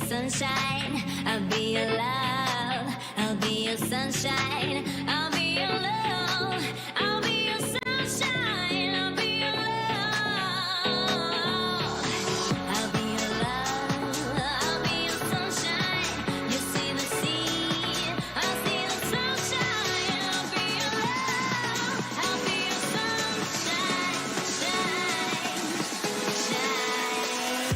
sunshine, I'll be your love, I'll be your sunshine, I'll be your love, I'll be your sunshine, I'll be your love, I'll be your love, I'll be your sunshine. You see the sea, I'll see the sunshine, I'll be your love, I'll be your sunshine, shine, shine.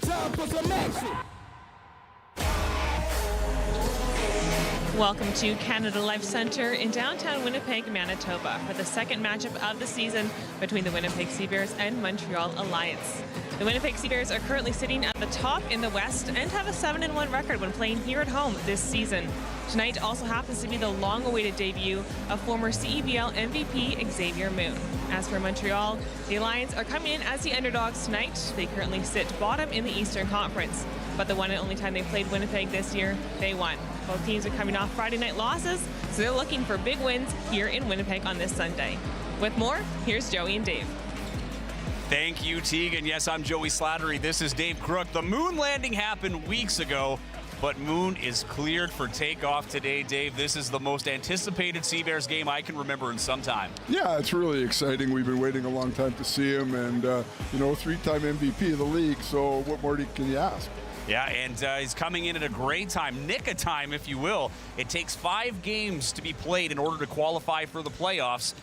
Time for some action. Welcome to Canada Life Centre in downtown Winnipeg, Manitoba for the second matchup of the season between the Winnipeg CEBL and Montreal Alliance. The Winnipeg CEBL are currently sitting at the top in the West and have a 7-1 record when playing here at home this season. Tonight also happens to be the long-awaited debut of former CEBL MVP Xavier Moon. As for Montreal, the Alliance are coming in as the underdogs tonight. They currently sit bottom in the Eastern Conference, but the one and only time they played Winnipeg this year, they won. Both teams are coming off Friday night losses, so they're looking for big wins here in Winnipeg on this Sunday. With more, here's Joey and Dave. Thank you, Tegan. Yes, I'm Joey Slattery. This is Dave Crook. The moon landing happened weeks ago, but Moon is cleared for takeoff today, Dave. This is the most anticipated CEBL game I can remember in some time. Yeah, it's really exciting. We've been waiting a long time to see him, and, three-time MVP of the league, so what more can you ask? Yeah, and he's coming in at a great time, nick of time, if you will. It takes 5 games to be played in order to qualify for the playoffs.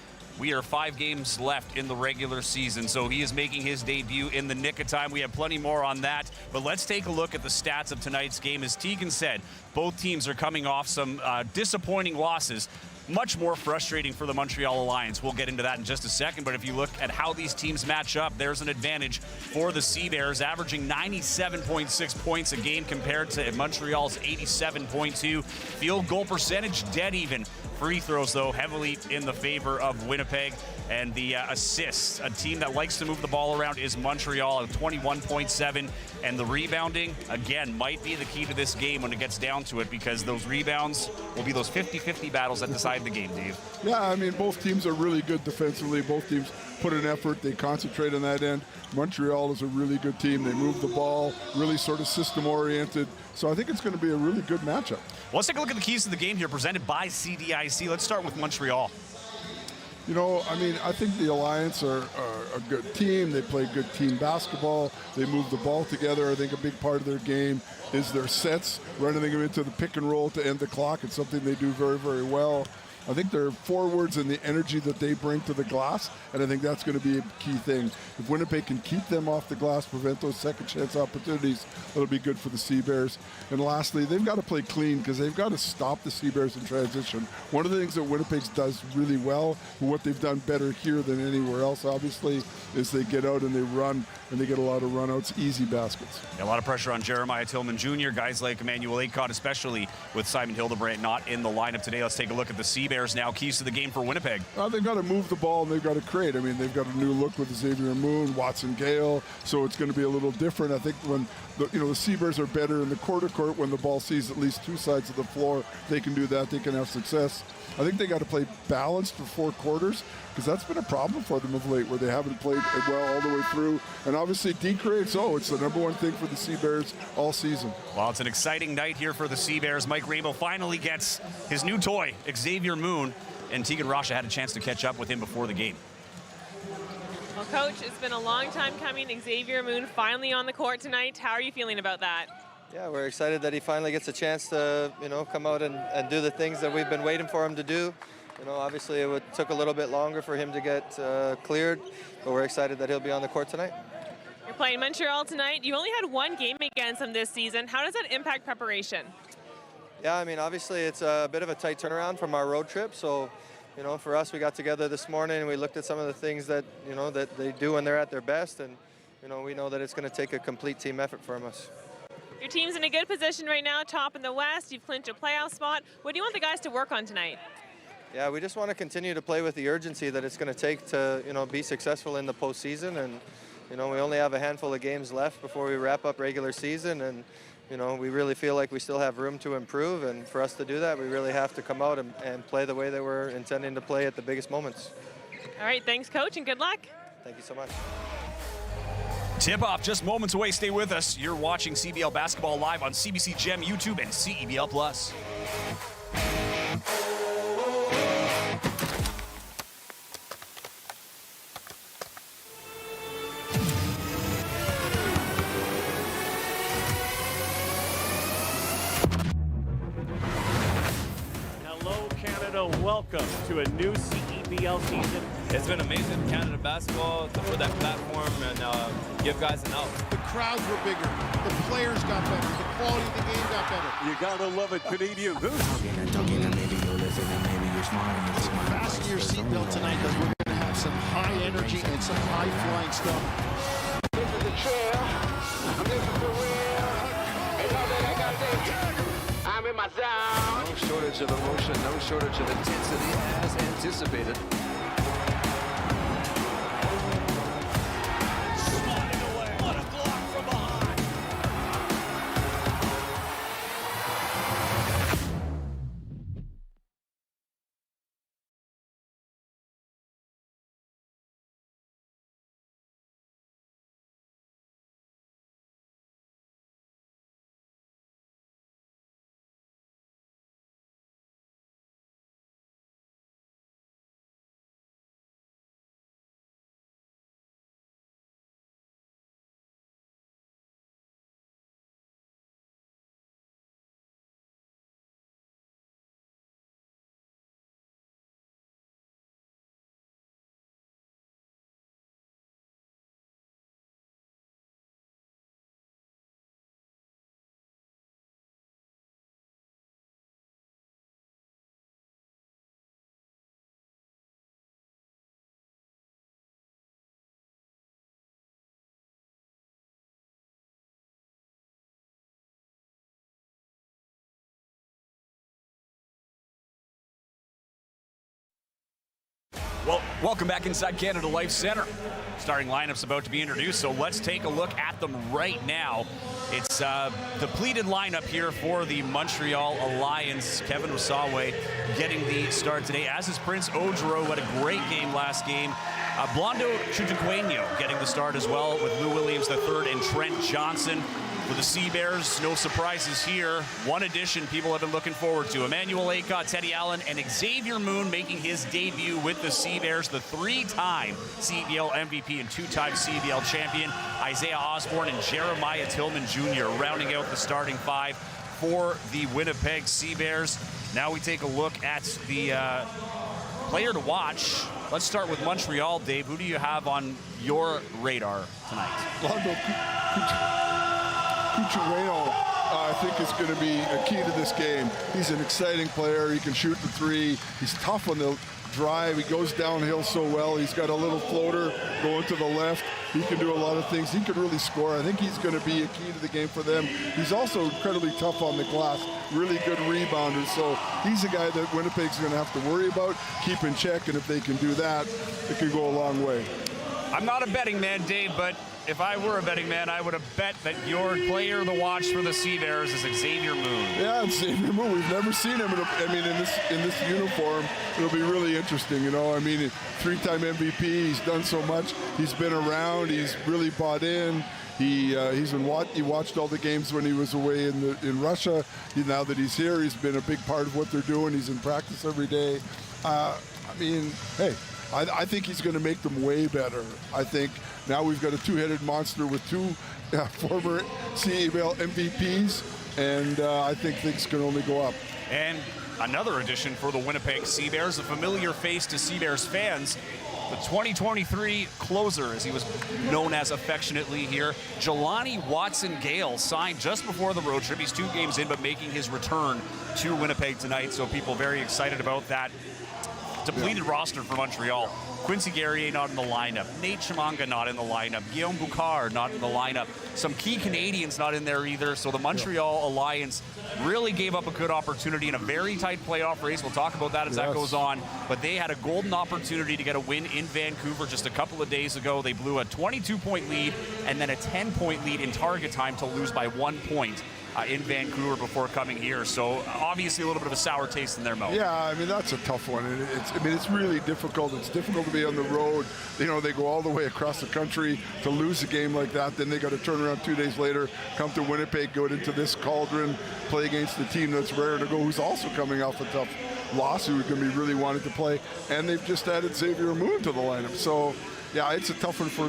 We are 5 games left in the regular season, so he is making his debut in the nick of time. We have plenty more on that, but let's take a look at the stats of tonight's game. As Tegan said, both teams are coming off some disappointing losses. Much more frustrating for the Montreal Alliance. We'll get into that in just a second, but if you look at how these teams match up, there's an advantage for the CEBL, averaging 97.6 points a game compared to Montreal's 87.2. Field goal percentage, dead even. Free throws, though, heavily in the favor of Winnipeg. And the assists, a team that likes to move the ball around, is Montreal at 21.7. And the rebounding, again, might be the key to this game when it gets down to it, because those rebounds will be those 50-50 battles that decide the game, Dave. Yeah, I mean, both teams are really good defensively. Both teams put an effort. They concentrate on that end. Montreal is a really good team. They move the ball, really sort of system-oriented. So I think it's going to be a really good matchup. Well, let's take a look at the keys to the game here, presented by CDIC. Let's start with Montreal. I think the Alliance are a good team. They play good team basketball. They move the ball together. I think a big part of their game is their sets, running them into the pick and roll to end the clock. It's something they do very, very well. I think their forwards and the energy that they bring to the glass, and I think that's going to be a key thing. If Winnipeg can keep them off the glass, prevent those second chance opportunities, it'll be good for the CEBL. And lastly, they've got to play clean, because they've got to stop the CEBL in transition. One of the things that Winnipeg does really well, and what they've done better here than anywhere else, obviously, is they get out and they run, and they get a lot of runouts, easy baskets. A lot of pressure on Jeremiah Tillman Jr., guys like Emmanuel Aycott, especially with Simon Hildebrandt not in the lineup today. Let's take a look at the CEBL now. Keys to the game for Winnipeg. They've got to move the ball, and they've got to create. I mean, they've got a new look with Xavier Moon, Watson Gale, so it's going to be a little different. I think when the CEBL are better in the quarter-court, when the ball sees at least 2 sides of the floor, they can do that. They can have success. I think they got to play balanced for 4 quarters, because that's been a problem for them of late, where they haven't played well all the way through. And obviously, decrease, it's the #1 thing for the CEBL all season. Well, it's an exciting night here for the CEBL. Mike Rainbow finally gets his new toy, Xavier Moon, and Tegan Rasha had a chance to catch up with him before the game. Well, Coach, it's been a long time coming. Xavier Moon finally on the court tonight. How are you feeling about that? Yeah, we're excited that he finally gets a chance to, come out and do the things that we've been waiting for him to do. Obviously it took a little bit longer for him to get cleared, but we're excited that he'll be on the court tonight. You're playing Montreal tonight. You only had 1 game against them this season. How does that impact preparation? Yeah, I mean, obviously it's a bit of a tight turnaround from our road trip, so for us, we got together this morning and we looked at some of the things that that they do when they're at their best, and we know that it's going to take a complete team effort from us. Your team's in a good position right now, top in the West. You've clinched a playoff spot. What do you want the guys to work on tonight? Yeah, we just want to continue to play with the urgency that it's going to take to be successful in the postseason, and we only have a handful of games left before we wrap up regular season, and we really feel like we still have room to improve, and for us to do that, we really have to come out and play the way that we're intending to play at the biggest moments. All right, thanks, Coach, and good luck. Thank you so much. Tip-off just moments away. Stay with us. You're watching CEBL Basketball live on CBC Gem, YouTube, and CEBL Plus. Hello, Canada. Welcome to a new CEBL season It's been amazing, Canada basketball, to put that platform and give guys an out. The crowds were bigger. The players got better. The quality of the game got better. You gotta love it, Canadian Goose. Fasten your seatbelt tonight because we're going to have some high energy and some high flying stuff. This is the trail. I'm living for real. Hey, know that I got this. I'm in my zone. No shortage of emotion, no shortage of intensity as anticipated. Well, welcome back inside Canada Life Center. Starting lineup's about to be introduced, so let's take a look at them right now. It's a depleted lineup here for the Montreal Alliance. Kevin Osawe getting the start today, as is Prince Ojero, who had a great game last game. Blondo Chujiqueño getting the start as well, with Lou Williams III and Trent Johnson. For the Sea Bears, no surprises here. One addition people have been looking forward to. Emmanuel Acott, Teddy Allen, and Xavier Moon making his debut with the Sea Bears, the three-time CEBL MVP and two-time CEBL champion. Isaiah Osborne and Jeremiah Tillman Jr. rounding out the starting five for the Winnipeg Sea Bears. Now we take a look at the player to watch. Let's start with Montreal, Dave. Who do you have on your radar tonight? Cucureno, I think, is going to be a key to this game. He's an exciting player. He can shoot the three. He's tough on the drive. He goes downhill so well. He's got a little floater going to the left. He can do a lot of things. He can really score. I think he's going to be a key to the game for them. He's also incredibly tough on the glass. Really good rebounder. So he's a guy that Winnipeg's going to have to worry about, keep in check, and if they can do that, it can go a long way. I'm not a betting man, Dave, but if I were a betting man, I would have bet that your player to watch for the Sea Bears is Xavier Moon. Yeah, Xavier Moon. We've never seen him in this uniform. It'll be really interesting, you know. I mean, three-time MVP. He's done so much. He's been around. He's really bought in. He watched all the games when he was away in Russia. Now that he's here, he's been a big part of what they're doing. He's in practice every day. I think he's going to make them way better. I think now we've got a two-headed monster with two former CEBL MVPs, and I think things can only go up. And another addition for the Winnipeg Sea Bears, a familiar face to Sea Bears fans, the 2023 closer, as he was known as affectionately here, Jelani Watson-Gale, signed just before the road trip. He's 2 games in, but making his return to Winnipeg tonight, so people very excited about that. Depleted roster for Montreal. Quincy Guerrier not in the lineup. Nate Chimanga not in the lineup. Guillaume Boucard not in the lineup. Some key Canadians not in there either. So the Montreal Alliance really gave up a good opportunity in a very tight playoff race. We'll talk about that as that goes on. But they had a golden opportunity to get a win in Vancouver just a couple of days ago. They blew a 22-point lead and then a 10-point lead in target time to lose by 1 point. In Vancouver before coming here. So obviously a little bit of a sour taste in their mouth. Yeah, I mean, that's a tough one. It's really difficult. It's difficult to be on the road. You know, they go all the way across the country to lose a game like that. Then they got to turn around 2 days later, come to Winnipeg, go into this cauldron, play against the team that's raring to go, who's also coming off a tough loss, who's going to be really wanting to play. And they've just added Xavier Moon to the lineup. So, yeah, it's a tough one for,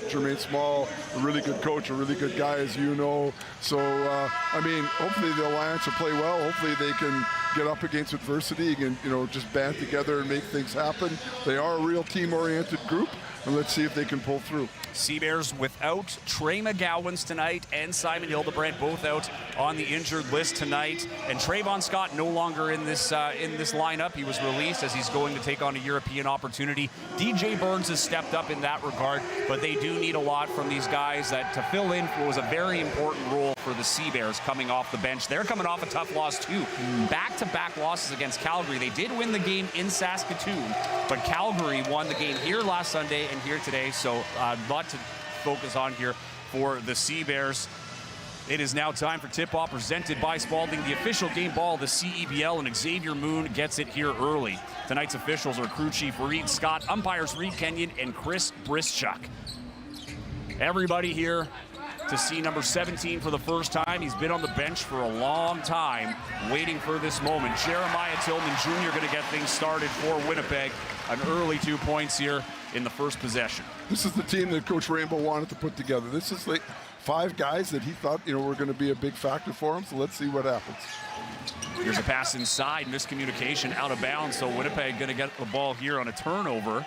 Jermaine Small, a really good coach, a really good guy, as you know. So, I mean, hopefully the Alliance will play well. Hopefully they can get up against adversity and, just band together and make things happen. They are a real team-oriented group, and let's see if they can pull through. CBears without Trey McGowans tonight and Simon Hildebrandt, both out on the injured list tonight. And Trayvon Scott no longer in this lineup. He was released as he's going to take on a European opportunity. DJ Burns has stepped up in that regard, but they do need a lot from these guys to fill in for what was a very important role for the CBears coming off the bench. They're coming off a tough loss too. Back-to-back losses against Calgary. They did win the game in Saskatoon, but Calgary won the game here last Sunday and here today. So a lot to focus on here for the CBears. It is now time for tip-off presented by Spalding, the official game ball of the CEBL, and Xavier Moon gets it here early. Tonight's officials are crew chief Reed Scott, umpires Reed Kenyon and Chris Brischuk. Everybody here to see number 17 for the first time. He's been on the bench for a long time, waiting for this moment. Jeremiah Tillman Jr. going to get things started for Winnipeg. An early 2 points here in the first possession. This is the team that Coach Rainbow wanted to put together. This is like 5 guys that he thought, were going to be a big factor for him. So let's see what happens. Here's a pass inside, miscommunication out of bounds. So Winnipeg going to get the ball here on a turnover.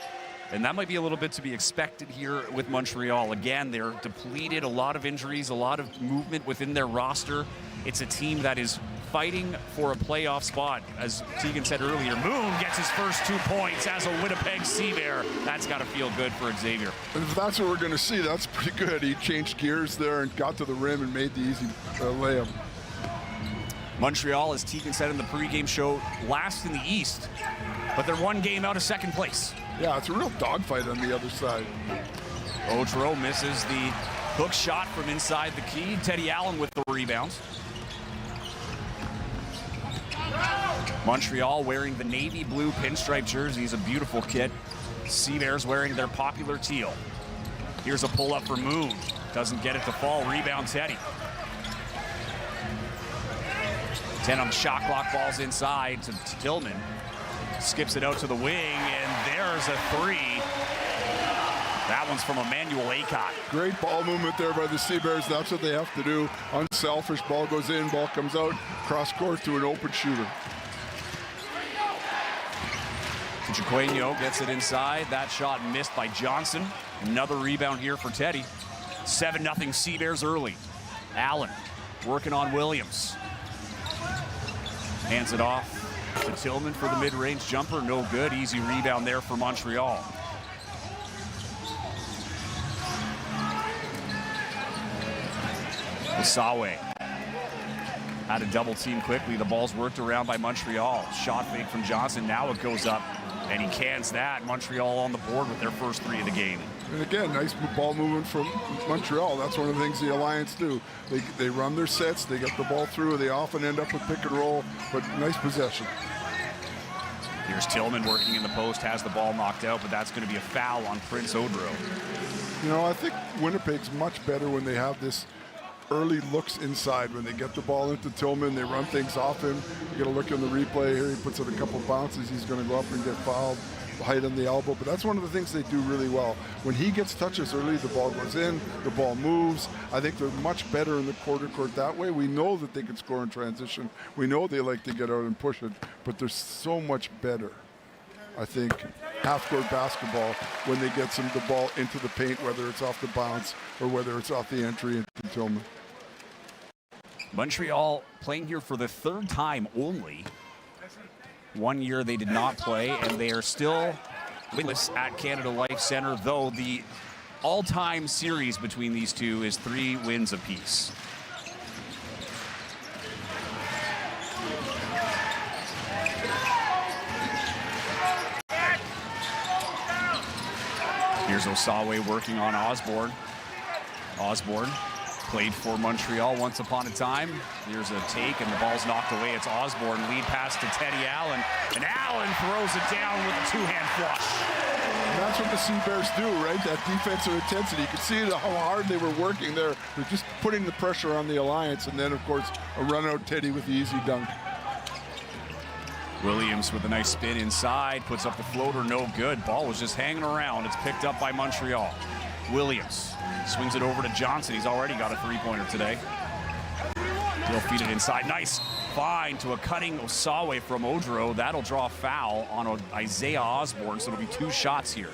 And that might be a little bit to be expected here with Montreal. Again, they're depleted, a lot of injuries, a lot of movement within their roster. It's a team that is fighting for a playoff spot. As Tegan said earlier, Moon gets his first 2 points as a Winnipeg CBear. That's got to feel good for Xavier. And if that's what we're going to see, that's pretty good. He changed gears there and got to the rim and made the easy layup. Montreal, as Tegan said in the pregame show, last in the East, but they're 1 game out of second place. Yeah, it's a real dogfight on the other side. Otro misses the hook shot from inside the key. Teddy Allen with the rebounds. Montreal wearing the navy blue pinstripe jerseys, a beautiful kit. CBears wearing their popular teal. Here's a pull-up for Moon. Doesn't get it to fall. Rebound Teddy. 10 on the shot clock. Ball's inside to Tillman. Skips it out to the wing, and there's a 3. That one's from Emmanuel Aycott. Great ball movement there by the CBears. That's what they have to do. Unselfish. Ball goes in, ball comes out. Cross court to an open shooter. Jaqueno gets it inside. That shot missed by Johnson. Another rebound here for Teddy. 7-0 CBears early. Allen working on Williams. Hands it off to Tillman for the mid-range jumper. No good. Easy rebound there for Montreal. Osawe had a double team quickly. The ball's worked around by Montreal. Shot fake from Johnson. Now it goes up, and he cans that. Montreal on the board with their first 3 of the game. And again, nice ball movement from Montreal. That's one of the things the Alliance do. They run their sets, they get the ball through, they often end up with pick and roll, but nice possession. Here's Tillman working in the post, has the ball knocked out, but that's going to be a foul on Prince Odro. I think Winnipeg's much better when they have this early looks inside. When they get the ball into Tillman, they run things off him. You got to look in the replay here. He puts out a couple bounces. He's going to go up and get fouled. Height on the elbow, but that's one of the things they do really well. When he gets touches early, the ball goes in, the ball moves. I think they're much better in the quarter court that way. We know that they can score in transition. We know they like to get out and push it, but they're so much better, I think, half-court basketball when they get the ball into the paint, whether it's off the bounce or whether it's off the entry into Tillman. Montreal playing here for the 3rd time only. 1 year they did not play, and they are still winless at Canada Life Centre, though the all-time series between these two is 3 wins apiece. Here's Osawe working on Osborne. Osborne played for Montreal once upon a time. Here's a take, and the ball's knocked away. It's Osborne. Lead pass to Teddy Allen. And Allen throws it down with a 2-hand flush. And that's what the CBears do, right? That defensive intensity. You can see how hard they were working there. They're just putting the pressure on the Alliance. And then, of course, a run-out Teddy with the easy dunk. Williams with a nice spin inside, puts up the floater, no good. Ball was just hanging around. It's picked up by Montreal. Williams swings it over to Johnson. He's already got a three-pointer today. He'll feed it inside. Nice find to a cutting Osawe from Odro. That'll draw a foul on Isaiah Osborne, so it'll be 2 shots here.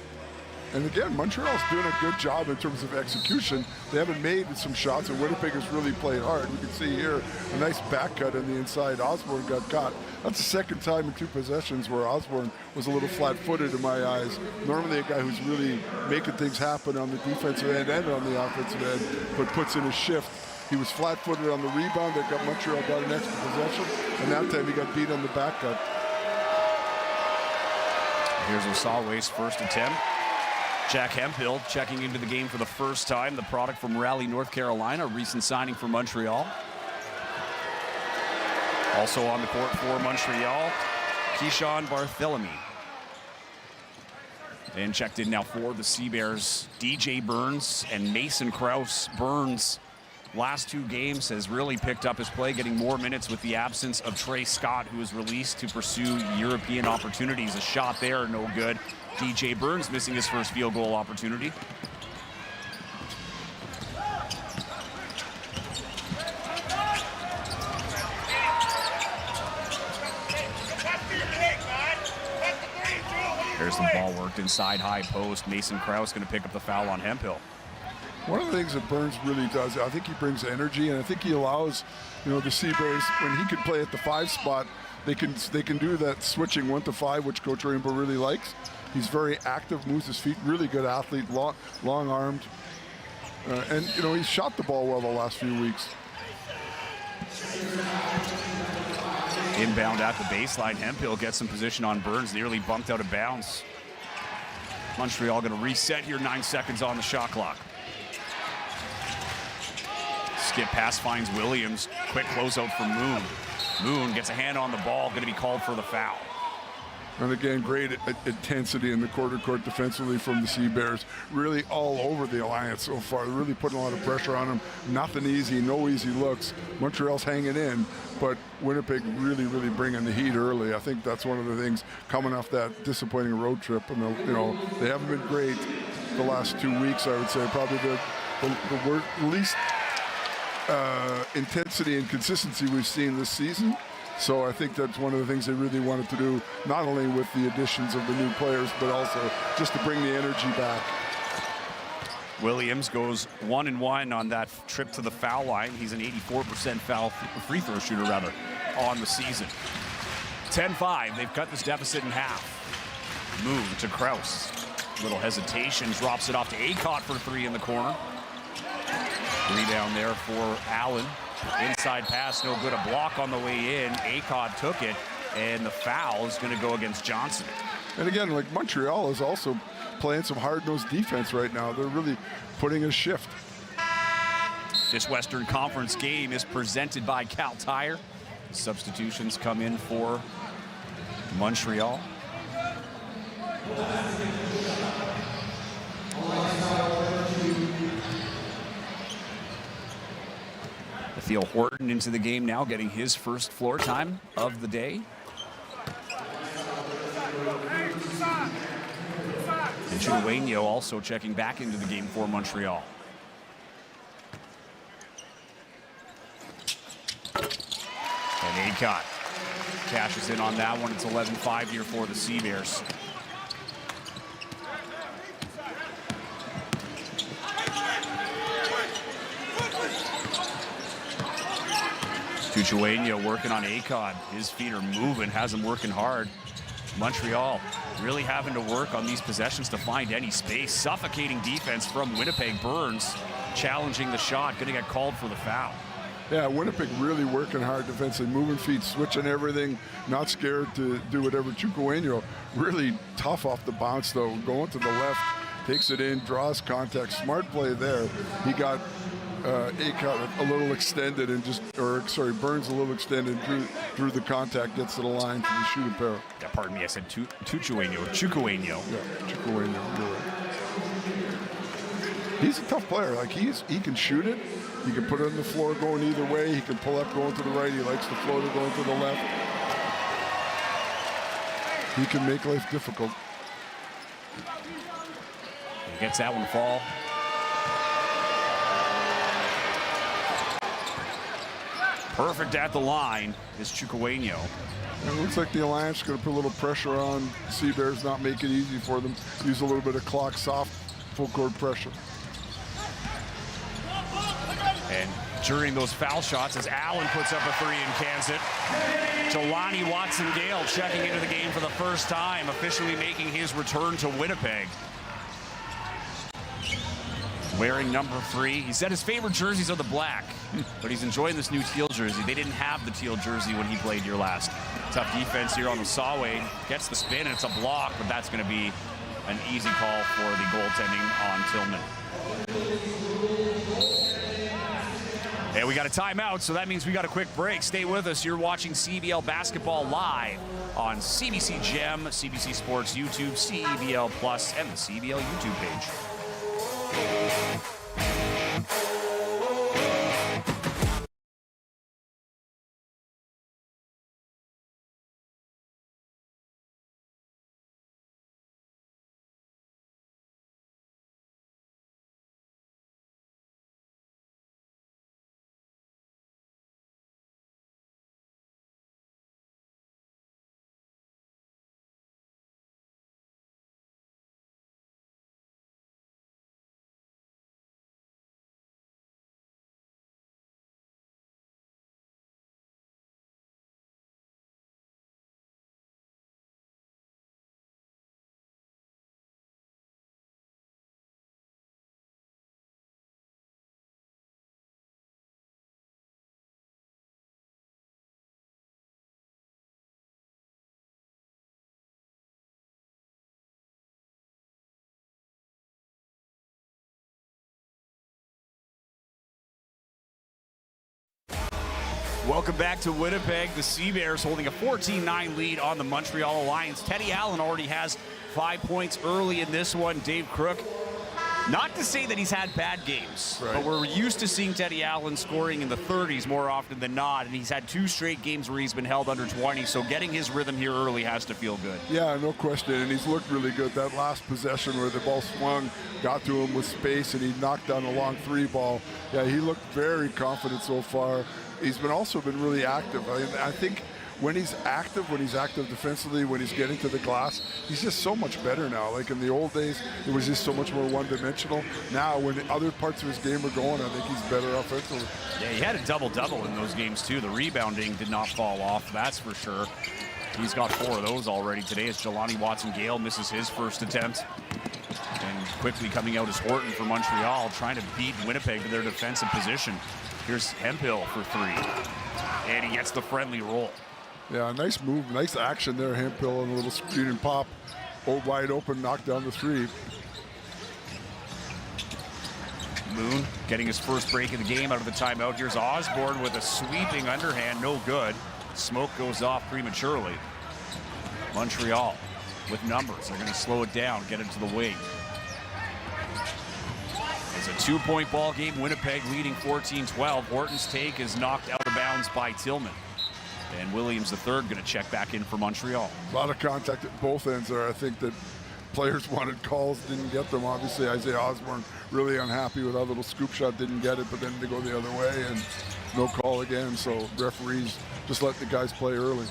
And again, Montreal's doing a good job in terms of execution. They haven't made some shots, and Winnipeg has really played hard. We can see here a nice back cut in the inside. Osborne got caught. That's the second time in 2 possessions where Osborne was a little flat-footed in my eyes. Normally a guy who's really making things happen on the defensive end and on the offensive end, but puts in a shift. He was flat-footed on the rebound. That got Montreal got an extra possession, and that time he got beat on the back cut. Here's Osawe's first attempt. Jack Hemphill checking into the game for the first time, the product from Raleigh, North Carolina, recent signing for Montreal. Also on the court for Montreal, Keyshawn Barthélemy. And checked in now for the Sea-Bears, DJ Burns and Mason Krause. Burns, last 2 games, has really picked up his play, getting more minutes with the absence of Trey Scott, who was released to pursue European opportunities. A shot there, no good. DJ Burns missing his first field goal opportunity. There's the ball worked inside high post. Mason Krause going to pick up the foul on Hemphill. One of the things that Burns really does, I think he brings energy, and I think he allows, the Sea-Bears, when he can play at the 5 spot, they can do that switching 1 to 5, which Coach Rainbow really likes. He's very active, moves his feet, really good athlete, long-armed. And, he's shot the ball well the last few weeks. Inbound at the baseline. Hemphill gets some position on Burns, nearly bumped out of bounds. Montreal going to reset here, 9 seconds on the shot clock. Skip pass finds Williams. Quick closeout from Moon. Moon gets a hand on the ball, going to be called for the foul. And again, great intensity in the quarter court defensively from the Sea-Bears. Really all over the Alliance so far. They're really putting a lot of pressure on them. Nothing easy, no easy looks. Montreal's hanging in, but Winnipeg really, really bringing the heat early. I think that's one of the things coming off that disappointing road trip. And, they haven't been great the last 2 weeks, I would say. Probably the least intensity and consistency we've seen this season. So I think that's one of the things they really wanted to do, not only with the additions of the new players, but also just to bring the energy back. Williams goes 1-1 on that trip to the foul line. He's an 84% free throw shooter, on the season. 10-5, they've cut this deficit in half. Moon to Krause. Little hesitation, drops it off to Acott for 3 in the corner. Rebound there for Allen. Inside pass, no good. A block on the way in. Acott took it, and the foul is going to go against Johnson. And again, Montreal is also playing some hard-nosed defense right now. They're really putting a shift. This Western Conference game is presented by Cal Tire. Substitutions come in for Montreal. Theo Horton into the game now, getting his first floor time of the day. And Chudueño also checking back into the game for Montreal. And Acott cashes in on that one. It's 11-5 here for the Sea-Bears. Chudueño working on Acott. His feet are moving, has him working hard. Montreal really having to work on these possessions to find any space. Suffocating defense from Winnipeg. Burns challenging the shot, going to get called for the foul. Yeah, Winnipeg really working hard defensively, moving feet, switching everything, not scared to do whatever. Chudueño really tough off the bounce though, going to the left, takes it in, draws contact. Smart play there. He got Acott a little extended and Burns a little extended, drew the contact, gets to the line for the shooting pair. Yeah, pardon me, I said Chudueño. Yeah, Chudueño, you're right. He's a tough player. He can shoot it. He can put it on the floor going either way. He can pull up going to the right. He likes the floater going to the left. he can make life difficult. He gets that one to fall. Perfect at the line is Chukwuemeka. And it looks like the Alliance is going to put a little pressure on Sea Bears, not make it easy for them. Use a little bit of clock, soft, full court pressure. And during those foul shots, as Allen puts up a three and cans it, Jelani Watson-Gale checking into the game for the first time, officially making his return to Winnipeg. Wearing number 3. He said his favorite jerseys are the black, but he's enjoying this new teal jersey. They didn't have the teal jersey when he played here last. Tough defense here on Osawe. Gets the spin, and it's a block, but that's going to be an easy call for the goaltending on Tillman. And we got a timeout, so that means we got a quick break. Stay with us. You're watching CEBL Basketball live on CBC Gem, CBC Sports YouTube, CEBL Plus, and the CEBL YouTube page. Welcome back to Winnipeg. The Sea Bears holding a 14-9 lead on the Montreal Alliance. Teddy Allen already has 5 points early in this one. Dave Crook, not to say that he's had bad games, but we're used to seeing Teddy Allen scoring in the 30s more often than not, and he's had 2 straight games where he's been held under 20, so getting his rhythm here early has to feel good. Yeah, no question, and he's looked really good. That last possession where the ball swung, got to him with space, and he knocked down a long 3 ball. Yeah, he looked very confident so far. He's also been really active. I think when he's active defensively, when he's getting to the glass, he's just so much better now. Like in the old days, it was just so much more one-dimensional. Now, when the other parts of his game are going, I think he's better offensively. Yeah, he had a double-double in those games, too. The rebounding did not fall off, that's for sure. He's got 4 of those already today as Jelani Watson-Gale misses his first attempt. And quickly coming out is Horton for Montreal, trying to beat Winnipeg to their defensive position. Here's Hemphill for 3. And he gets the friendly roll. Yeah, nice move, nice action there, Hemphill, and a little screen and pop. Wide open, knocked down the 3. Moon getting his first break of the game out of the timeout. Here's Osborne with a sweeping underhand, no good. Smoke goes off prematurely. Montreal with numbers. They're going to slow it down, get it to the wing. It's a 2-point ball game. Winnipeg leading 14-12. Horton's take is knocked out of bounds by Tillman. And Williams III going to check back in for Montreal. A lot of contact at both ends there. I think that players wanted calls, didn't get them. Obviously, Isaiah Osborne really unhappy with that little scoop shot, didn't get it, but then they go the other way and no call again. So referees just let the guys play early.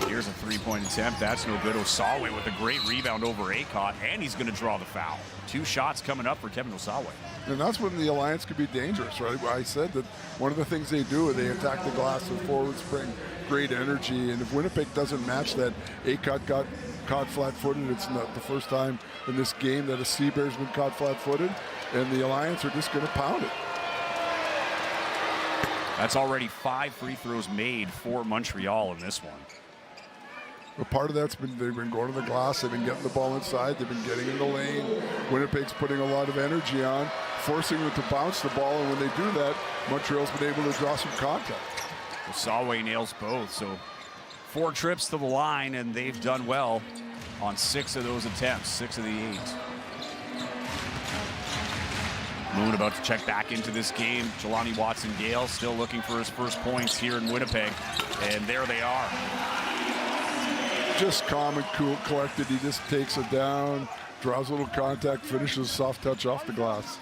Here's a 3-point attempt. That's no good. Osawe with a great rebound over Acott, and he's going to draw the foul. 2 shots coming up for Kevin Osawe. And that's when the Alliance could be dangerous, right? I said that one of the things they do is they attack the glass and forwards bring great energy. And if Winnipeg doesn't match that, Acott got caught flat-footed. It's not the first time in this game that a Sea Bear's been caught flat-footed, and the Alliance are just going to pound it. That's already 5 free throws made for Montreal in this one. But part of that's been they've been going to the glass, they've been getting the ball inside, they've been getting in the lane. Winnipeg's putting a lot of energy on, forcing them to bounce the ball, and when they do that, Montreal's been able to draw some contact. Osawe nails both, so 4 trips to the line, and they've done well on 6 of those attempts, 6 of the 8. Moon about to check back into this game. Jelani Watson-Gale still looking for his first points here in Winnipeg, and there they are. just calm and cool, collected. He just takes it down, draws a little contact, finishes soft touch off the glass.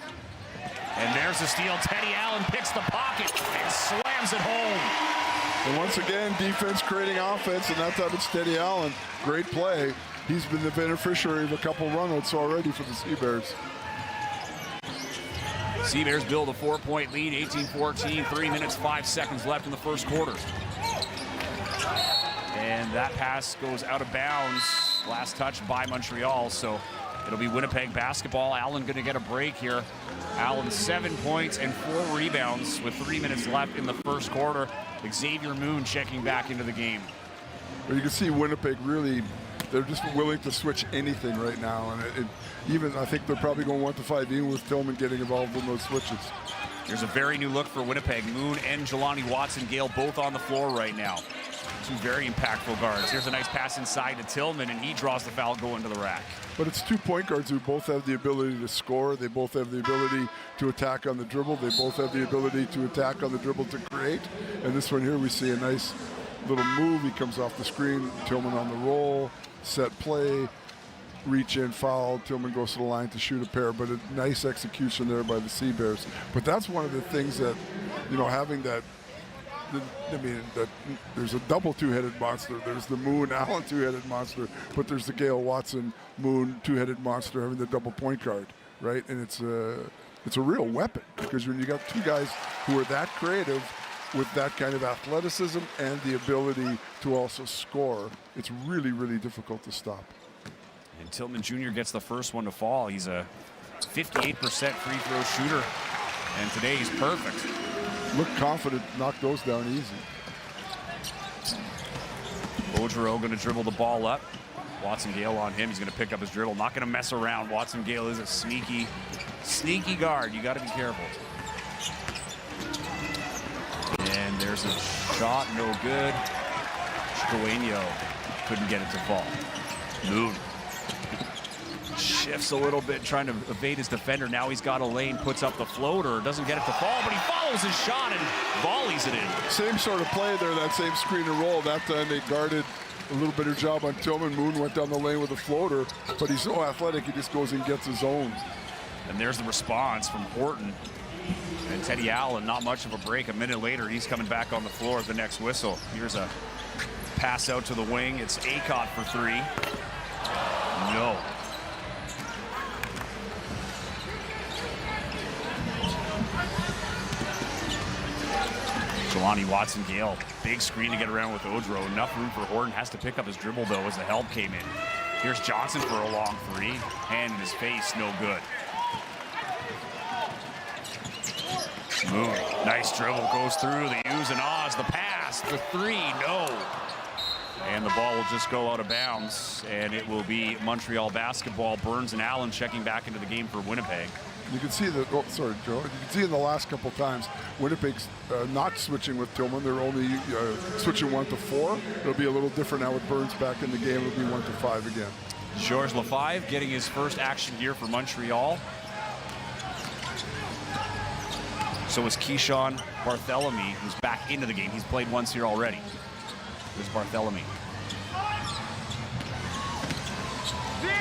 And there's the steal. Teddy Allen picks the pocket and slams it home. And once again, defense creating offense, and that time it's Teddy Allen. Great play. He's been the beneficiary of a couple runouts already for the Sea-Bears. Sea-Bears build a 4-point lead, 18-14, 3 minutes, 5 seconds left in the first quarter. And that pass goes out of bounds. Last touch by Montreal, so it'll be Winnipeg basketball. Allen going to get a break here. Allen 7 points and 4 rebounds with 3 minutes left in the first quarter. Xavier Moon checking back into the game. Well, you can see Winnipeg really, they're just willing to switch anything right now. And even, I think they're probably going 1-5 even with Tillman getting involved in those switches. Here's a very new look for Winnipeg. Moon and Jelani Watson-Gale both on the floor right now. Two very impactful guards. Here's a nice pass inside to Tillman, and he draws the foul going to the rack. But it's 2 point guards who both have the ability to score. They both have the ability to attack on the dribble. They both have the ability to attack on the dribble to create. And this one here, we see a nice little move. He comes off the screen. Tillman on the roll, set play, reach in, foul. Tillman goes to the line to shoot a pair, but a nice execution there by the Sea-Bears. But that's one of the things that, you know, having that, I mean, that there's a double two-headed monster. There's the Moon Allen two-headed monster, but there's the Gale Watson Moon two-headed monster having the double point guard, right? And it's a real weapon, because when you got two guys who are that creative with that kind of athleticism and the ability to also score, it's really, really difficult to stop. And Tillman Jr. gets the first one to fall. He's a 58% free throw shooter, and today he's perfect. Look confident, knock those down easy. Gaudreau going to dribble the ball up. Watson-Gale on him. He's going to pick up his dribble. Not going to mess around. Watson-Gale is a sneaky guard. You got to be careful. And there's a shot, no good. Chicoenio couldn't get it to fall. Moon shifts a little bit, trying to evade his defender. Now he's got a lane, puts up the floater, doesn't get it to fall, but he follows his shot and volleys it in. Same sort of play there, that same screen and roll. That time they guarded a little better job on Tillman. Moon went down the lane with a floater, but he's so athletic, he just goes and gets his own. And there's the response from Horton. And Teddy Allen, not much of a break. A minute later, he's coming back on the floor at the next whistle. Here's a pass out to the wing. It's Acott for three. No. Jelani Watson-Gale, big screen to get around with Gaudreau. Enough room for Horton. Has to pick up his dribble, though, as the help came in. Here's Johnson for a long three. Hand in his face, no good. Moon, nice dribble, goes through the oohs and ahs. The pass, the three, no. And the ball will just go out of bounds, and it will be Montreal basketball. Burns and Allen checking back into the game for Winnipeg. You can see that, oh, sorry, Joe. You can see in the last couple times, Winnipeg's not switching with Tillman. They're only switching 1 to 4. It'll be a little different now with Burns back in the game. It'll be 1 to 5 again. Georges Lefebvre getting his first action here for Montreal. So is Keyshawn Barthélemy, who's back into the game. He's played once here already. There's Barthélemy.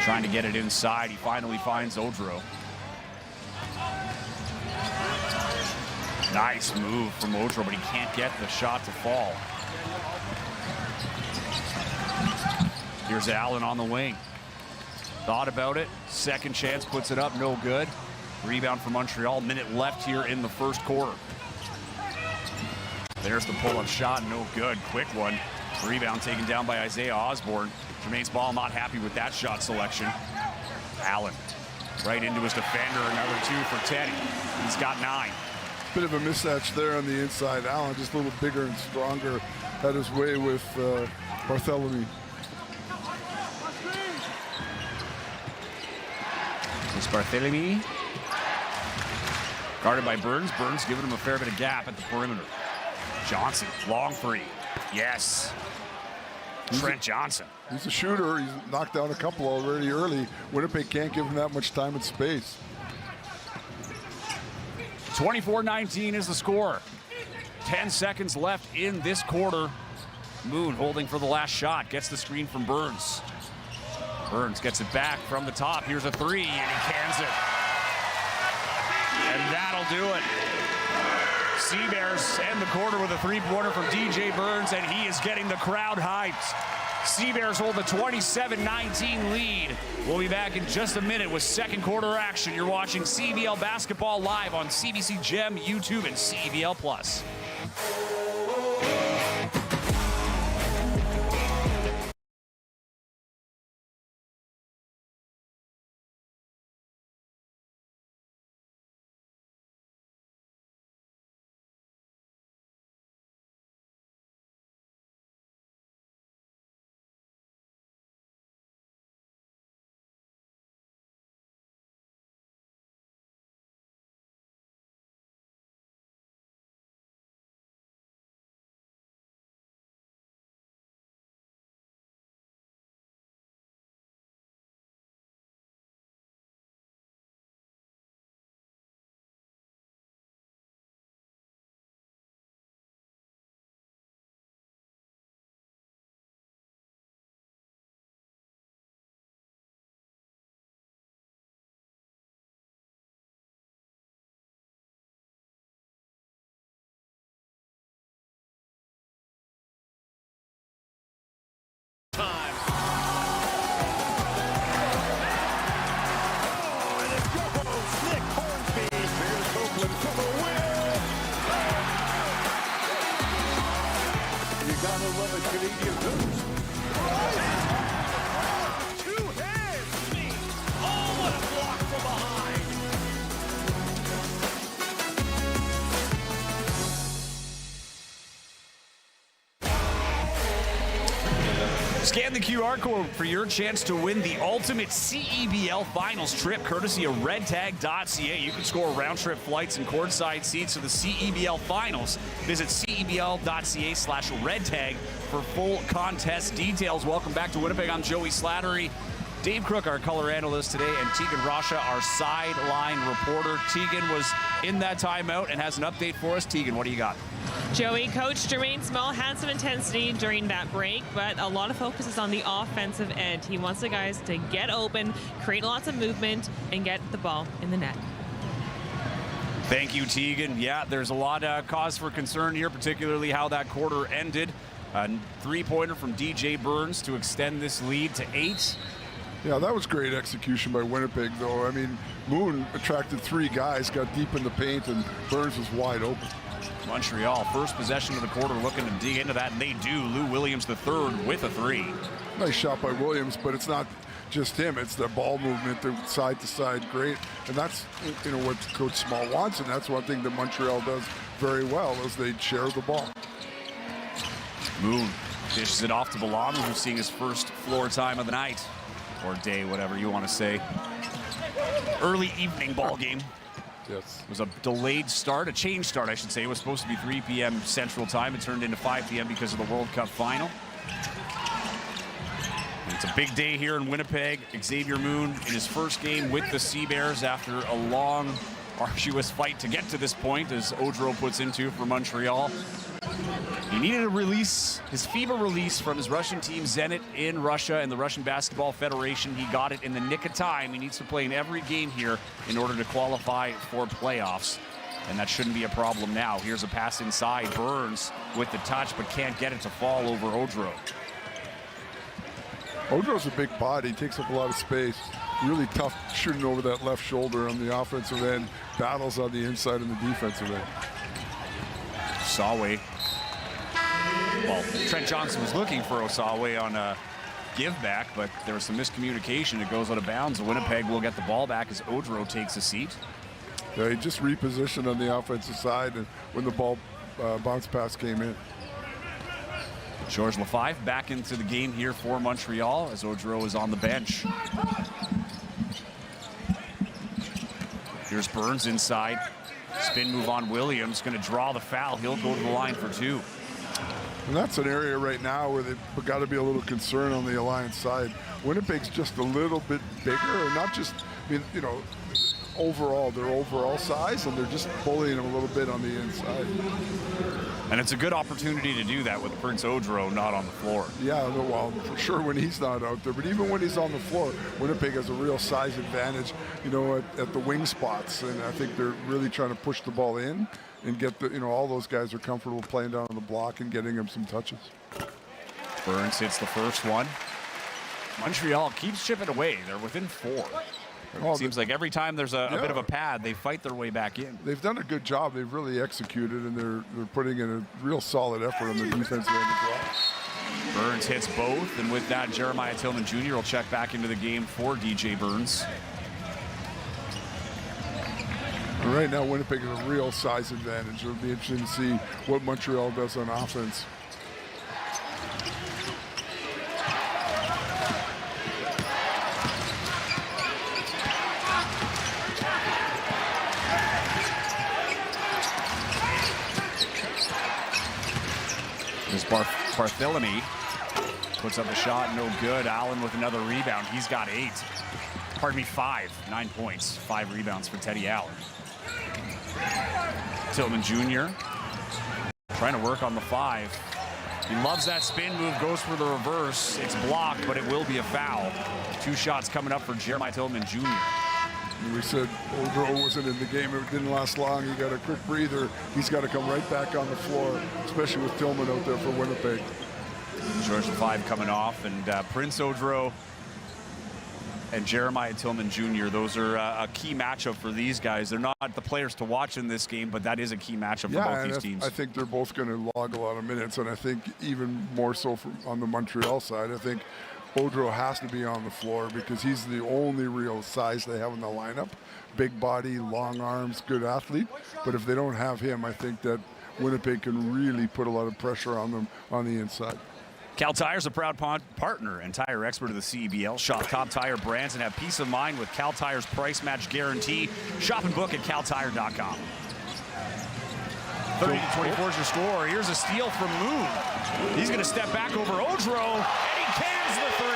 Trying to get it inside. He finally finds Gaudreau. Nice move from Gaudreau, but he can't get the shot to fall. Here's Allen on the wing. Thought about it. Second chance, puts it up, no good. Rebound for Montreal. Minute left here in the first quarter. There's the pull-up shot, no good. Quick one. Rebound taken down by Isaiah Osborne. Jermaine Spall not happy with that shot selection. Allen right into his defender. Another two for Teddy. He's got 9. Bit of a mismatch there on the inside. Allen just a little bigger and stronger. Had his way with Barthélemy. It's Barthélemy. Guarded by Burns. Burns giving him a fair bit of gap at the perimeter. Johnson, long three. Yes. Trent Johnson. He's a shooter. He's knocked down a couple already early. Winnipeg can't give him that much time and space. 24-19 is the score. 10 seconds left in this quarter. Moon holding for the last shot. Gets the screen from Burns. Burns gets it back from the top. Here's a three, and he cans it. And that'll do it. CBears end the quarter with a three-pointer from DJ Burns, and he is getting the crowd hyped. CBears hold a 27-19 lead. We'll be back in just a minute with second quarter action. You're watching CEBL Basketball live on CBC Gem, YouTube, and CEBL Plus. Scan the QR code for your chance to win the ultimate CEBL Finals trip, courtesy of redtag.ca. You can score round-trip flights and courtside seats to the CEBL Finals. Visit cebl.ca/redtag for full contest details. Welcome back to Winnipeg. I'm Joey Slattery. Dave Crook, our color analyst today, and Tegan Rasha, our sideline reporter. Tegan was in that timeout and has an update for us. Tegan, what do you got? Joey, Coach Jermaine Small had some intensity during that break, but a lot of focus is on the offensive end. He wants the guys to get open, create lots of movement, and get the ball in the net. Thank you, Tegan. Yeah, there's a lot of cause for concern here, particularly how that quarter ended. A three-pointer from DJ Burns to extend this lead to 8. Yeah, that was great execution by Winnipeg, though. I mean, Moon attracted 3 guys, got deep in the paint, and Burns was wide open. Montreal, first possession of the quarter, looking to dig into that, and they do. Lou Williams III with a 3. Nice shot by Williams, but it's not just him. It's the ball movement, the side to side, great. And that's, you know, what Coach Small wants, and that's one thing that Montreal does very well, is they share the ball. Moon dishes it off to Balama, who's seeing his first floor time of the night, or day, whatever you want to say. Early evening ball game. Yes. It was a delayed start, a change start, I should say. It was supposed to be 3 p.m. Central Time. It turned into 5 p.m. because of the World Cup final. And it's a big day here in Winnipeg. Xavier Moon in his first game with the CBears after a long, arduous fight to get to this point, as Odro puts into for Montreal. He needed a release, his FIBA release from his Russian team Zenit in Russia and the Russian Basketball Federation. He got it in the nick of time. He needs to play in every game here in order to qualify for playoffs, and that shouldn't be a problem now. Here's a pass inside. Burns with the touch, but can't get it to fall over Odro. Odro's a big body. He takes up a lot of space. Really tough shooting over that left shoulder on the offensive end. Battles on the inside and the defensive end. Osaway. Well, Trent Johnson was looking for Osaway on a give back, but there was some miscommunication. It goes out of bounds. Winnipeg will get the ball back as Odro takes a seat. Yeah, he just repositioned on the offensive side and when the ball bounce pass came in. Georges Lefebvre back into the game here for Montreal as Odro is on the bench. Here's Burns inside. Spin move on Williams, going to draw the foul. He'll go to the line for 2. And that's an area right now where they've got to be a little concerned on the Alliance side. Winnipeg's just a little bit bigger, or not just, I mean, you know, overall, their overall size, and they're just bullying them a little bit on the inside. And it's a good opportunity to do that with Prince Odro not on the floor. Yeah, well, for sure when he's not out there. But even when he's on the floor, Winnipeg has a real size advantage, you know, at the wing spots. And I think they're really trying to push the ball in and get the, you know, all those guys are comfortable playing down on the block and getting them some touches. Burns hits the first one. Montreal keeps chipping away. They're within 4. It seems like every time there's a bit of a pad, they fight their way back in. They've done a good job. They've really executed, and they're putting in a real solid effort on the defensive end as well. Burns hits both, and with that, Jeremiah Tillman Jr. will check back into the game for DJ Burns. And right now, Winnipeg has a real size advantage. It'll be interesting to see what Montreal does on offense. As Barthélemy puts up a shot, no good. Allen with another rebound. He's got 8. Pardon me, 5. 9 points, 5 rebounds for Teddy Allen. Tillman Jr. trying to work on the 5. He loves that spin move, goes for the reverse. It's blocked, but it will be a foul. 2 shots coming up for Jeremiah Tillman Jr. We said Odro wasn't in the game. It didn't last long. He got a quick breather. He's got to come right back on the floor, especially with Tillman out there for Winnipeg. George the 5 coming off, and Prince Odro and Jeremiah Tillman Jr., those are a key matchup for these guys. They're not the players to watch in this game, but that is a key matchup for both these teams. I think they're both going to log a lot of minutes, and I think even more so on the Montreal side, I think Odro has to be on the floor because he's the only real size they have in the lineup. Big body, long arms, good athlete. But if they don't have him, I think that Winnipeg can really put a lot of pressure on them on the inside. Cal Tire's a proud partner and tire expert of the CEBL. Shop top tire brands and have peace of mind with Cal Tire's price match guarantee. Shop and book at caltire.com. 30-24 is your score. Here's a steal from Moon. He's going to step back over Odro, and he cans the 3.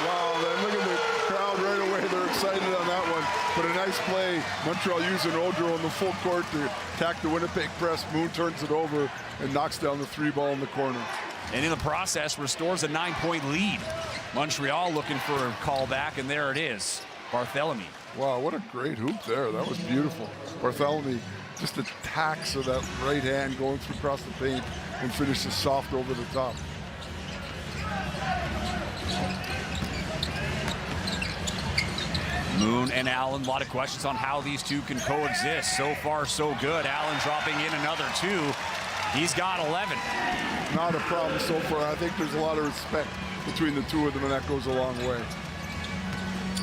Wow, then look at the crowd right away. They're excited on that one. But a nice play. Montreal using Odro in the full court to attack the Winnipeg press. Moon turns it over and knocks down the 3 ball in the corner. And in the process, restores a 9-point lead. Montreal looking for a callback, and there it is. Barthélemy. Wow, what a great hoop there. That was beautiful. Barthélemy just attacks with that right hand going through across the paint and finishes soft over the top. Moon and Allen, a lot of questions on how these two can coexist. So far, so good. Allen dropping in another 2. He's got 11. Not a problem so far. I think there's a lot of respect between the two of them, and that goes a long way.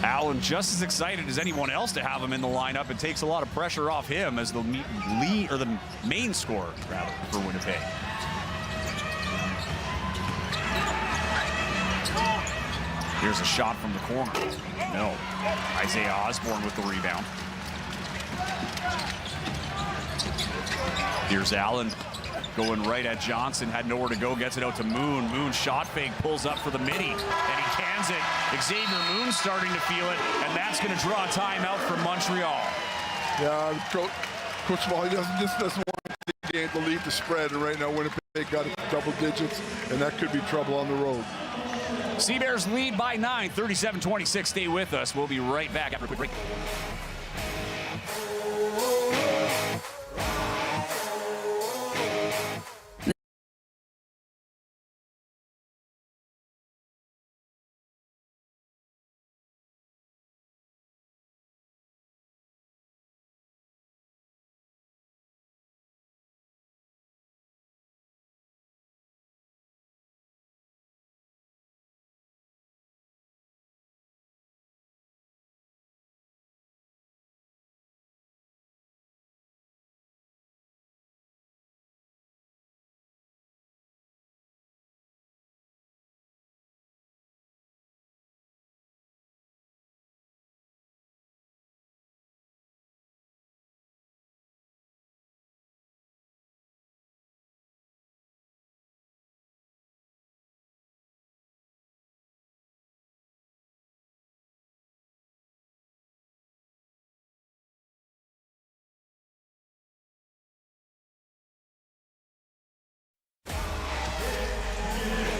Allen just as excited as anyone else to have him in the lineup. It takes a lot of pressure off him as the main scorer, rather, for Winnipeg. Here's a shot from the corner. No. Isaiah Osborne with the rebound. Here's Allen going right at Johnson. Had nowhere to go. Gets it out to Moon. Moon shot fake. Pulls up for the midi. And he cans it. Xavier Moon starting to feel it. And that's going to draw a timeout from Montreal. Yeah, Coach Smalley just doesn't want the game to lead the spread. And right now, Winnipeg got it double digits. And that could be trouble on the road. Sea Bears lead by 9, 37-26. Stay with us. We'll be right back after a quick break.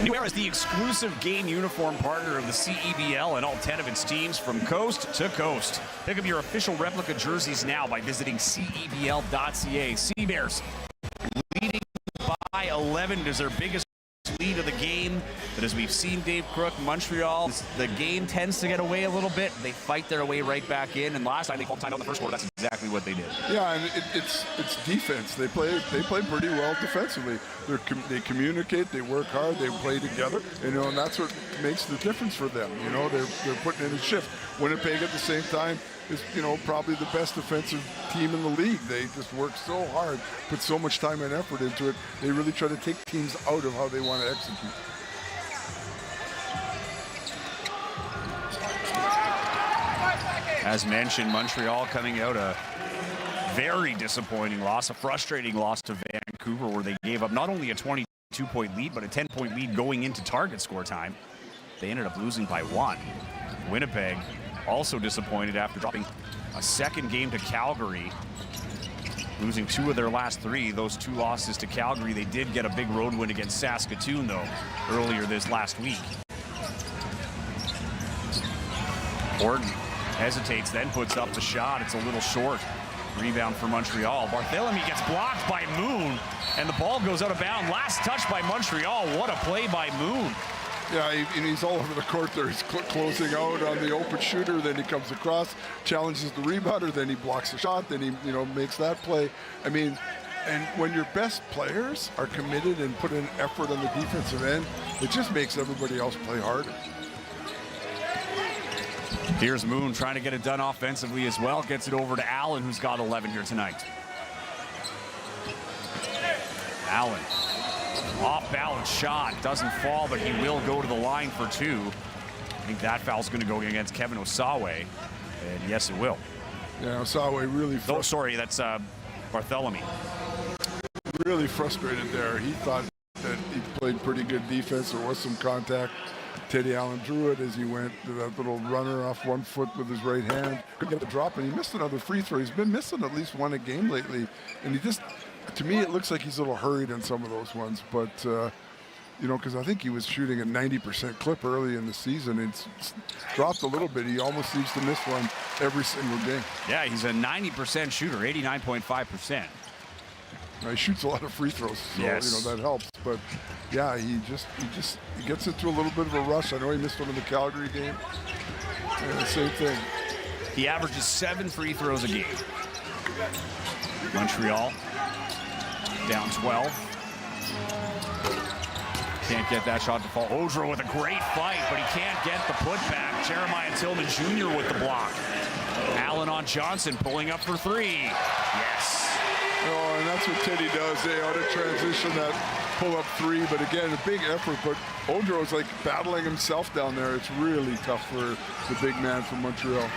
New Era is the exclusive game uniform partner of the CEBL and all 10 of its teams from coast to coast. Pick up your official replica jerseys now by visiting CEBL.ca. Sea Bears leading by 11 is their biggest lead of the game, but as we've seen, Dave Crook, Montreal, the game tends to get away a little bit. They fight their way right back in, and last time they called time out in the first quarter. That's exactly what they did. Yeah, and it's defense. They play pretty well defensively. They communicate, they work hard, they play together, and that's what makes the difference for them. They're putting in a shift. Winnipeg at the same time is probably the best defensive team in the league. They just work so hard, put so much time and effort into it. They really try to take teams out of how they want to execute. As mentioned, Montreal coming out a very disappointing loss, a frustrating loss to Vancouver, where they gave up not only a 22-point lead, but a 10-point lead going into target score time. They ended up losing by 1. Winnipeg also disappointed after dropping a second game to Calgary, losing 2 of their last 3. Those 2 losses to Calgary. They did get a big road win against Saskatoon, though, earlier this last week. Gordon hesitates, then puts up the shot. It's a little short. Rebound for Montreal. Barthélemy gets blocked by Moon, and the ball goes out of bounds. Last touch by Montreal. What a play by Moon. Yeah, and he's all over the court there. He's closing out on the open shooter. Then he comes across, challenges the rebounder. Then he blocks the shot. Then he, makes that play. I mean, and when your best players are committed and put in effort on the defensive end, it just makes everybody else play harder. Here's Moon trying to get it done offensively as well. Gets it over to Allen, who's got 11 here tonight. Allen. Off-balance shot, doesn't fall, but he will go to the line for 2. I think that foul's going to go against Kevin Osawe, and yes, it will. Yeah, Osawe really. Oh, sorry, that's Barthélemy. Really frustrated there. He thought that he played pretty good defense. There was some contact. Teddy Allen drew it as he went to that little runner off 1 foot with his right hand. Couldn't get the drop, and he missed another free throw. He's been missing at least 1 a game lately, and he just. To me, it looks like he's a little hurried on some of those ones, but, because I think he was shooting a 90% clip early in the season. It's dropped a little bit. He almost seems to miss one every single game. Yeah, he's a 90% shooter, 89.5%. He shoots a lot of free throws, so, yes. That helps. But, yeah, he gets into a little bit of a rush. I know he missed one in the Calgary game. And the same thing. He averages 7 free throws a game. Montreal down 12. Can't get that shot to fall. Odro with a great fight, but he can't get the putback. Jeremiah Tillman Jr. with the block. Allen on Johnson, pulling up for 3. Yes. Oh, and that's what Teddy does. They ought to transition that pull-up 3. But again, a big effort. But Odro's like battling himself down there. It's really tough for the big man from Montreal.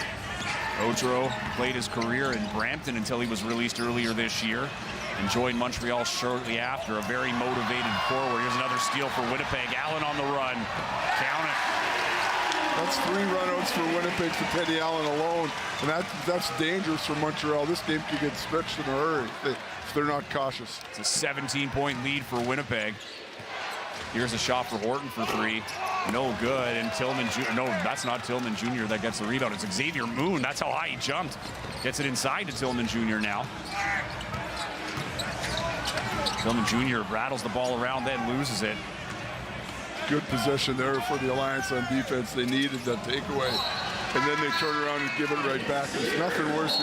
Odro played his career in Brampton until he was released earlier this year and joined Montreal shortly after. A very motivated forward. Here's another steal for Winnipeg. Allen on the run. Count it. That's 3 runouts for Winnipeg for Teddy Allen alone, and that's dangerous for Montreal. This game could get stretched in a hurry if they're not cautious. It's a 17-point lead for Winnipeg. Here's a shot for Horton for 3. No good, and Tillman Jr. No, that's not Tillman Jr. that gets the rebound. It's Xavier Moon. That's how high he jumped. Gets it inside to Tillman Jr. now. Tillman Jr. rattles the ball around, then loses it. Good possession there for the Alliance on defense. They needed that takeaway. And then they turn around and give it right back. There's nothing worse,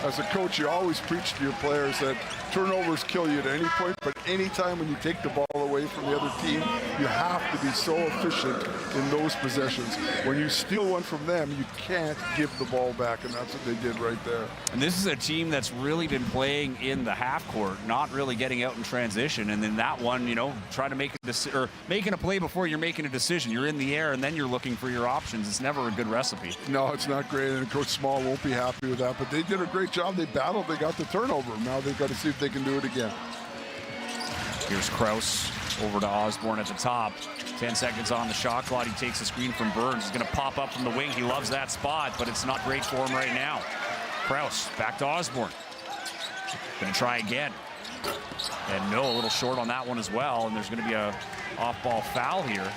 as a coach, you always preach to your players that turnovers kill you at any point, but anytime when you take the ball away from the other team, you have to be so efficient in those possessions. When you steal one from them, you can't give the ball back, and that's what they did right there. And this is a team that's really been playing in the half court, not really getting out in transition. And then that one, trying to make or making a play before you're making a decision. You're in the air, and then you're looking for your options. It's never a good recipe. No, it's not great, and Coach Small won't be happy with that. But they did a great job. They battled. They got the turnover. Now they've got to see if they can do it again. Here's Krause over to Osborne at the top. 10 seconds on the shot clock. He takes the screen from Burns. He's going to pop up from the wing. He loves that spot, but it's not great for him right now. Krause back to Osborne. Going to try again. And no, a little short on that one as well. And there's going to be a off-ball foul here.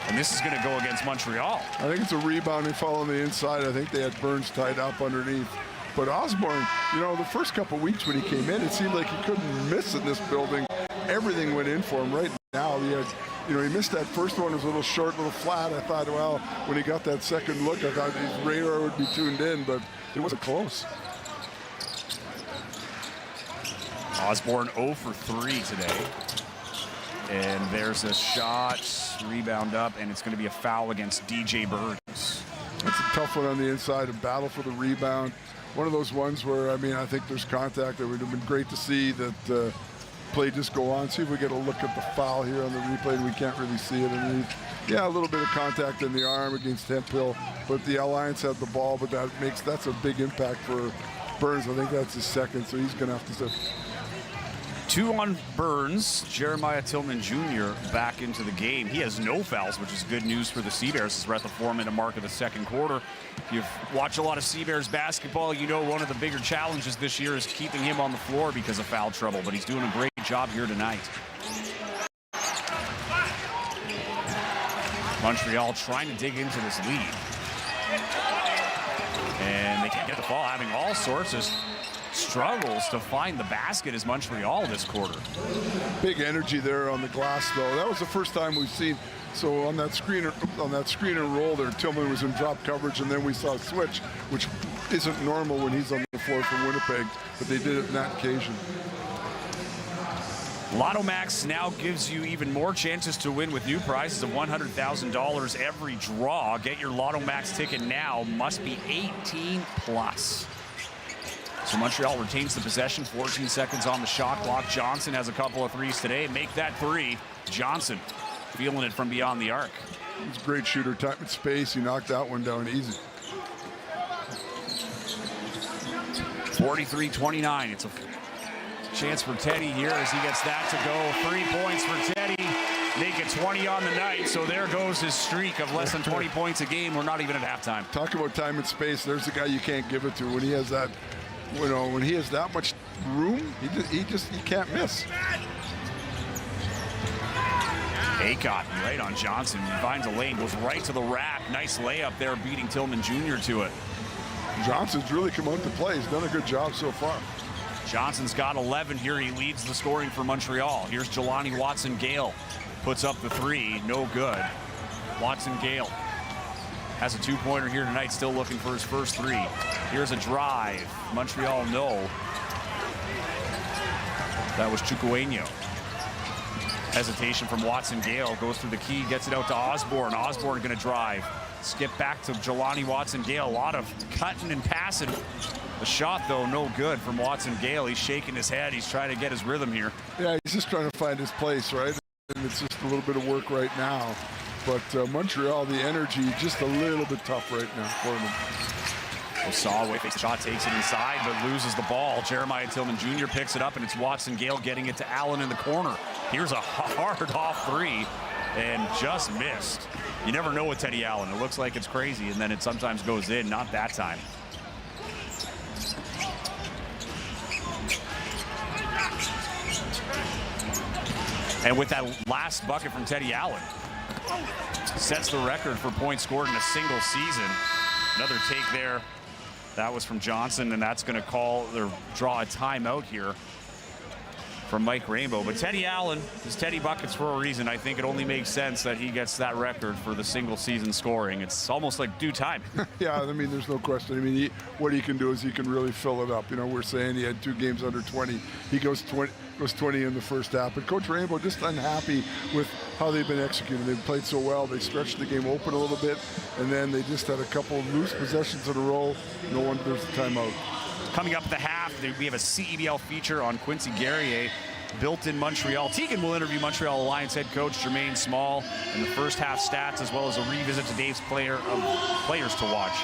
And this is going to go against Montreal. I think it's a rebounding foul on the inside. I think they had Burns tied up underneath. But Osborne, you know, the first couple of weeks when he came in, it seemed like he couldn't miss in this building. Everything went in for him. Right now, he had, you know, he missed that first one. It was a little short, a little flat. I thought, well, when he got that second look, I thought his radar would be tuned in, but it wasn't close. Osborne 0 for 3 today. And there's a shot, rebound up, and it's going to be a foul against DJ Burns. That's a tough one on the inside, a battle for the rebound. One of those ones where, I mean, I think there's contact. It would have been great to see that play just go on. See if we get a look at the foul here on the replay. We can't really see it underneath. Yeah, a little bit of contact in the arm against Hemphill, but the Alliance had the ball, but that's a big impact for Burns. I think that's his second, so he's going to have to step. 2 on Burns. Jeremiah Tillman Jr. back into the game. He has no fouls, which is good news for the Seabears as we're at the 4-minute mark of the second quarter. If you've watched a lot of Seabears basketball, you know one of the bigger challenges this year is keeping him on the floor because of foul trouble, but he's doing a great job here tonight. Montreal trying to dig into this lead. And they can't get the ball, having all sorts of struggles to find the basket as Montreal this quarter. Big energy there on the glass, though. That was the first time we've seen. So on that screen and roll there, Tillman was in drop coverage, and then we saw a switch, which isn't normal when he's on the floor from Winnipeg, but they did it on that occasion. Lotto Max now gives you even more chances to win with new prizes of $100,000 every draw. Get your Lotto Max ticket now. Must be 18 plus. So Montreal retains the possession, 14 seconds on the shot clock. Johnson has a couple of threes today. Make that three. Johnson feeling it from beyond the arc. He's a great shooter, time and space. He knocked that one down easy. 43-29. It's a chance for Teddy here as he gets that to go. 3 points for Teddy. Make it 20 on the night. So there goes his streak of less than 20 points a game. We're not even at halftime. Talk about time and space. There's the guy you can't give it to when he has that. You know, when he has that much room, he can't miss. Aycott right on Johnson. Finds a lane, goes right to the rack. Nice layup there, beating Tillman Jr. to it. Johnson's really come out to play. He's done a good job so far. Johnson's got 11 here. He leads the scoring for Montreal. Here's Jelani Watson-Gale. Puts up the three. No good. Watson-Gale has a two-pointer here tonight, still looking for his first three. Here's a drive. Montreal, no. That was Chukwuemeka. Hesitation from Watson-Gale. Goes through the key, gets it out to Osborne. Osborne going to drive. Skip back to Jelani Watson-Gale. A lot of cutting and passing. The shot, though, no good from Watson-Gale. He's shaking his head. He's trying to get his rhythm here. Yeah, he's just trying to find his place, right? And it's just a little bit of work right now. But Montreal, the energy, just a little bit tough right now for them. Osawa fakes the shot, takes it inside, but loses the ball. Jeremiah Tillman Jr. picks it up, and it's Watson-Gale getting it to Allen in the corner. Here's a hard off three, and just missed. You never know with Teddy Allen. It looks like it's crazy, and then it sometimes goes in. Not that time. And with that last bucket from Teddy Allen, sets the record for points scored in a single season. Another take there. That was from Johnson, and that's going to call or draw a timeout here from Mike Rainbow. But Teddy Allen is Teddy buckets for a reason. I think it only makes sense that he gets that record for the single season scoring. It's almost like due time. Yeah, I mean, there's no question. I mean, what he can do is he can really fill it up. You know, we're saying he had 2 games under 20. He goes 20 in the first half. But Coach Rainbow just unhappy with how they've been executing. They've played so well. They stretched the game open a little bit, and then they just had a couple of loose possessions in a row. No wonder there's a timeout. Coming up at the half, we have a CEBL feature on Quincy Guerrier, built in Montreal. Tegan will interview Montreal Alliance head coach Jermaine Small, and the first half stats, as well as a revisit to Dave's players to watch,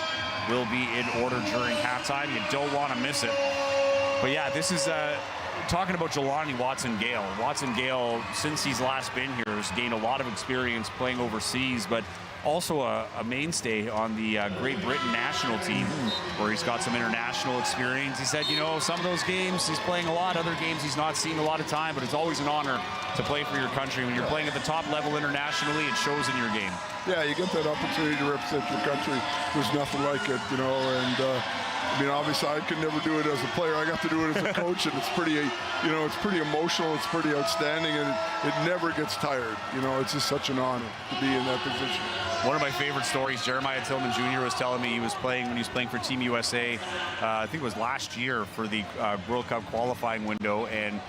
will be in order during halftime. You don't want to miss it. But yeah, this is talking about Jelani Watson-Gale. Watson-Gale, since he's last been here, has gained a lot of experience playing overseas, but Also a mainstay on the Great Britain national team, where he's got some international experience. He said, you know, some of those games he's playing a lot, other games he's not seen a lot of time, but it's always an honor to play for your country. When you're playing at the top level internationally, it shows in your game. Yeah, you get that opportunity to represent your country. There's nothing like it, you know, and I mean, obviously, I could never do it as a player. I got to do it as a coach, and it's pretty, you know, it's pretty emotional. It's pretty outstanding, and it never gets tired. You know, it's just such an honor to be in that position. One of my favorite stories, Jeremiah Tillman Jr. was telling me he was playing when he was playing for Team USA. I think it was last year for the World Cup qualifying window, and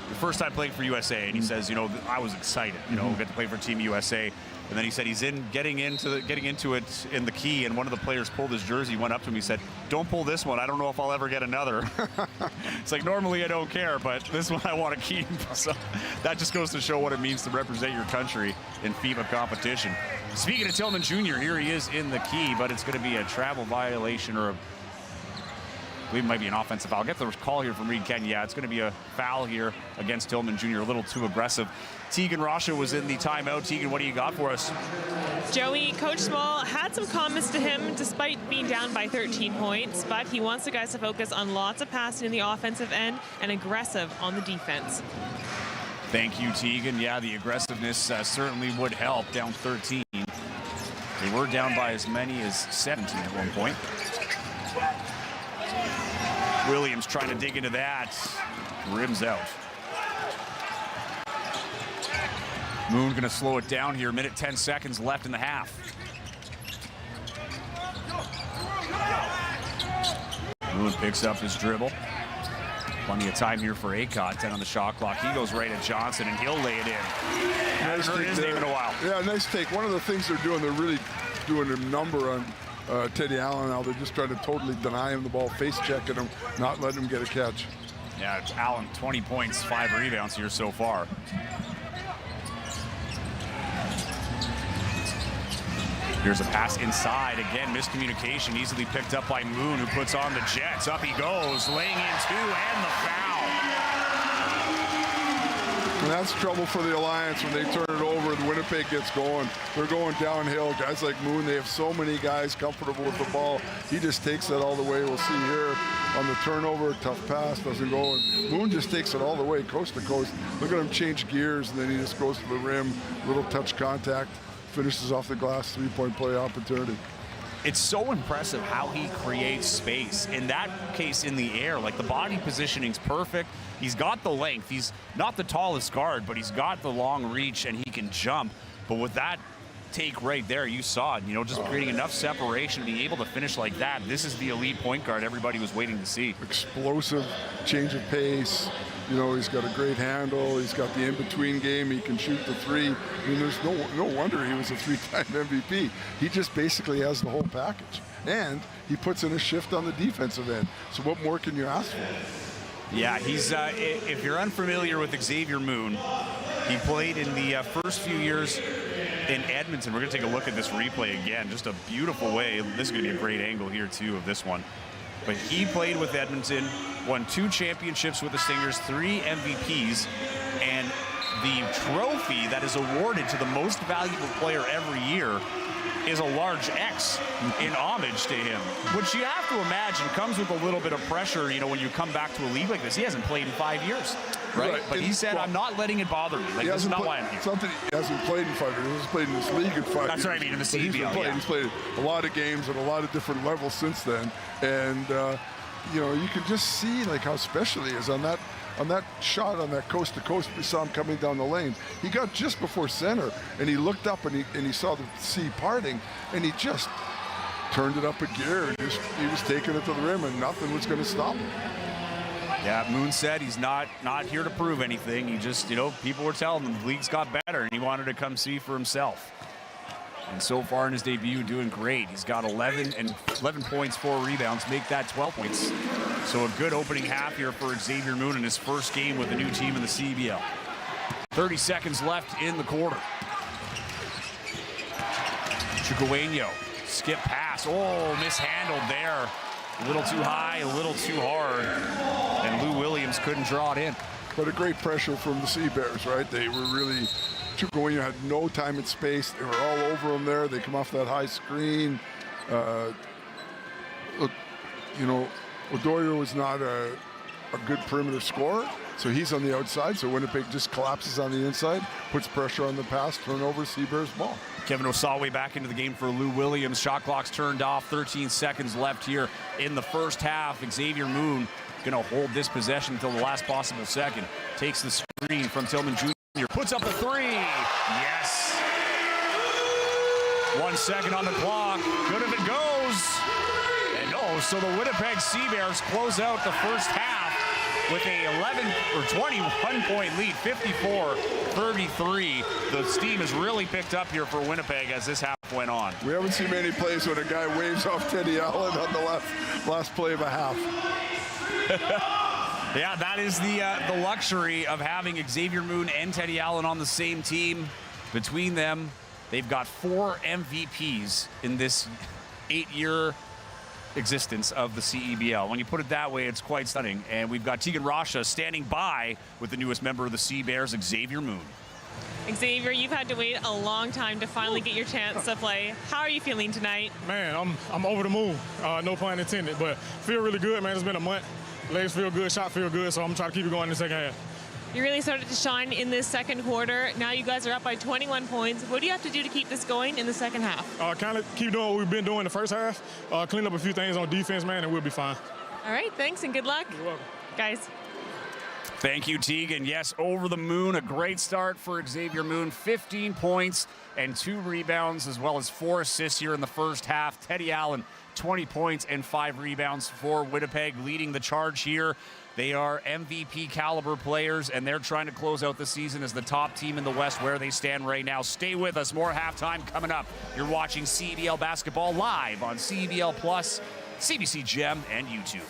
the first time playing for USA, and he says, you know, I was excited, you know, get to play for Team USA. And then he said he's getting into it in the key, and one of the players pulled his jersey, went up to him, he said, don't pull this one, I don't know if I'll ever get another. It's like, normally I don't care, but this one I want to keep. So that just goes to show what it means to represent your country in FIBA competition. Speaking of Tillman Jr., here he is in the key, but it's going to be a travel violation, or I believe it might be an offensive foul. I'll get the call here from Reed Ken. Yeah, it's going to be a foul here against Tillman Jr., a little too aggressive. Tegan Rasha was in the timeout. Tegan, what do you got for us? Joey, Coach Small had some comments to him despite being down by 13 points, but he wants the guys to focus on lots of passing in the offensive end and aggressive on the defense. Thank you, Tegan. Yeah, the aggressiveness certainly would help. Down 13. They were down by as many as 17 at one point. Williams trying to dig into that. Rims out. Moon going to slow it down here. Minute 10 seconds left in the half. Moon picks up his dribble. Plenty of time here for Acott. 10 on the shot clock. He goes right at Johnson, and he'll lay it in. Hasn't heard his name in a while. Yeah, nice take. One of the things they're doing, they're really doing a number on Teddy Allen now. They're just trying to totally deny him the ball, face checking him, not letting him get a catch. Yeah, it's Allen, 20 points, 5 rebounds here so far. Here's a pass inside. Again, miscommunication, easily picked up by Moon, who puts on the Jets. Up he goes, laying in two, and the foul. And that's trouble for the Alliance when they turn it over. The Winnipeg gets going. They're going downhill. Guys like Moon, they have so many guys comfortable with the ball. He just takes it all the way. We'll see here on the turnover. Tough pass, doesn't go. And Moon just takes it all the way, coast to coast. Look at him change gears, and then he just goes to the rim. Little touch contact. Finishes off the glass, three-point play opportunity. It's so impressive how he creates space. In that case, in the air, like the body positioning's perfect. He's got the length. He's not the tallest guard, but he's got the long reach, and he can jump. But with that take right there, you saw it, you know, just creating enough separation, being able to finish like that. This is the elite point guard everybody was waiting to see. Explosive change of pace. You know, he's got a great handle. He's got the in-between game. He can shoot the three. I mean, there's no wonder he was a three-time MVP. He just basically has the whole package. And he puts in a shift on the defensive end. So what more can you ask for? Yeah, he's, if you're unfamiliar with Xavier Moon, he played in the first few years in Edmonton. We're going to take a look at this replay again. Just a beautiful way. This is going to be a great angle here, too, of this one. But he played with Edmonton, won 2 championships with the Stingers, 3 MVPs, and the trophy that is awarded to the most valuable player every year is a large X in homage to him, which you have to imagine comes with a little bit of pressure, you know, when you come back to a league like this. He hasn't played in 5 years, right? But he said, I'm not letting it bother me. Like, this is not why I'm here. Something he hasn't played in 5 years. He hasn't played in this league in 5 years. That's what I mean, in the CEBL, He's played a lot of games at a lot of different levels since then. And, you know, you can just see, like, how special he is on that shot on that coast to coast. We saw him coming down the lane. He got just before center, and he looked up and he saw the sea parting, and he just turned it up a gear. And he was taking it to the rim, and nothing was going to stop him. Yeah, Moon said he's not here to prove anything. He just, you know, people were telling him the league's got better, and he wanted to come see for himself. And so far in his debut, doing great. He's got 11 points, 4 rebounds, make that 12 points. So a good opening half here for Xavier Moon in his first game with a new team in the CEBL. 30 seconds left in the quarter. Chicoeño, skip pass. Oh, mishandled there. A little too high, a little too hard. And Lou Williams couldn't draw it in. but a great pressure from the Sea Bears, right? They were really going, had no time and space. They were all over them there. They come off that high screen. You know, Odoyo was not a good perimeter scorer, so he's on the outside. So Winnipeg just collapses on the inside, puts pressure on the pass, turnover, Sea Bears ball. Kevin Osawe back into the game for Lou Williams. Shot clock's turned off. 13 seconds left here in the first half. Xavier Moon going to hold this possession until the last possible second. Takes the screen from Tillman Jr. Puts up the three. Yes. 1 second on the clock. Good if it goes. And oh, so the Winnipeg Sea Bears close out the first half with a 11 or 21-point lead, 54-33. The steam has really picked up here for Winnipeg as this half went on. We haven't seen many plays when a guy waves off Teddy Allen on the last play of a half. Yeah, that is the luxury of having Xavier Moon and Teddy Allen on the same team. Between them, they've got 4 MVPs in this 8-year existence of the CEBL. When you put it that way, it's quite stunning. And we've got Tegan Rasha standing by with the newest member of the Sea Bears, Xavier Moon. Xavier, you've had to wait a long time to finally get your chance to play. How are you feeling tonight? Man, I'm over the moon. No pun intended, but feel really good, man. It's been a month. Legs feel good, shot feel good, so I'm trying to keep it going in the second half. You really started to shine in this second quarter. Now you guys are up by 21 points. What do you have to do to keep this going in the second half? Kind of keep doing what we've been doing the first half. Clean up a few things on defense, man, and we'll be fine. All right, thanks and good luck. You're welcome. Guys. Thank you, Tegan. Yes, over the moon. A great start for Xavier Moon. 15 points and 2 rebounds, as well as 4 assists here in the first half. Teddy Allen, 20 points and 5 rebounds for Winnipeg, leading the charge here. They are MVP caliber players, and they're trying to close out the season as the top team in the West where they stand right now. Stay with us. More halftime coming up. You're watching CEBL basketball live on CEBL Plus, CBC Gem, and YouTube.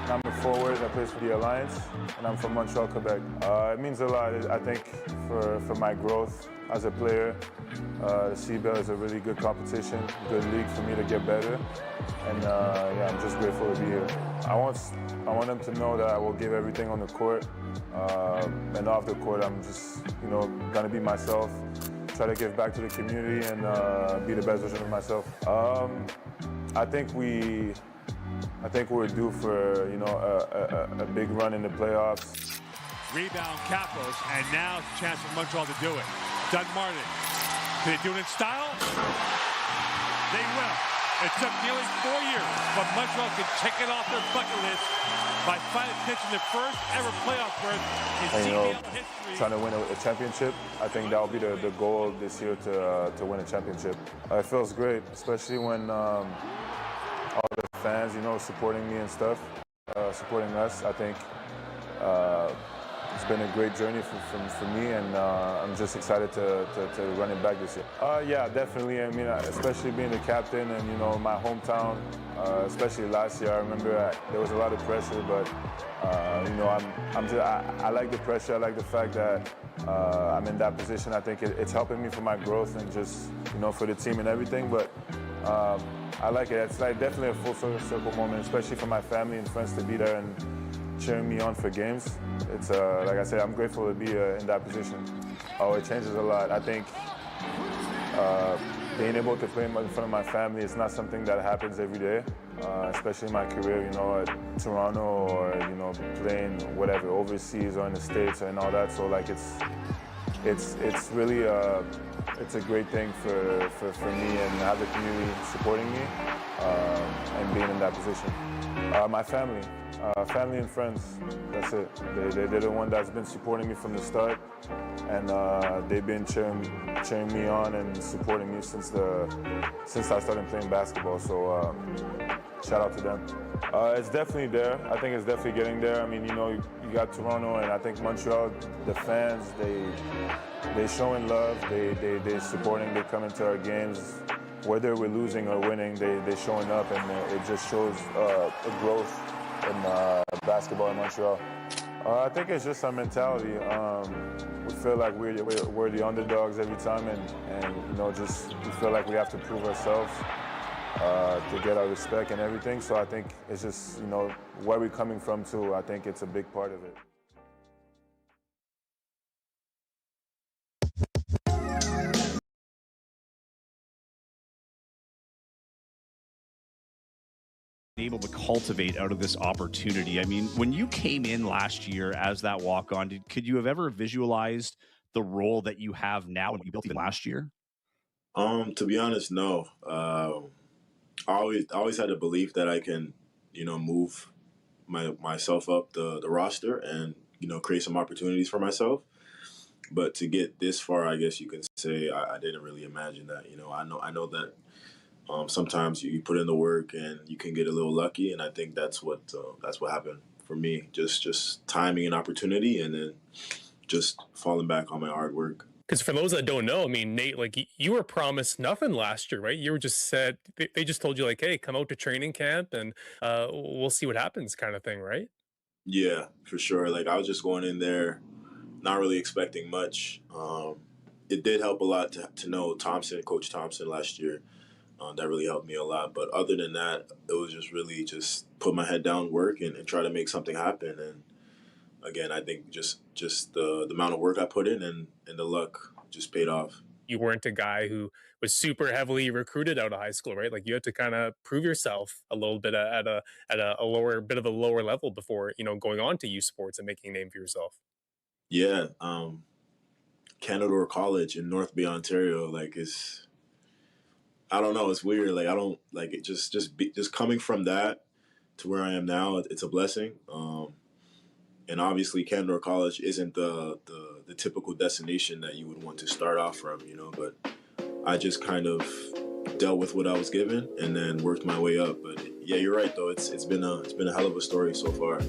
And I'm a forward that plays for the Alliance, and I'm from Montreal, Quebec. It means a lot, I think, for my growth as a player. The CEBL is a really good competition, good league for me to get better, and yeah, I'm just grateful to be here. I want them to know that I will give everything on the court, and off the court, I'm just, gonna be myself, try to give back to the community, and be the best version of myself. I think we're due for, a big run in the playoffs. Rebound Capos, and now it's a chance for Montreal to do it. Doug Martin, can they do it in style? They will. It took nearly 4 years, but Montreal can check it off their bucket list by finally pitching the first ever playoff berth in CEBL history. Trying to win a championship. I think that will be the goal this year to win a championship. It feels great, especially when all the fans, supporting me and stuff, supporting us. I think it's been a great journey for me, and I'm just excited to run it back this year. Yeah, definitely. I mean, especially being the captain and, my hometown, especially last year. I remember there was a lot of pressure, but, I like the pressure. I like the fact that I'm in that position. I think it's helping me for my growth and just, for the team and everything. But I like it. It's like definitely a full circle moment, especially for my family and friends to be there and cheering me on for games. It's like I said, I'm grateful to be in that position. Oh, it changes a lot. I think being able to play in front of my family is not something that happens every day, especially in my career, at Toronto or, playing whatever, overseas or in the States and all that. So like it's really it's a great thing for me and have the community supporting me and being in that position. My family. Family and friends, that's it. They're the one that's been supporting me from the start, and they've been cheering me on and supporting me since I started playing basketball. So shout out to them. It's definitely there. I think it's definitely getting there. I mean, you got Toronto, and I think Montreal. The fans, they showing love. They supporting. They come into our games. whether we're losing or winning, they're showing up, and it just shows a growth in basketball in Montreal. I think it's just our mentality. We feel like we're the underdogs every time, and just we feel like we have to prove ourselves to get our respect and everything. So I think it's just where we're coming from too. I think it's a big part of it. Able to cultivate out of this opportunity. I mean, when you came in last year as that walk-on, could you have ever visualized the role that you have now and you built even last year? To be honest, no. I always had a belief that I can, move myself up the roster and create some opportunities for myself. But to get this far, I guess you can say I didn't really imagine that. I know that sometimes you put in the work and you can get a little lucky, and I think that's what happened for me. Just timing and opportunity, and then just falling back on my hard work. Because for those that don't know, I mean, Nate, like you were promised nothing last year, right? You were just said they just told you like, hey, come out to training camp and we'll see what happens, kind of thing, right? Yeah, for sure. Like I was just going in there, not really expecting much. It did help a lot to know Coach Thompson last year. That really helped me a lot. But other than that, it was just really just put my head down, work, and try to make something happen. And again, I think just the amount of work I put in and the luck just paid off. You weren't a guy who was super heavily recruited out of high school, right? Like you had to kind of prove yourself a little bit at a lower bit of a lower level before going on to U Sports and making a name for yourself. Yeah, Canada College in North Bay, Ontario, like I don't know, it's weird. Like I don't like it. Just coming from that to where I am now, it's a blessing. And obviously, Canada College isn't the typical destination that you would want to start off from, But I just kind of dealt with what I was given and then worked my way up. But yeah, you're right though. It's been a hell of a story so far.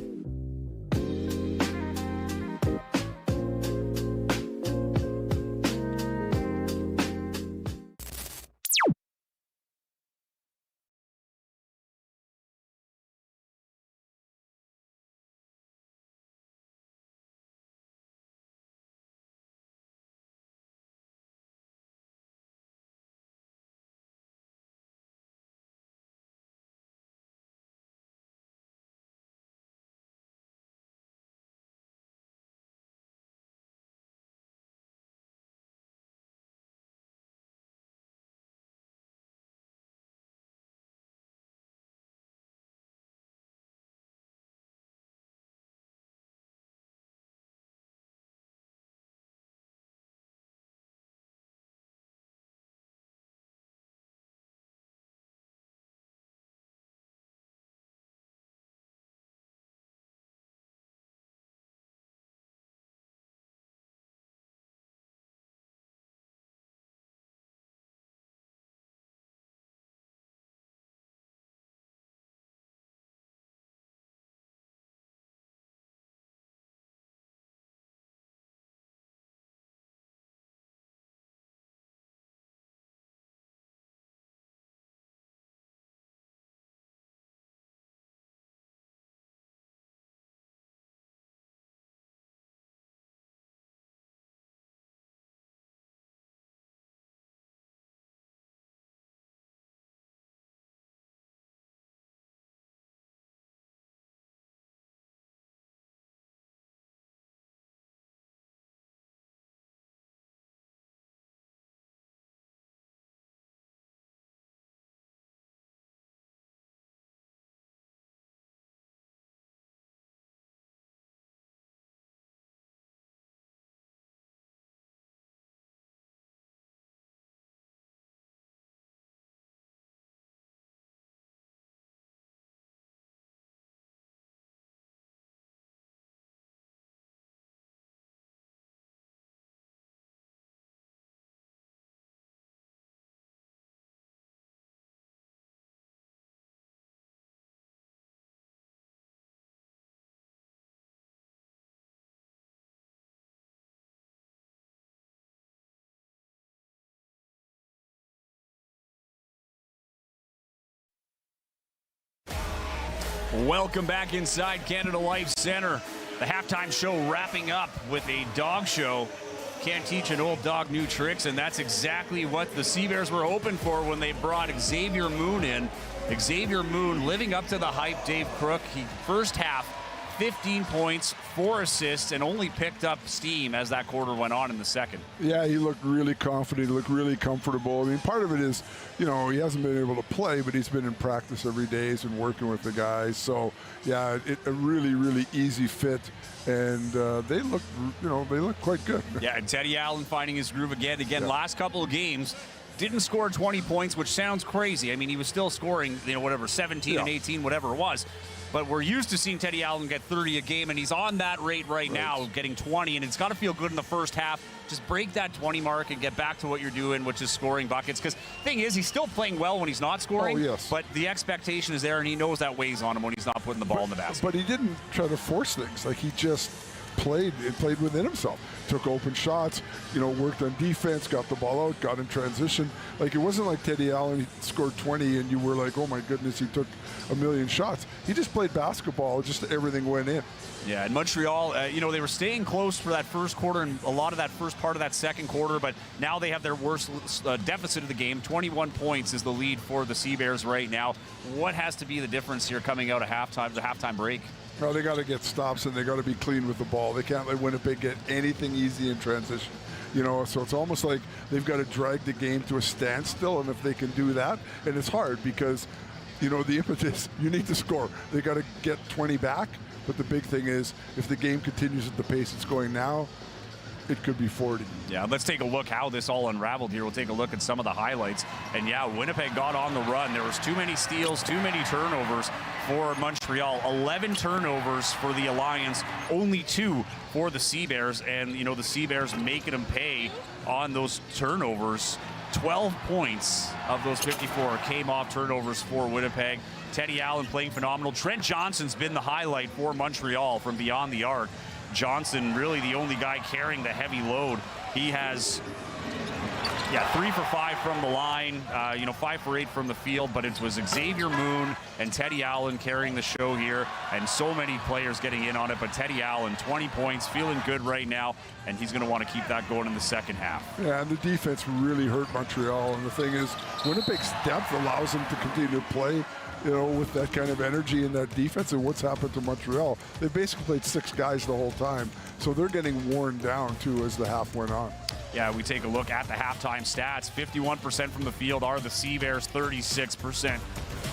Welcome back inside Canada Life Center. The halftime show wrapping up with a dog show. Can't teach an old dog new tricks, and that's exactly what the Seabears were hoping for when they brought Xavier Moon in. Xavier Moon living up to the hype, Dave Crook. He first half, 15 points, 4 assists, and only picked up steam as that quarter went on in the second. Yeah, he looked really confident. He looked really comfortable. I mean, part of it is, you know, he hasn't been able to play, but he's been in practice every day. He's been working with the guys. So, yeah, a really, really easy fit. And they look, you know, they look quite good. Yeah, and Teddy Allen finding his groove again. Last couple of games, didn't score 20 points, which sounds crazy. I mean, he was still scoring, you know, whatever, 17 and 18, whatever it was. But we're used to seeing Teddy Allen get 30 a game, and he's on that rate right now, getting 20, and it's got to feel good in the first half. Just break that 20 mark and get back to what you're doing, which is scoring buckets. Because the thing is, he's still playing well when he's not scoring, but the expectation is there, and he knows that weighs on him when he's not putting the ball in the basket. But he didn't try to force things. Like, he just played within himself. Took open shots, you know, worked on defense, got the ball out, got in transition. Like, it wasn't like Teddy Allen, he scored 20 and you were like, oh my goodness, he took a million shots. He just played basketball, just everything went in. Yeah, and Montreal, you know, they were staying close for that first quarter and a lot of that first part of that second quarter, but now they have their worst deficit of the game. 21 points is the lead for the Seabears right now. What has to be the difference here coming out of halftime, the halftime break? Well, they got to get stops and they got to be clean with the ball. They can't let Winnipeg get anything easy in transition. You know, so it's almost like they've got to drag the game to a standstill, and if they can do that, and it's hard because, you know, the impetus, you need to score. They got to get 20 back, but the big thing is if the game continues at the pace it's going now, it could be 40. Yeah, let's take a look how this all unraveled here. We'll take a look at some of the highlights. And yeah, Winnipeg got on the run. There was too many steals, too many turnovers for Montreal. 11 turnovers for the Alliance, only 2 for the Seabears. And, you know, the Seabears making them pay on those turnovers. 12 points of those 54 came off turnovers for Winnipeg. Teddy Allen playing phenomenal. Trent Johnson's been the highlight for Montreal from beyond the arc. Johnson really the only guy carrying the heavy load. He has, 3 for 5 from the line, 5 for 8 from the field, but it was Xavier Moon and Teddy Allen carrying the show here, and so many players getting in on it, but Teddy Allen, 20 points, feeling good right now, and he's going to want to keep that going in the second half. Yeah, and the defense really hurt Montreal, and the thing is, Winnipeg's depth allows them to continue to play, you know, with that kind of energy in that defense. And what's happened to Montreal, they basically played 6 guys the whole time, so they're getting worn down too as the half went on. Yeah, we take a look at the halftime stats. 51% from the field are the Seabears, 36%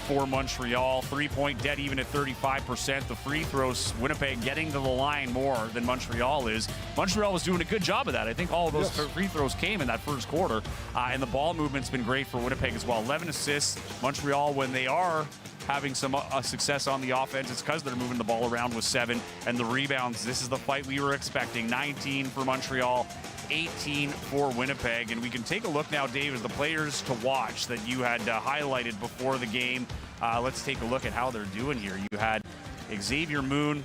for Montreal. 3-point dead even at 35%. The free throws, Winnipeg getting to the line more than Montreal is. Montreal was doing a good job of that. I think all of those free throws came in that first quarter. And the ball movement's been great for Winnipeg as well. 11 assists. Montreal, when they are having some success on the offense, it's because they're moving the ball around with 7. And the rebounds, this is the fight we were expecting. 19 for Montreal, 18 for Winnipeg. And we can take a look now, Dave, as the players to watch that you had highlighted before the game. Let's take a look at how they're doing here. You had Xavier Moon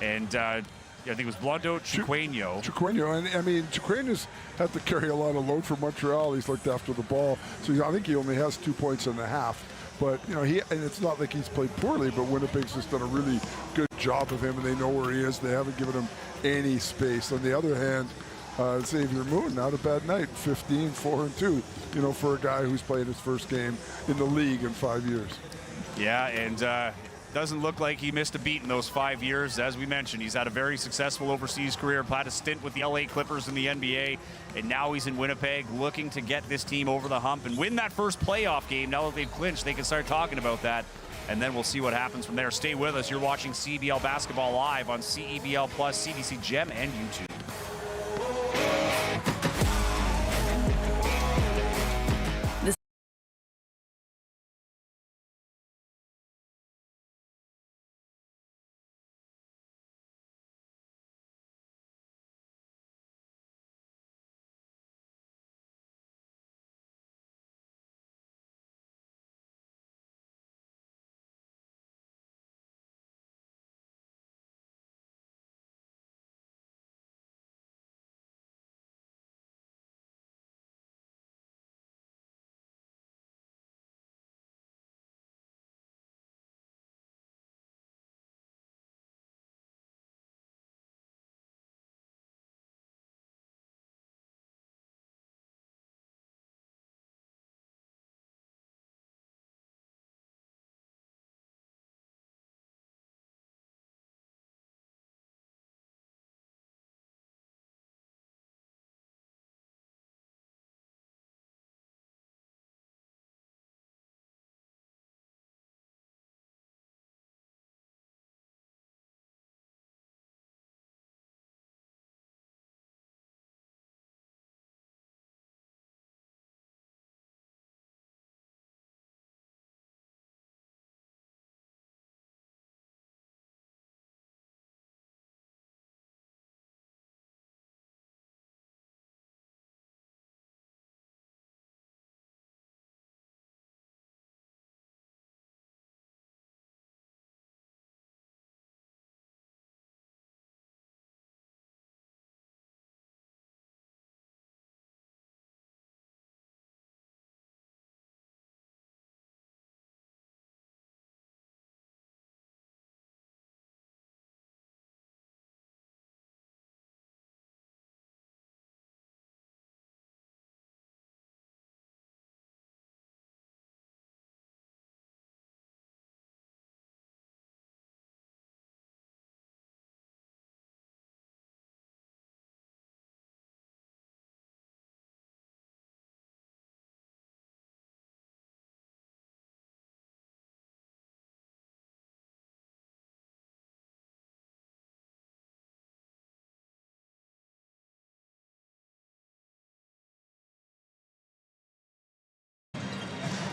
and I think it was Blondo Chiqueno. Chiqueno, and I mean, Chiqueno's had to carry a lot of load for Montreal. He's looked after the ball, so I think he only has 2 points and a half. But, you know, and it's not like he's played poorly, but Winnipeg's just done a really good job of him, and they know where he is. They haven't given him any space. On the other hand, Xavier Moon, not a bad night, 15, 4 and 2, you know, for a guy who's played his first game in the league in 5 years. Yeah, and doesn't look like he missed a beat in those 5 years. As we mentioned, he's had a very successful overseas career, had a stint with the LA Clippers in the NBA, and now he's in Winnipeg looking to get this team over the hump and win that first playoff game. Now that they've clinched, they can start talking about that, and then we'll see what happens from there. Stay with us. You're watching CEBL Basketball live on CEBL Plus, CBC Gem, and YouTube.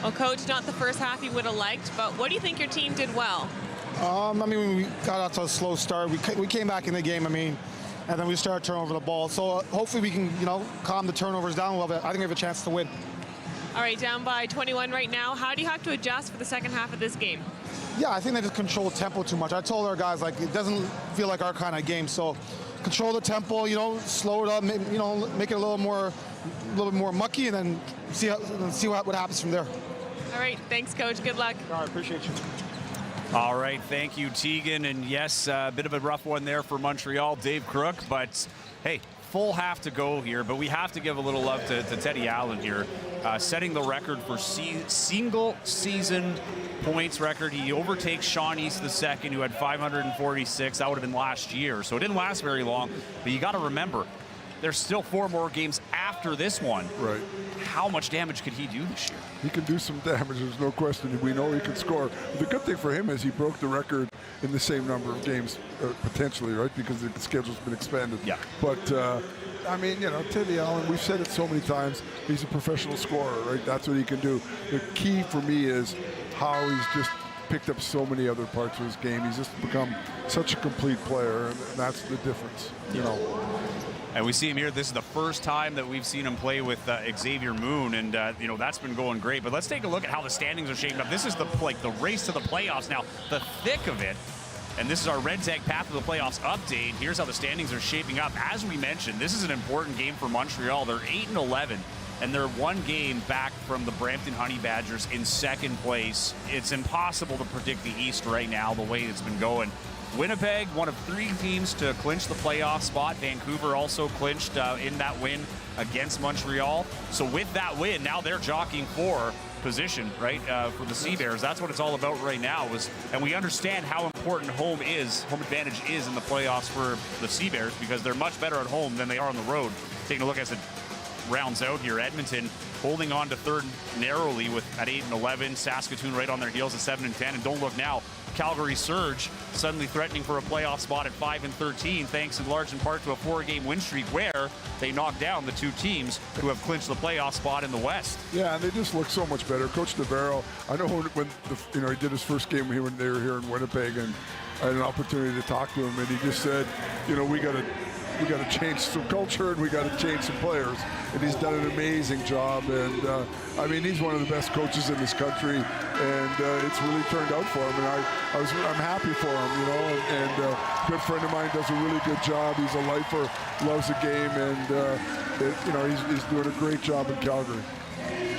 Well, Coach, not the first half you would have liked, but what do you think your team did well? I mean, we got out to a slow start. We came back in the game, I mean, and then we started turning over the ball. So hopefully we can, you know, calm the turnovers down a little bit. I think we have a chance to win. All right, down by 21 right now. How do you have to adjust for the second half of this game? Yeah, I think they just control tempo too much. I told our guys, like, it doesn't feel like our kind of game. So control the tempo, you know, slow it up, you know, make it a little bit more mucky, and then see what happens from there. All right, thanks, Coach. Good luck. All right, appreciate you. All right, thank you, Tegan. And yes, a bit of a rough one there for Montreal, Dave Crook. But hey, full half to go here. But we have to give a little love to Teddy Allen here, setting the record for single season points record. He overtakes Sean East II, who had 546. That would have been last year. So it didn't last very long. But you got to remember, there's still 4 more games after this one. Right. How much damage could he do this year? He can do some damage, there's no question. We know he can score. The good thing for him is he broke the record in the same number of games, potentially, right? Because the schedule's been expanded. Yeah. But, I mean, you know, Teddy Allen, we've said it so many times, he's a professional scorer, right? That's what he can do. The key for me is how he's just picked up so many other parts of his game. He's just become such a complete player, and that's the difference, you know. And we see him here. This is the first time that we've seen him play with Xavier Moon, and you know, that's been going great. But let's take a look at how the standings are shaping up. This is the race to the playoffs now, the thick of it. And this is our Red Tag Path to the Playoffs update. Here's how the standings are shaping up. As we mentioned, this is an important game for Montreal. They're 8-11, and they're 1 game back from the Brampton Honey Badgers in 2nd place. It's impossible to predict the East right now, the way it's been going. Winnipeg, one of 3 teams to clinch the playoff spot. Vancouver also clinched in that win against Montreal. So with that win, now they're jockeying for position, right, for the Sea Bears. That's what it's all about right now. And we understand how important home advantage is in the playoffs for the Sea Bears, because they're much better at home than they are on the road. Taking a look as it rounds out here, Edmonton holding on to 3rd narrowly at 8-11. Saskatoon right on their heels at 7-10. And don't look now, Calgary Surge suddenly threatening for a playoff spot at 5-13, thanks in large in part to a 4-game win streak where they knocked down the 2 teams who have clinched the playoff spot in the West. Yeah, and they just look so much better. Coach DeVaro, I know when he did his first game when they were here in Winnipeg, and I had an opportunity to talk to him, and he just said, you know, we got to change some culture, and we got to change some players. And he's done an amazing job. And I mean, he's one of the best coaches in this country, and it's really turned out for him. And I'm happy for him, you know. And a good friend of mine does a really good job. He's a lifer, loves the game, and you know, he's doing a great job in Calgary.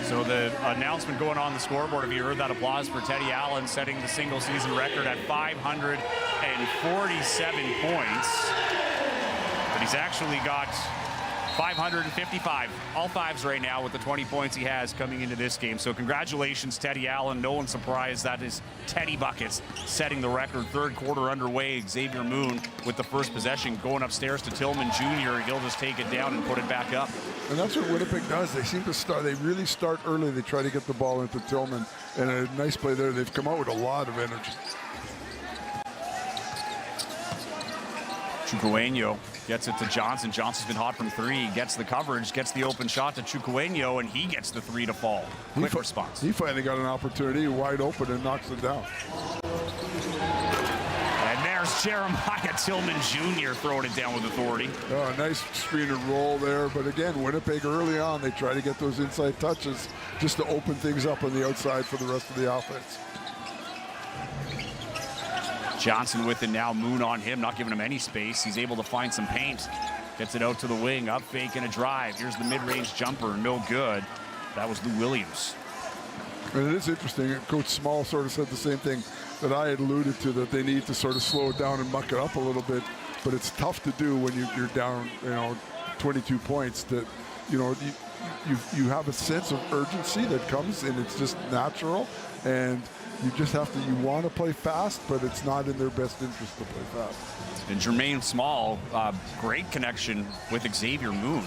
So the announcement going on the scoreboard, if you heard that applause for Teddy Allen, setting the single season record at 547 points. But he's actually got 555, all 5s right now with the 20 points he has coming into this game. So congratulations, Teddy Allen. No one's surprised. That is Teddy Buckets setting the record. 3rd quarter underway. Xavier Moon with the first possession going upstairs to Tillman Jr. He'll just take it down and put it back up. And that's what Winnipeg does. They seem to start. They really start early. They try to get the ball into Tillman. And a nice play there. They've come out with a lot of energy. Chukwuemeka gets it to Johnson. Johnson's been hot from 3. Gets the coverage, gets the open shot to Chukwuemeka, and he gets the 3 to fall. Quick response. He finally got an opportunity, wide open, and knocks it down. And there's Jeremiah Tillman Jr. throwing it down with authority. Oh, a nice screen and roll there. But again, Winnipeg early on, they try to get those inside touches just to open things up on the outside for the rest of the offense. Johnson with it now, Moon on him, not giving him any space. He's able to find some paint. Gets it out to the wing, up fake and a drive. Here's the mid-range jumper, no good. That was Lou Williams. And it is interesting, Coach Small sort of said the same thing that I had alluded to, that they need to sort of slow it down and muck it up a little bit. But it's tough to do when you're down, you know, 22 points. That, you know, you have a sense of urgency that comes, and it's just natural. And you just have to, you want to play fast, but it's not in their best interest to play fast. And Jermaine Small, great connection with Xavier Moon.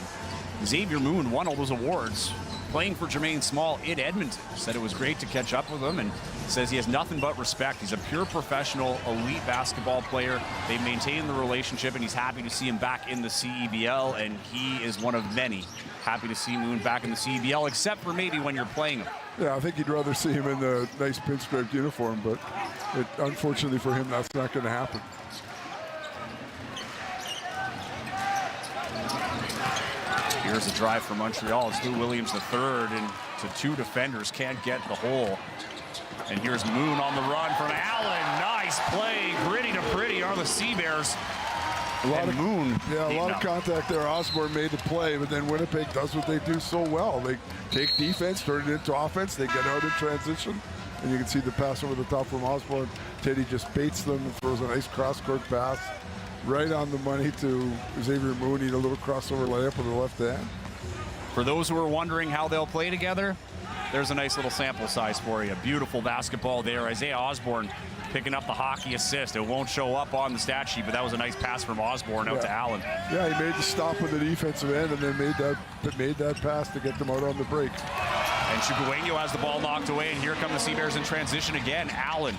Xavier Moon won all those awards playing for Jermaine Small in Edmonton. Said it was great to catch up with him and says he has nothing but respect. He's a pure professional, elite basketball player. They've maintained the relationship, and he's happy to see him back in the CEBL, and he is one of many happy to see Moon back in the CEBL, except for maybe when you're playing him. Yeah, I think he'd rather see him in the nice pinstriped uniform, but unfortunately for him, that's not going to happen. Here's a drive for Montreal. It's Lou Williams III into two defenders, can't get the hole. And here's Moon on the run from Allen. Nice play, gritty to pretty are the CBears. A lot of Moon. Yeah, a lot of contact there. Osborne made the play, but then Winnipeg does what they do so well. They take defense, turn it into offense. They get out in transition, and you can see the pass over the top from Osborne. Teddy just baits them and throws a nice cross-court pass right on the money to Xavier Moon. He had a little crossover layup with the left hand. For those who are wondering how they'll play together, there's a nice little sample size for you. Beautiful basketball there. Isaiah Osborne picking up the hockey assist. It won't show up on the stat sheet, but that was a nice pass from Osborne out to Allen. Yeah, he made the stop with the defensive end and then made that pass to get them out on the break. And Chukwuemeka has the ball knocked away, and here come the CBears in transition again. Allen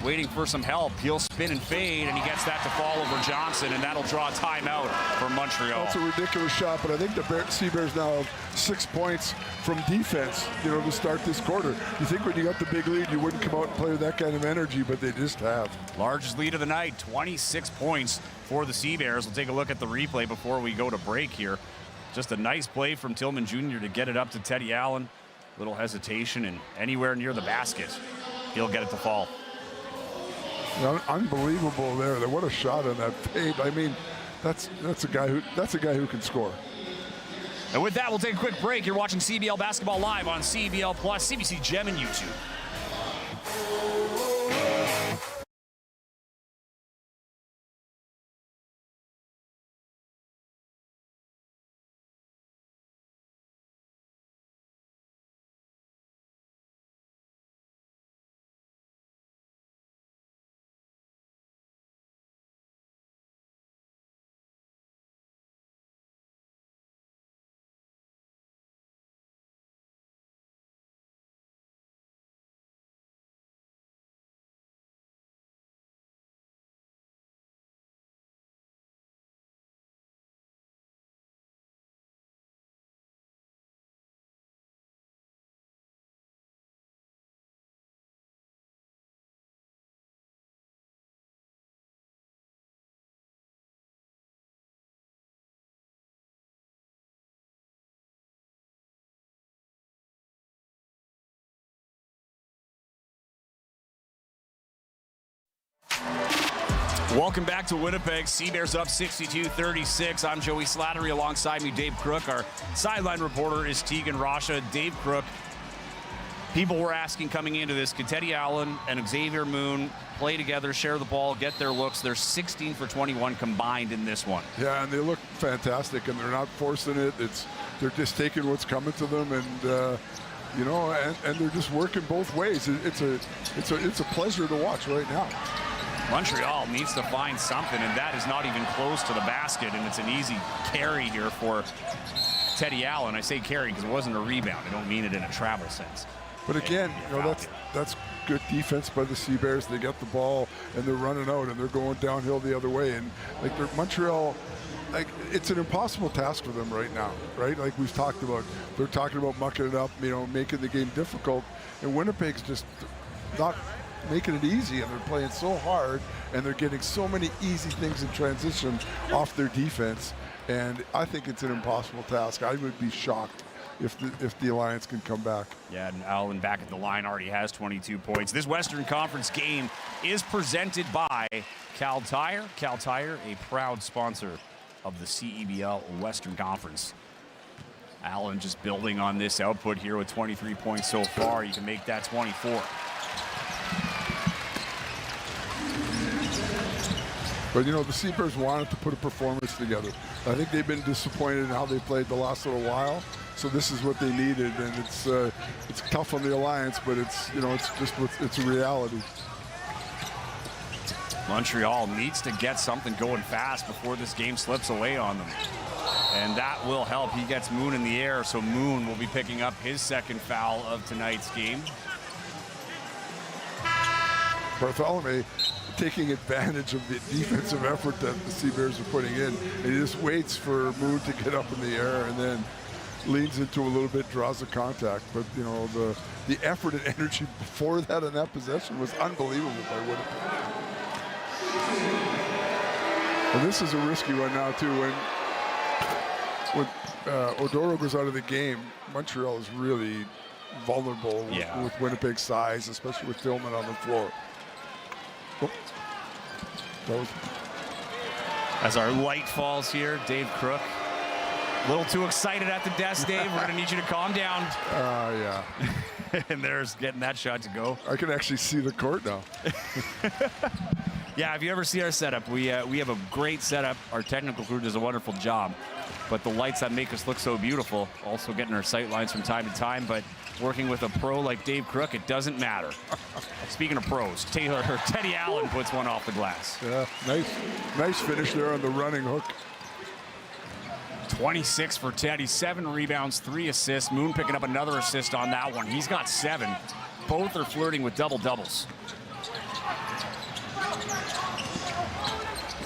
waiting for some help. He'll spin and fade, and he gets that to fall over Johnson, and that'll draw a timeout for Montreal. That's a ridiculous shot, but I think the CBears now have 6 points from defense, to start this quarter. You think when you got the big lead, you wouldn't come out and play with that kind of energy, but they just have. Largest lead of the night, 26 points for the CBears. We'll take a look at the replay before we go to break here. Just a nice play from Tillman Jr. to get it up to Teddy Allen. Little hesitation, and anywhere near the basket, he'll get it to fall. Unbelievable there. What a shot on that fade. I mean, that's a guy who can score. And with that, we'll take a quick break. You're watching CBL Basketball Live on CBL Plus, CBC Gem, and YouTube. Welcome back to Winnipeg. CBears up 62-36. I'm Joey Slattery. Alongside me, Dave Crook. Our sideline reporter is Tegan Rasha. Dave Crook, people were asking coming into this, could Teddy Allen and Xavier Moon play together, share the ball, get their looks? They're 16 for 21 combined in this one. Yeah, and they look fantastic, and they're not forcing it. They're just taking what's coming to them, and and they're just working both ways. It's a pleasure to watch right now. Montreal needs to find something, and that is not even close to the basket, and it's an easy carry here for Teddy Allen. I say carry because it wasn't a rebound. I don't mean it in a travel sense. But again, that's good defense by the CBears. They get the ball, and they're running out, and they're going downhill the other way. And Montreal, it's an impossible task for them right now, right? Like we've talked about. They're talking about mucking it up, making the game difficult. And Winnipeg's just not making it easy, and they're playing so hard, and they're getting so many easy things in transition off their defense, and I think it's an impossible task. I would be shocked if the Alliance can come back. Yeah, and Allen back at the line already has 22 points. This Western Conference game is presented by Cal Tire. Cal Tire, a proud sponsor of the CEBL Western Conference. Allen just building on this output here with 23 points so far. You can make that 24. But, the CBears wanted to put a performance together. I think they've been disappointed in how they played the last little while. So this is what they needed, and it's tough on the Alliance, but it's a reality. Montreal needs to get something going fast before this game slips away on them. And that will help. He gets Moon in the air, so Moon will be picking up his second foul of tonight's game. Bartholomew taking advantage of the defensive effort that the Sea Bears are putting in. And he just waits for Moon to get up in the air and then leans into a little bit, draws the contact. But, you know, the effort and energy before that in that possession was unbelievable by Winnipeg. And this is a risky one now, too. When Odoro goes out of the game, Montreal is really vulnerable with Winnipeg's size, especially with Tillman on the floor. Oh. As our light falls here, Dave Crook. A little too excited at the desk, Dave. We're going to need you to calm down. Yeah. And there's getting that shot to go. I can actually see the court now. Yeah, if you ever see our setup, we have a great setup. Our technical crew does a wonderful job. But the lights that make us look so beautiful, also getting our sight lines from time to time. But working with a pro like Dave Crook, it doesn't matter. Speaking of pros, Teddy Allen puts one off the glass. Yeah, nice finish there on the running hook. 26 for Teddy, 7 rebounds, 3 assists. Moon picking up another assist on that one. He's got 7. Both are flirting with double-doubles.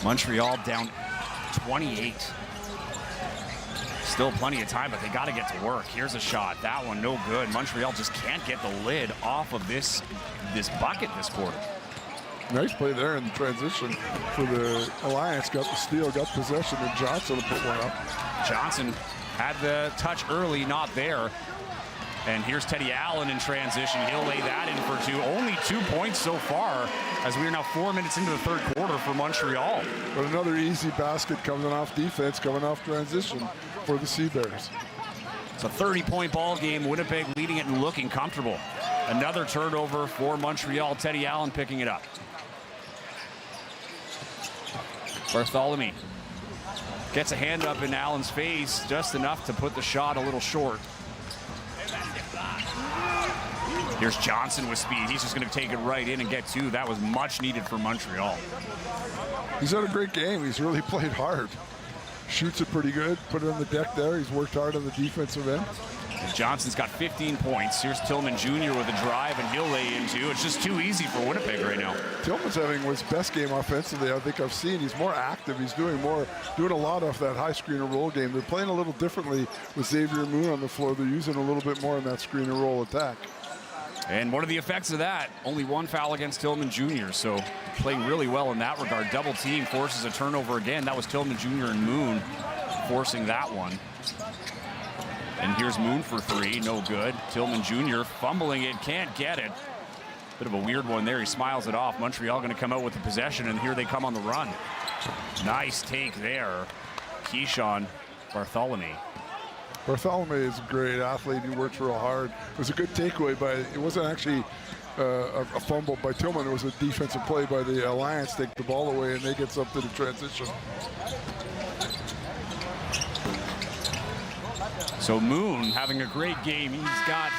Montreal down 28. Still plenty of time, but they got to get to work. Here's a shot. That one no good. Montreal just can't get the lid off of this bucket this quarter. Nice play there in the transition for the Alliance. Got the steal, got possession, and Johnson will put one up. Johnson had the touch early, not there. And here's Teddy Allen in transition. He'll lay that in for 2. Only 2 points so far, as we are now 4 minutes into the third quarter for Montreal. But another easy basket coming off defense, coming off transition for the Sea Bears. It's a 30-point ball game. Winnipeg leading it and looking comfortable. Another turnover for Montreal. Teddy Allen picking it up. Bartholomew gets a hand up in Allen's face, just enough to put the shot a little short. Here's Johnson with speed. He's just going to take it right in and get 2. That was much needed for Montreal. He's had a great game. He's really played hard. Shoots it pretty good. Put it on the deck there. He's worked hard on the defensive end. And Johnson's got 15 points. Here's Tillman Jr. with a drive, and he'll lay in 2. It's just too easy for Winnipeg right now. Tillman's having his best game offensively I think I've seen. He's more active. He's doing a lot off that high screen and roll game. They're playing a little differently with Xavier Moon on the floor. They're using a little bit more in that screen and roll attack. And what are the effects of that? Only 1 foul against Tillman Jr., so playing really well in that regard. Double team forces a turnover again. That was Tillman Jr. and Moon forcing that one. And here's Moon for 3, no good. Tillman Jr. fumbling it, can't get it. Bit of a weird one there, he smiles it off. Montreal gonna come out with the possession, and here they come on the run. Nice take there. Keyshawn Bartholomew. Bartholomew is a great athlete. He works real hard. It was a good takeaway, but it wasn't actually a fumble by Tillman. It was a defensive play by the Alliance. Take the ball away, and they get up to the transition. So Moon having a great game. He's got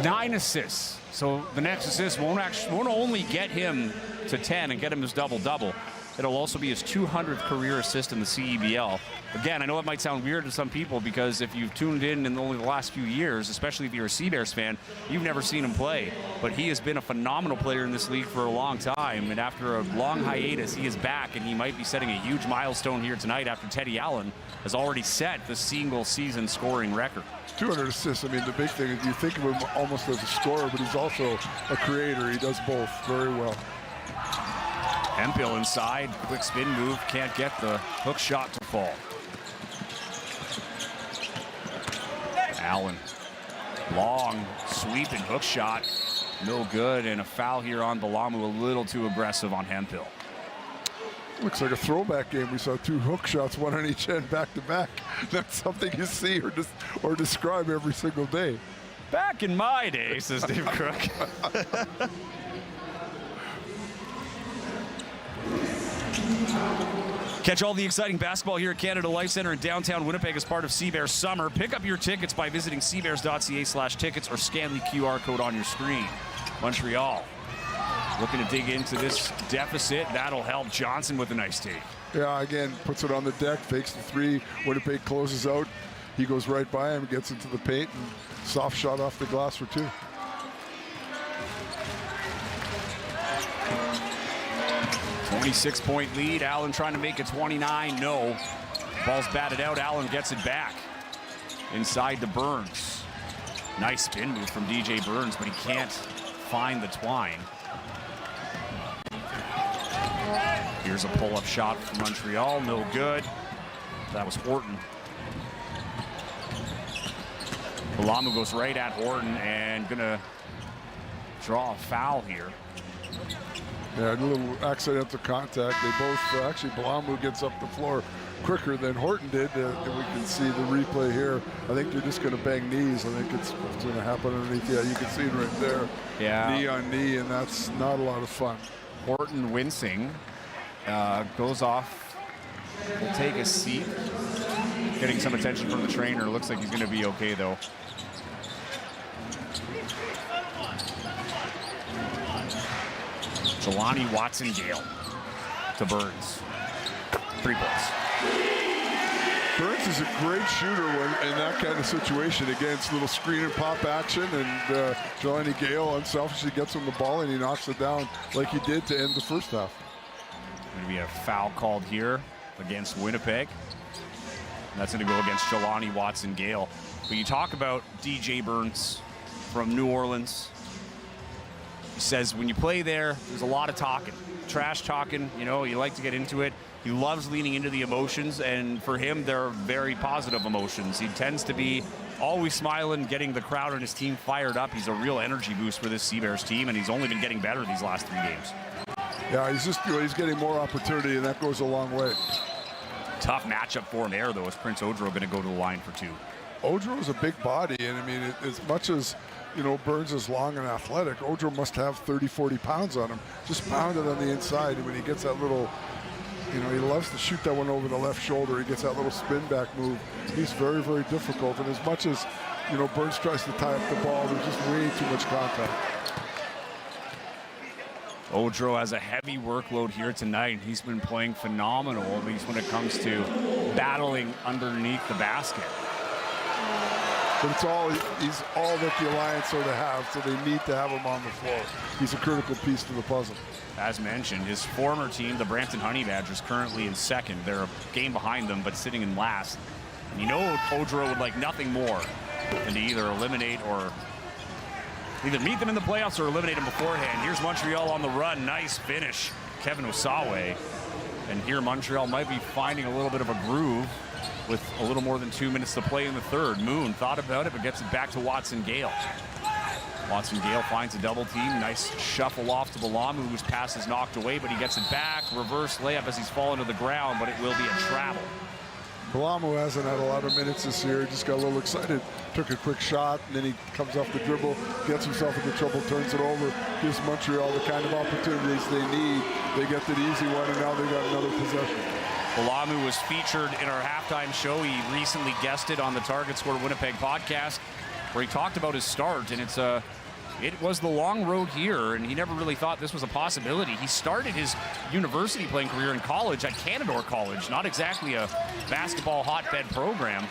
9 assists. So the next assist won't only get him to 10 and get him his double-double. It'll also be his 200th career assist in the CEBL. Again, I know it might sound weird to some people because if you've tuned in only the last few years, especially if you're a Sea Bears fan, you've never seen him play. But he has been a phenomenal player in this league for a long time. And after a long hiatus, he is back, and he might be setting a huge milestone here tonight after Teddy Allen has already set the single-season scoring record. 200 assists. I mean, the big thing is you think of him almost as a scorer, but he's also a creator. He does both very well. Hemphill inside, quick spin move, can't get the hook shot to fall. Allen, long sweeping hook shot, no good, and a foul here on Balamu, a little too aggressive on Hemphill. Looks like a throwback game. We saw 2 hook shots, 1 on each end, back to back. That's something you see or describe every single day. Back in my day, says Dave Crook. Catch all the exciting basketball here at Canada Life Centre in downtown Winnipeg as part of Sea Bears Summer. Pick up your tickets by visiting cbears.ca/tickets or scan the QR code on your screen. Montreal looking to dig into this deficit. That'll help. Johnson with a nice take. Yeah, again, puts it on the deck, fakes the three. Winnipeg closes out. He goes right by him, gets into the paint, and soft shot off the glass for 2. .26 lead. Allen trying to make it 29. No. Ball's batted out. Allen gets it back. Inside to Burns. Nice spin move from DJ Burns, but he can't find the twine. Here's a pull-up shot from Montreal. No good. That was Horton. Balamu goes right at Horton and gonna draw a foul here. Yeah, a little accidental contact. They both, actually Balamu gets up the floor quicker than Horton did. We can see the replay here. I think they're just gonna bang knees. I think it's gonna happen underneath. Yeah, you can see it right there. Yeah. Knee on knee, and that's not a lot of fun. Horton wincing, goes off, will take a seat. Getting some attention from the trainer. Looks like he's gonna be okay though. Jelani Watson-Gale to Burns. 3 points. Burns is a great shooter in that kind of situation against little screen and pop action, and Jelani Gale unselfishly gets him the ball and he knocks it down like he did to end the first half. Going to be a foul called here against Winnipeg. And that's going to go against Jelani Watson-Gale. When you talk about DJ Burns from New Orleans, he says when you play there, there's a lot of talking, trash talking, you know, you like to get into it. He loves leaning into the emotions, and for him, they're very positive emotions. He tends to be always smiling, getting the crowd and his team fired up. He's a real energy boost for this Seabears team, and he's only been getting better these last 3 games. Yeah, he's getting more opportunity, and that goes a long way. Tough matchup for him there, though, is Prince Odro going to go to the line for 2. Odro is a big body, and I mean, as much as, you know, Burns is long and athletic, Odro must have 30, 40 pounds on him. Just pounded on the inside, and when he gets that little, you know, he loves to shoot that one over the left shoulder. He gets that little spin back move. He's very, very difficult, and as much as, you know, Burns tries to tie up the ball, there's just way too much contact. Odro has a heavy workload here tonight. He's been playing phenomenal, at least when it comes to battling underneath the basket. But he's all that the Alliance sort of have, so they need to have him on the floor. He's a critical piece to the puzzle. As mentioned, his former team, the Brampton Honey Badgers, currently in second. They're a game behind them, but sitting in last. And you know Odro would like nothing more than to either eliminate or either meet them in the playoffs or eliminate them beforehand. Here's Montreal on the run. Nice finish, Kevin Osawe. And here Montreal might be finding a little bit of a groove with a little more than 2 minutes to play in the third. Moon thought about it, but gets it back to Watson-Gale. Watson-Gale finds a double team. Nice shuffle off to Balamu, whose pass is knocked away, but he gets it back. Reverse layup as he's fallen to the ground, but it will be a travel. Balamu hasn't had a lot of minutes this year. Just got a little excited. Took a quick shot, and then he comes off the dribble, gets himself into trouble, turns it over, gives Montreal the kind of opportunities they need. They get the easy one, and now they got another possession. Balamu was featured in our halftime show. He recently guested on the Target Score Winnipeg podcast, where he talked about his start, and it was the long road here, and he never really thought this was a possibility. He started his university playing career in college at Canadore College, not exactly a basketball hotbed program.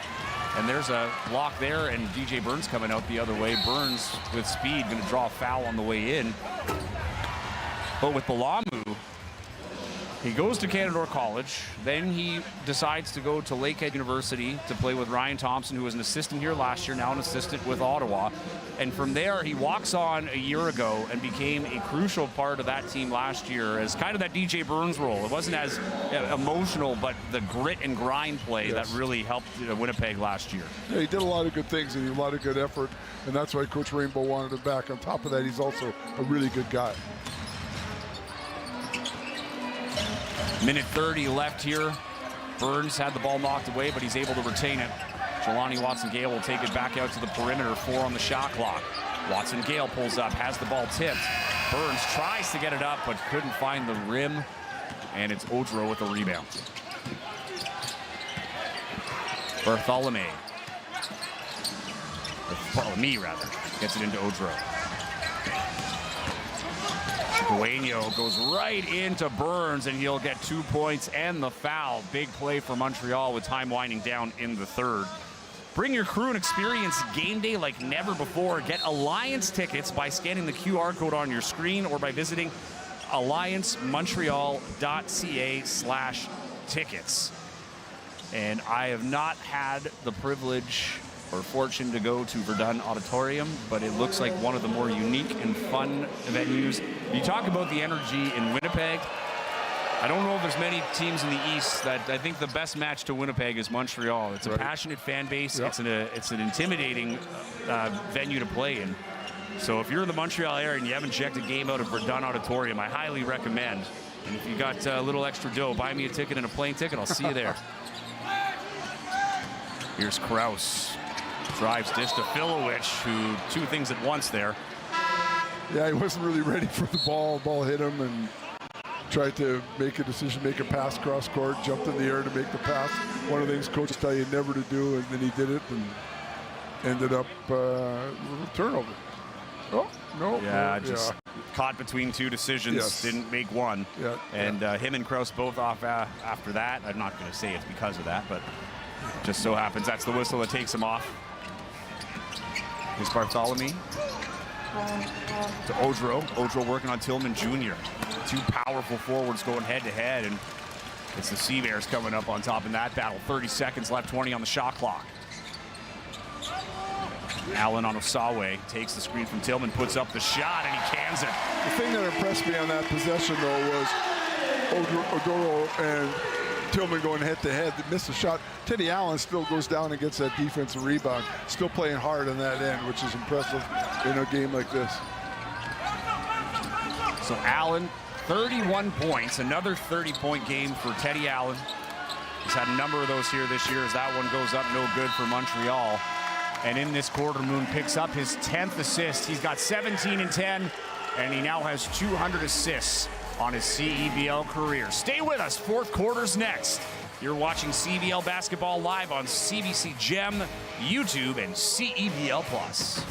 And there's a block there, and DJ Burns coming out the other way. Burns with speed, going to draw a foul on the way in. But with Balamu, he goes to Canadore College, then he decides to go to Lakehead University to play with Ryan Thompson, who was an assistant here last year, now an assistant with Ottawa. And from there, he walks on a year ago and became a crucial part of that team last year as kind of that DJ Burns role. It wasn't as emotional, but the grit and grind play that really helped Winnipeg last year. Yeah, he did a lot of good things and a lot of good effort, and that's why Coach Rainbow wanted him back. On top of that, he's also a really good guy. Minute 30 left here. Burns had the ball knocked away, but he's able to retain it. Jelani Watson-Gale will take it back out to the perimeter, 4 on the shot clock. Watson-Gale pulls up, has the ball tipped. Burns tries to get it up, but couldn't find the rim, and it's Odro with the rebound. Bartholomew, gets it into Odro. Dueño goes right into Burns, and he'll get 2 points and the foul. Big play for Montreal with time winding down in the third. Bring your crew and experience game day like never before. Get Alliance tickets by scanning the QR code on your screen or by visiting alliancemontreal.ca/tickets. And I have not had the privilege or fortune to go to Verdun Auditorium, but it looks like one of the more unique and fun venues. You talk about the energy in Winnipeg. I don't know if there's many teams in the East that I think the best match to Winnipeg is Montreal. It's a passionate fan base. Yep. It's an intimidating venue to play in. So if you're in the Montreal area and you haven't checked a game out of Verdun Auditorium, I highly recommend. And if you got a little extra dough, buy me a ticket and a plane ticket. I'll see you there. Here's Kraus. Drives dish to Filowich, who two things at once there. Yeah, he wasn't really ready for the ball. Ball hit him and tried to make a decision, make a pass cross court, jumped in the air to make the pass. One of the things coaches tell you never to do, and then he did it and ended up a little turnover. Oh, no. Yeah, just caught between two decisions, didn't make one. Yeah. And him and Kraus both off after that. I'm not going to say it's because of that, but just so happens that's the whistle that takes him off. Here's Bartholomew to Odro. Odro working on Tillman Jr. Two powerful forwards going head-to-head, and it's the Sea-Bears coming up on top in that battle. 30 seconds left, 20 on the shot clock. Allen on Osawe takes the screen from Tillman, puts up the shot, and he cans it. The thing that impressed me on that possession, though, was Odoro and Tillman going head-to-head. They missed a shot. Teddy Allen still goes down and gets that defensive rebound. Still playing hard on that end, which is impressive in a game like this. So Allen, 31 points, another 30-point game for Teddy Allen. He's had a number of those here this year as that one goes up no good for Montreal. And in this quarter, Moon picks up his 10th assist. He's got 17 and 10, and he now has 200 assists on his CEBL career. Stay with us, fourth quarter's next. You're watching CEBL basketball live on CBC Gem, YouTube, and CEBL Plus.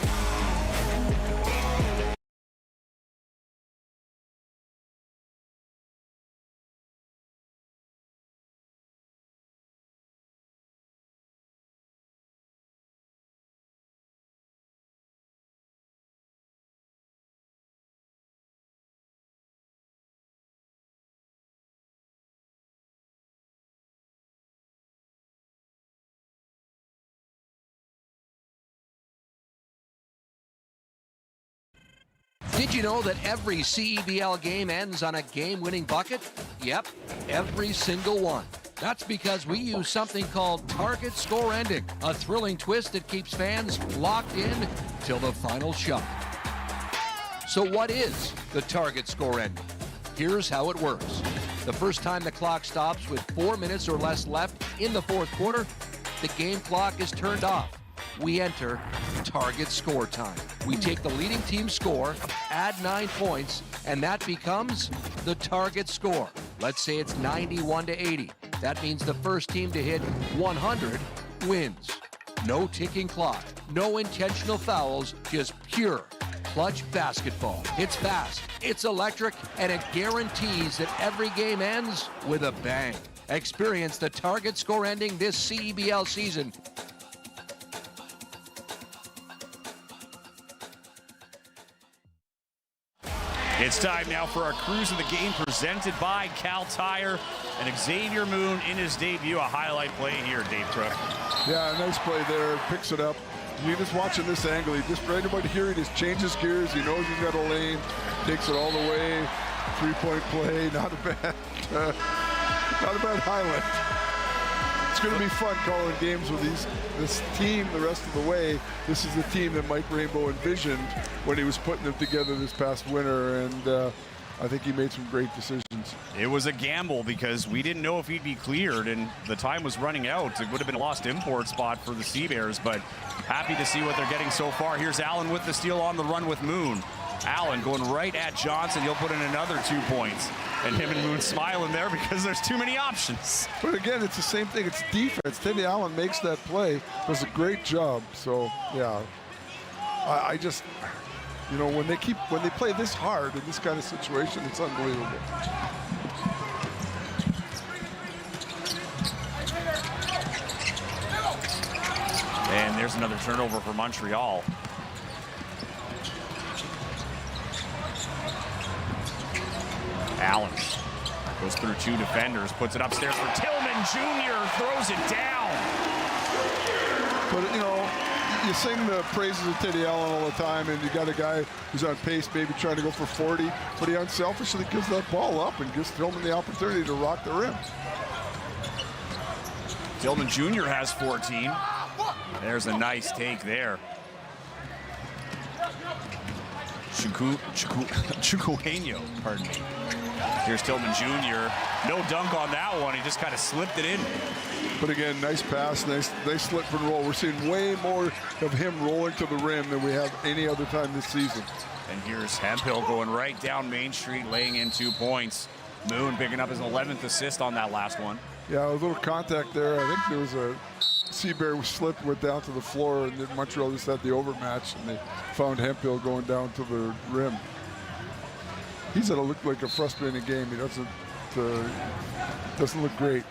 Did you know that every CEBL game ends on a game-winning bucket? Yep, every single one. That's because we use something called target score ending, a thrilling twist that keeps fans locked in till the final shot. So what is the target score ending? Here's how it works. The first time the clock stops with 4 minutes or less left in the fourth quarter, the game clock is turned off. We enter target score time. We take the leading team score, add 9 points, and that becomes the target score. Let's say it's 91-80. That means the first team to hit 100 wins. No ticking clock, no intentional fouls, just pure clutch basketball. It's fast, it's electric, and it guarantees that every game ends with a bang. Experience the target score ending this CEBL season. It's time now for our Cruise of the Game presented by Cal Tire and Xavier Moon in his debut. A highlight play here, Dave Crook. Yeah, nice play there. Picks it up. You're just watching this angle. He just right about here, he just changes gears. He knows he's got a lane. Takes it all the way. Three-point play. Not a bad highlight. It's going to be fun calling games with this team the rest of the way. This is the team that Mike Rainbow envisioned when he was putting them together this past winter, and I think he made some great decisions. It was a gamble because we didn't know if he'd be cleared, and the time was running out. It would have been a lost import spot for the Sea-Bears, but happy to see what they're getting so far. Here's Allen with the steal on the run with Moon. Allen going right at Johnson. He'll put in another 2 points. And him and Moon smiling there because there's too many options. But again, it's the same thing. It's defense. Teddy Allen makes that play. Does a great job. So, yeah. You know, when they play this hard in this kind of situation, it's unbelievable. And there's another turnover for Montreal. Allen goes through 2 defenders, puts it upstairs for Tillman Jr., throws it down. But, you know, you sing the praises of Teddy Allen all the time, and you got a guy who's on pace, maybe trying to go for 40, but he unselfishly gives that ball up and gives Tillman the opportunity to rock the rim. Tillman Jr. has 14. There's a nice take there. Chukwuemeka, pardon me. Here's Tillman Jr. No dunk on that one. He just kind of slipped it in. But again, nice pass, nice slip and roll. We're seeing way more of him rolling to the rim than we have any other time this season. And here's Hemphill going right down Main Street, laying in 2 points. Moon picking up his 11th assist on that last one. Yeah, a little contact there. I think there was a CEBL slipped, went down to the floor, and then Montreal just had the overmatch, and they found Hemphill going down to the rim. He's going to look like a frustrating game. He doesn't look great.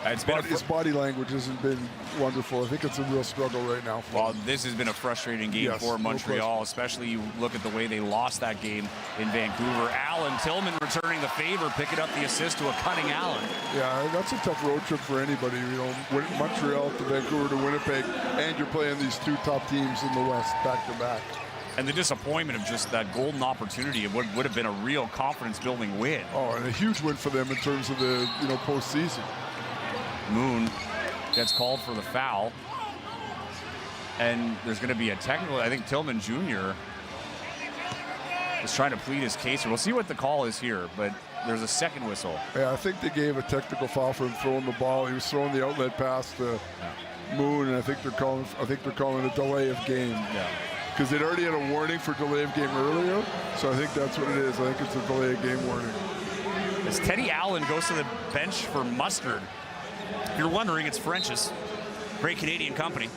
His body language hasn't been wonderful. I think it's a real struggle right now. Well, this has been a frustrating game for Montreal, especially you look at the way they lost that game in Vancouver. Allen Tillman returning the favor, picking up the assist to a cutting Allen. Yeah, that's a tough road trip for anybody. You know, Montreal to Vancouver to Winnipeg, and you're playing these 2 top teams in the West back to back. And the disappointment of just that golden opportunity of what would have been a real confidence-building win. Oh, and a huge win for them in terms of the postseason. Moon gets called for the foul. And there's going to be a technical. I think Tillman Jr. is trying to plead his case. We'll see what the call is here, but there's a second whistle. Yeah, I think they gave a technical foul for him throwing the ball. He was throwing the outlet pass to Moon, and I think they're calling a delay of game. Yeah. Because they'd already had a warning for delay of game earlier, so I think that's what it is. I think it's a delay of game warning. As Teddy Allen goes to the bench for Mustard. If you're wondering, it's French's. Great Canadian company.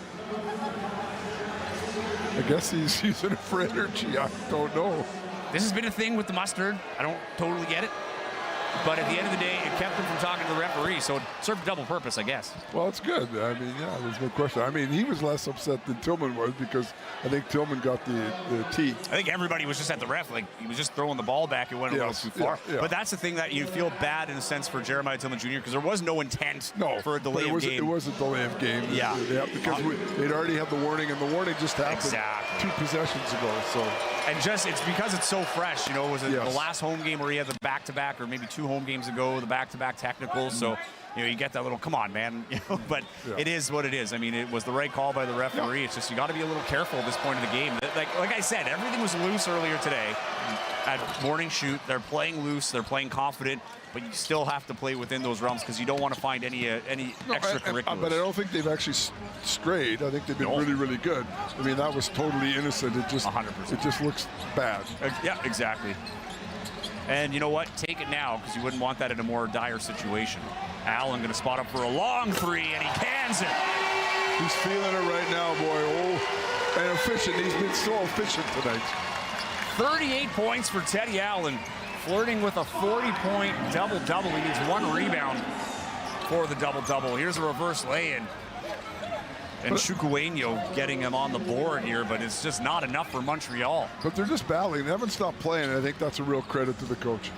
I guess he's using it for energy. I don't know. This has been a thing with the Mustard. I don't totally get it. But at the end of the day, it kept him from talking to the referee, so it served a double purpose, I guess. Well, it's good. I mean, yeah, there's no question. I mean, he was less upset than Tillman was because I think Tillman got the tee. I think everybody was just at the ref. Like, he was just throwing the ball back. It went a little too far. Yeah. But that's the thing that you feel bad in a sense for Jeremiah Tillman Jr. because there was no intent for a delay of game. It was a delay of game. Yeah. Because they'd already had the warning, and the warning just happened 2 possessions ago. So. And just, it's because it's so fresh, you know, was it the last home game where he had the back-to-back, or maybe 2 home games ago, the back-to-back technicals, so, you know, you get that little, come on, man, you know, but it is what it is. I mean, it was the right call by the referee. It's just, you got to be a little careful at this point of the game. Like I said, everything was loose earlier today at morning shoot. They're playing loose, they're playing confident, but you still have to play within those realms because you don't want to find any extracurriculars. But I don't think they've actually strayed. I think they've been really, really good. I mean, that was totally innocent. It just 100%. It just looks bad. Yeah, exactly. And you know what? Take it now because you wouldn't want that in a more dire situation. Allen going to spot up for a long 3, and he cans it. He's feeling it right now, boy. Oh, and efficient. He's been so efficient tonight. 38 points for Teddy Allen, flirting with a 40-point double-double. He needs 1 rebound for the double-double. Here's a reverse lay-in. And Chukwuemeka getting him on the board here, but it's just not enough for Montreal. But they're just battling. They haven't stopped playing. I think that's a real credit to the coach.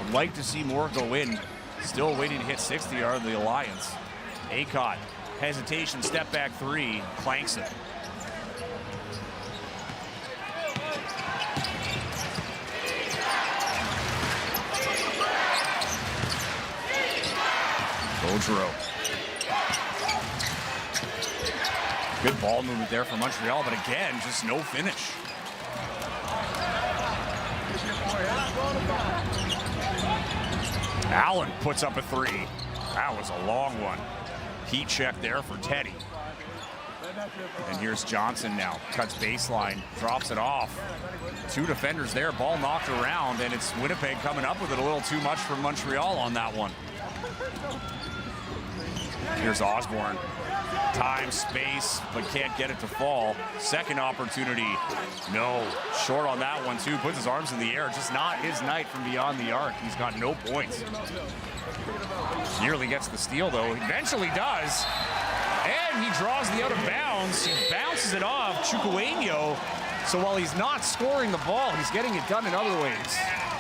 I'd like to see more go in. Still waiting to hit 60 are the Alliance. Acott, hesitation, step back 3, clanks it. Gaudreau. Good ball movement there for Montreal, but again, just no finish. Allen puts up a 3. That was a long one. Heat check there for Teddy. And here's Johnson now. Cuts baseline, drops it off. 2 defenders there, ball knocked around, and it's Winnipeg coming up with it a little too much for Montreal on that one. Here's Osborne. Time, space, but can't get it to fall. Second opportunity. No. Short on that one, too. Puts his arms in the air. Just not his night from beyond the arc. He's got no points. Nearly gets the steal, though. Eventually does. And he draws the out of bounds. He bounces it off Chukwuemio. So while he's not scoring the ball, he's getting it done in other ways.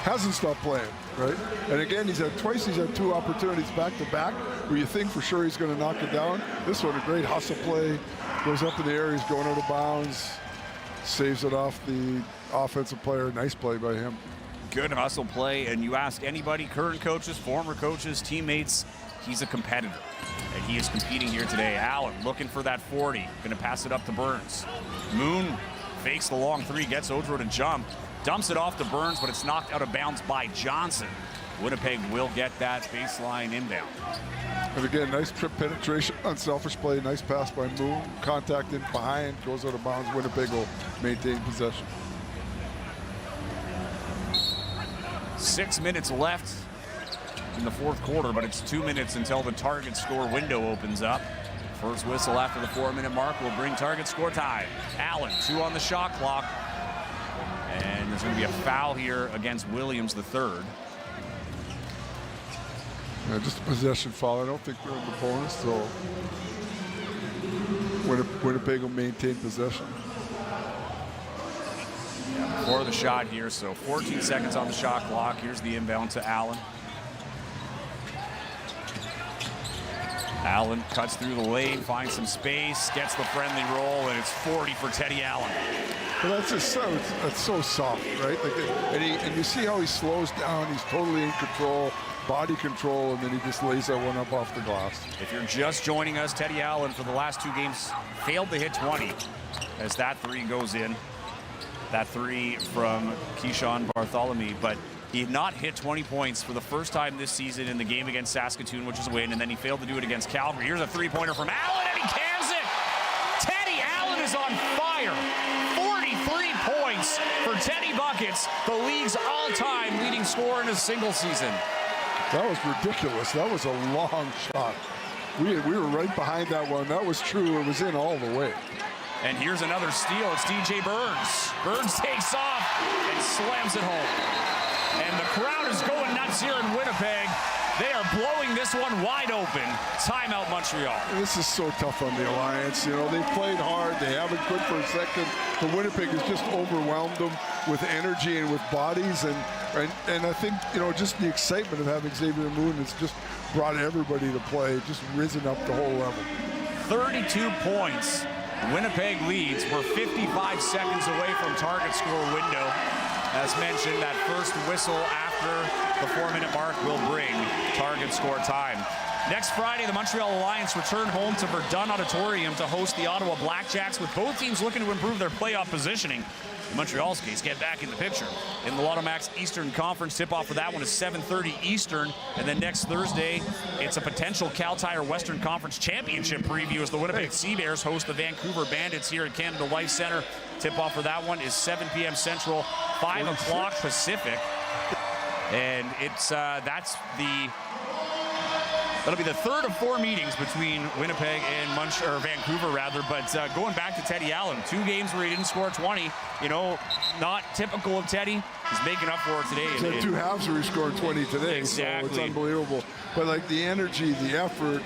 Hasn't stopped playing, right? And again, he's had 2 opportunities back-to-back where you think for sure he's going to knock it down. This one, a great hustle play. Goes up in the air, he's going out of bounds. Saves it off the offensive player. Nice play by him. Good hustle play, and you ask anybody, current coaches, former coaches, teammates, he's a competitor. And he is competing here today. Allen looking for that 40. Going to pass it up to Burns. Moon fakes the long 3, gets Odro to jump. Dumps it off to Burns, but it's knocked out of bounds by Johnson. Winnipeg will get that baseline inbound. And again, nice trip penetration, unselfish play, nice pass by Moon. Contact in behind, goes out of bounds. Winnipeg will maintain possession. 6 minutes left in the fourth quarter, but it's 2 minutes until the target score window opens up. First whistle after the 4-minute mark will bring target score time. Allen, 2 on the shot clock. And there's going to be a foul here against Williams, the third. Yeah, just a possession foul. I don't think we're in the bonus, so Winnipeg will maintain possession. Yeah, before the shot here, so 14 seconds on the shot clock. Here's the inbound to Allen. Allen cuts through the lane, finds some space, gets the friendly roll, and it's 40 for Teddy Allen. But that's just that's so soft, right? Like, and you see how he slows down. He's totally in control, body control, and then he just lays that one up off the glass. If you're just joining us, Teddy Allen for the last 2 games failed to hit 20 as that 3 goes in. That 3 from Keyshawn Bartholomew, but he had not hit 20 points for the first time this season in the game against Saskatoon, which is a win, and then he failed to do it against Calgary. Here's a 3-pointer from Allen, and he cans it! Teddy Allen is on fire! 43 points for Teddy Buckets, the league's all-time leading scorer in a single season. That was ridiculous. That was a long shot. We were right behind that one. That was true. It was in all the way. And here's another steal. It's DJ Burns. Burns takes off and slams it home. And the crowd is going nuts here in Winnipeg. They are blowing this one wide open. Timeout, Montreal. This is so tough on the Alliance. You know, they played hard. They haven't quit for a second. But Winnipeg has just overwhelmed them with energy and with bodies. And I think, you know, just the excitement of having Xavier Moon has just brought everybody to play, just risen up the whole level. 32 points. Winnipeg leads. We're 55 seconds away from target score window. As mentioned, that first whistle after the 4-minute mark will bring target score time. Next Friday, the Montreal Alliance return home to Verdun Auditorium to host the Ottawa Blackjacks, with both teams looking to improve their playoff positioning. In Montreal's case, get back in the picture. In the Lotto Max Eastern Conference, tip-off for that one is 7:30 Eastern. And then next Thursday, it's a potential Cal Tire Western Conference Championship preview as the Winnipeg CEBL host the Vancouver Bandits here at Canada Life Center. Tip-off for that one is 7 p.m. Central, 5 o'clock Pacific. And it's that'll be the third of 4 meetings between Winnipeg and Vancouver, rather. But going back to Teddy Allen, 2 games where he didn't score 20. You know, not typical of Teddy. He's making up for it today. He's had 2 halves where he scored 20 today. Exactly. So it's unbelievable. But like the energy, the effort,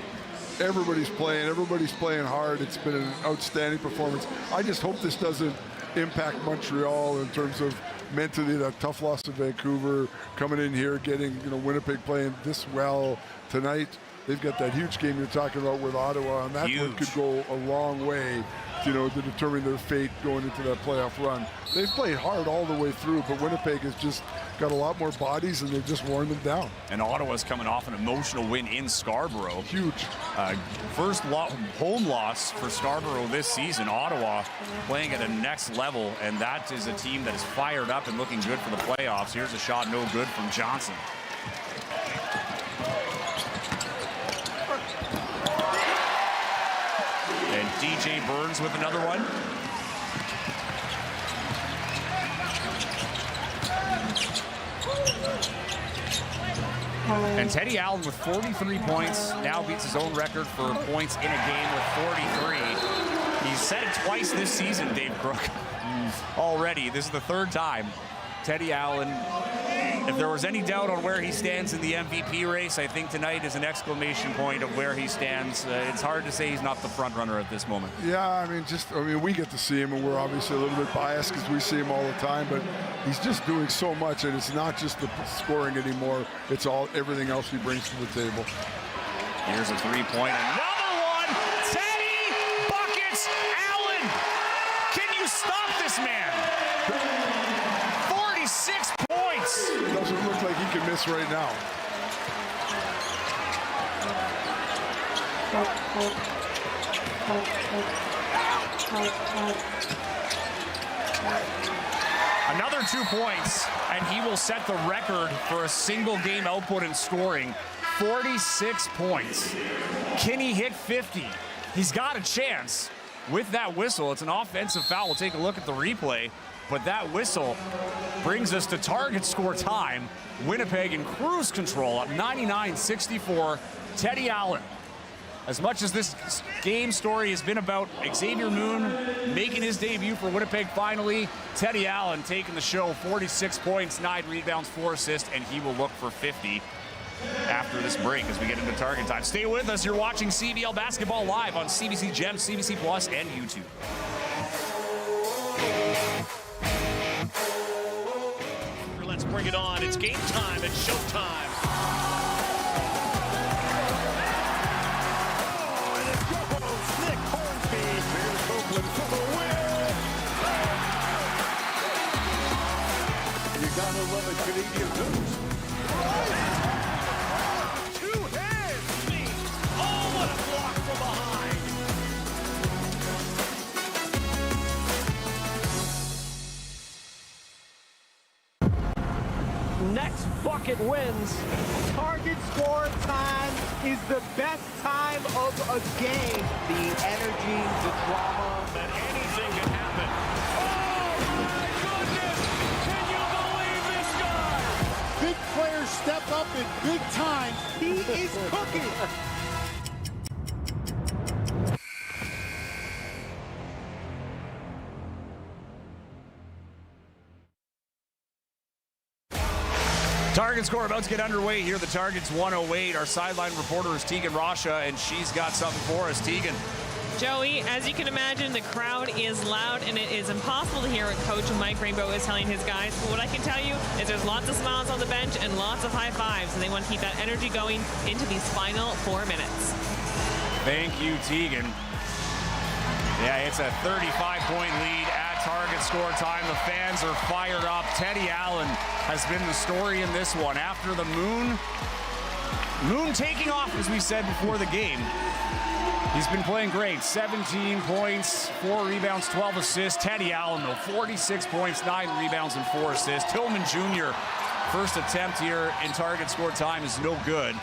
everybody's playing hard. It's been an outstanding performance. I just hope this doesn't impact Montreal in terms of mentally. That tough loss to Vancouver, coming in here, getting, you know, Winnipeg playing this well tonight. They've got that huge game you're talking about with Ottawa, and that one could go a long way, you know, to determine their fate going into that playoff run. They've played hard all the way through, but Winnipeg has just got a lot more bodies, and they've just worn them down. And Ottawa's coming off an emotional win in Scarborough. Huge. First home loss for Scarborough this season. Ottawa playing at a next level, and that is a team that is fired up and looking good for the playoffs. Here's a shot no good from Johnson. And DJ Burns with another one. And Teddy Allen with 43 points now beats his own record for points in a game with 43. He's said it twice this season, Dave Crook, already. This is the third time. Teddy Allen, if there was any doubt on where he stands in the MVP race, I think tonight is an exclamation point of where he stands. It's hard to say he's not the front runner at this moment. Yeah, I mean, we get to see him, and we're obviously a little bit biased because we see him all the time, but he's just doing so much, and it's not just the scoring anymore. It's everything else he brings to the table. Here's a three-point. Another one! Teddy Buckets Allen! Can you stop this man? 46 points! Doesn't look like he can miss right now. Another 2 points, and he will set the record for a single game output in scoring. 46 points. Can he hit 50? He's got a chance with that whistle. It's an offensive foul. We'll take a look at the replay. But that whistle brings us to target score time. Winnipeg in cruise control at 99-64. Teddy Allen. As much as this game story has been about Xavier Moon making his debut for Winnipeg finally, Teddy Allen taking the show. 46 points, 9 rebounds, 4 assists, and he will look for 50 after this break as we get into target time. Stay with us. You're watching CEBL Basketball live on CBC Gem, CBC Plus, and YouTube. Let's bring it on. It's game time. It's showtime. Nick Hornsby. Here's Oakland for the win. You gotta love a Canadian news. Two hands. Me. Oh, what a block from behind. Next bucket wins. Target score time is the best time of a game. The energy, the drama, that anything can happen. Oh my goodness! Can you believe this guy? big players step up in big time. He is cooking. Target score about to get underway here. The target's 108. Our sideline reporter is Tegan Rasha, and she's got something for us. Tegan. Joey, as you can imagine, the crowd is loud, and it is impossible to hear what Coach Mike Rainbow is telling his guys. But what I can tell you is there's lots of smiles on the bench and lots of high fives, and they want to keep that energy going into these final 4 minutes. Thank you, Tegan. Yeah, it's a 35-point lead at target score time. The fans are fired up. Teddy Allen has been the story in this one. After the Moon taking off, as we said before the game, he's been playing great. 17 points, 4 rebounds, 12 assists. Teddy Allen, though, 46 points, 9 rebounds, and 4 assists. Tillman Jr., first attempt here in target score time is no good.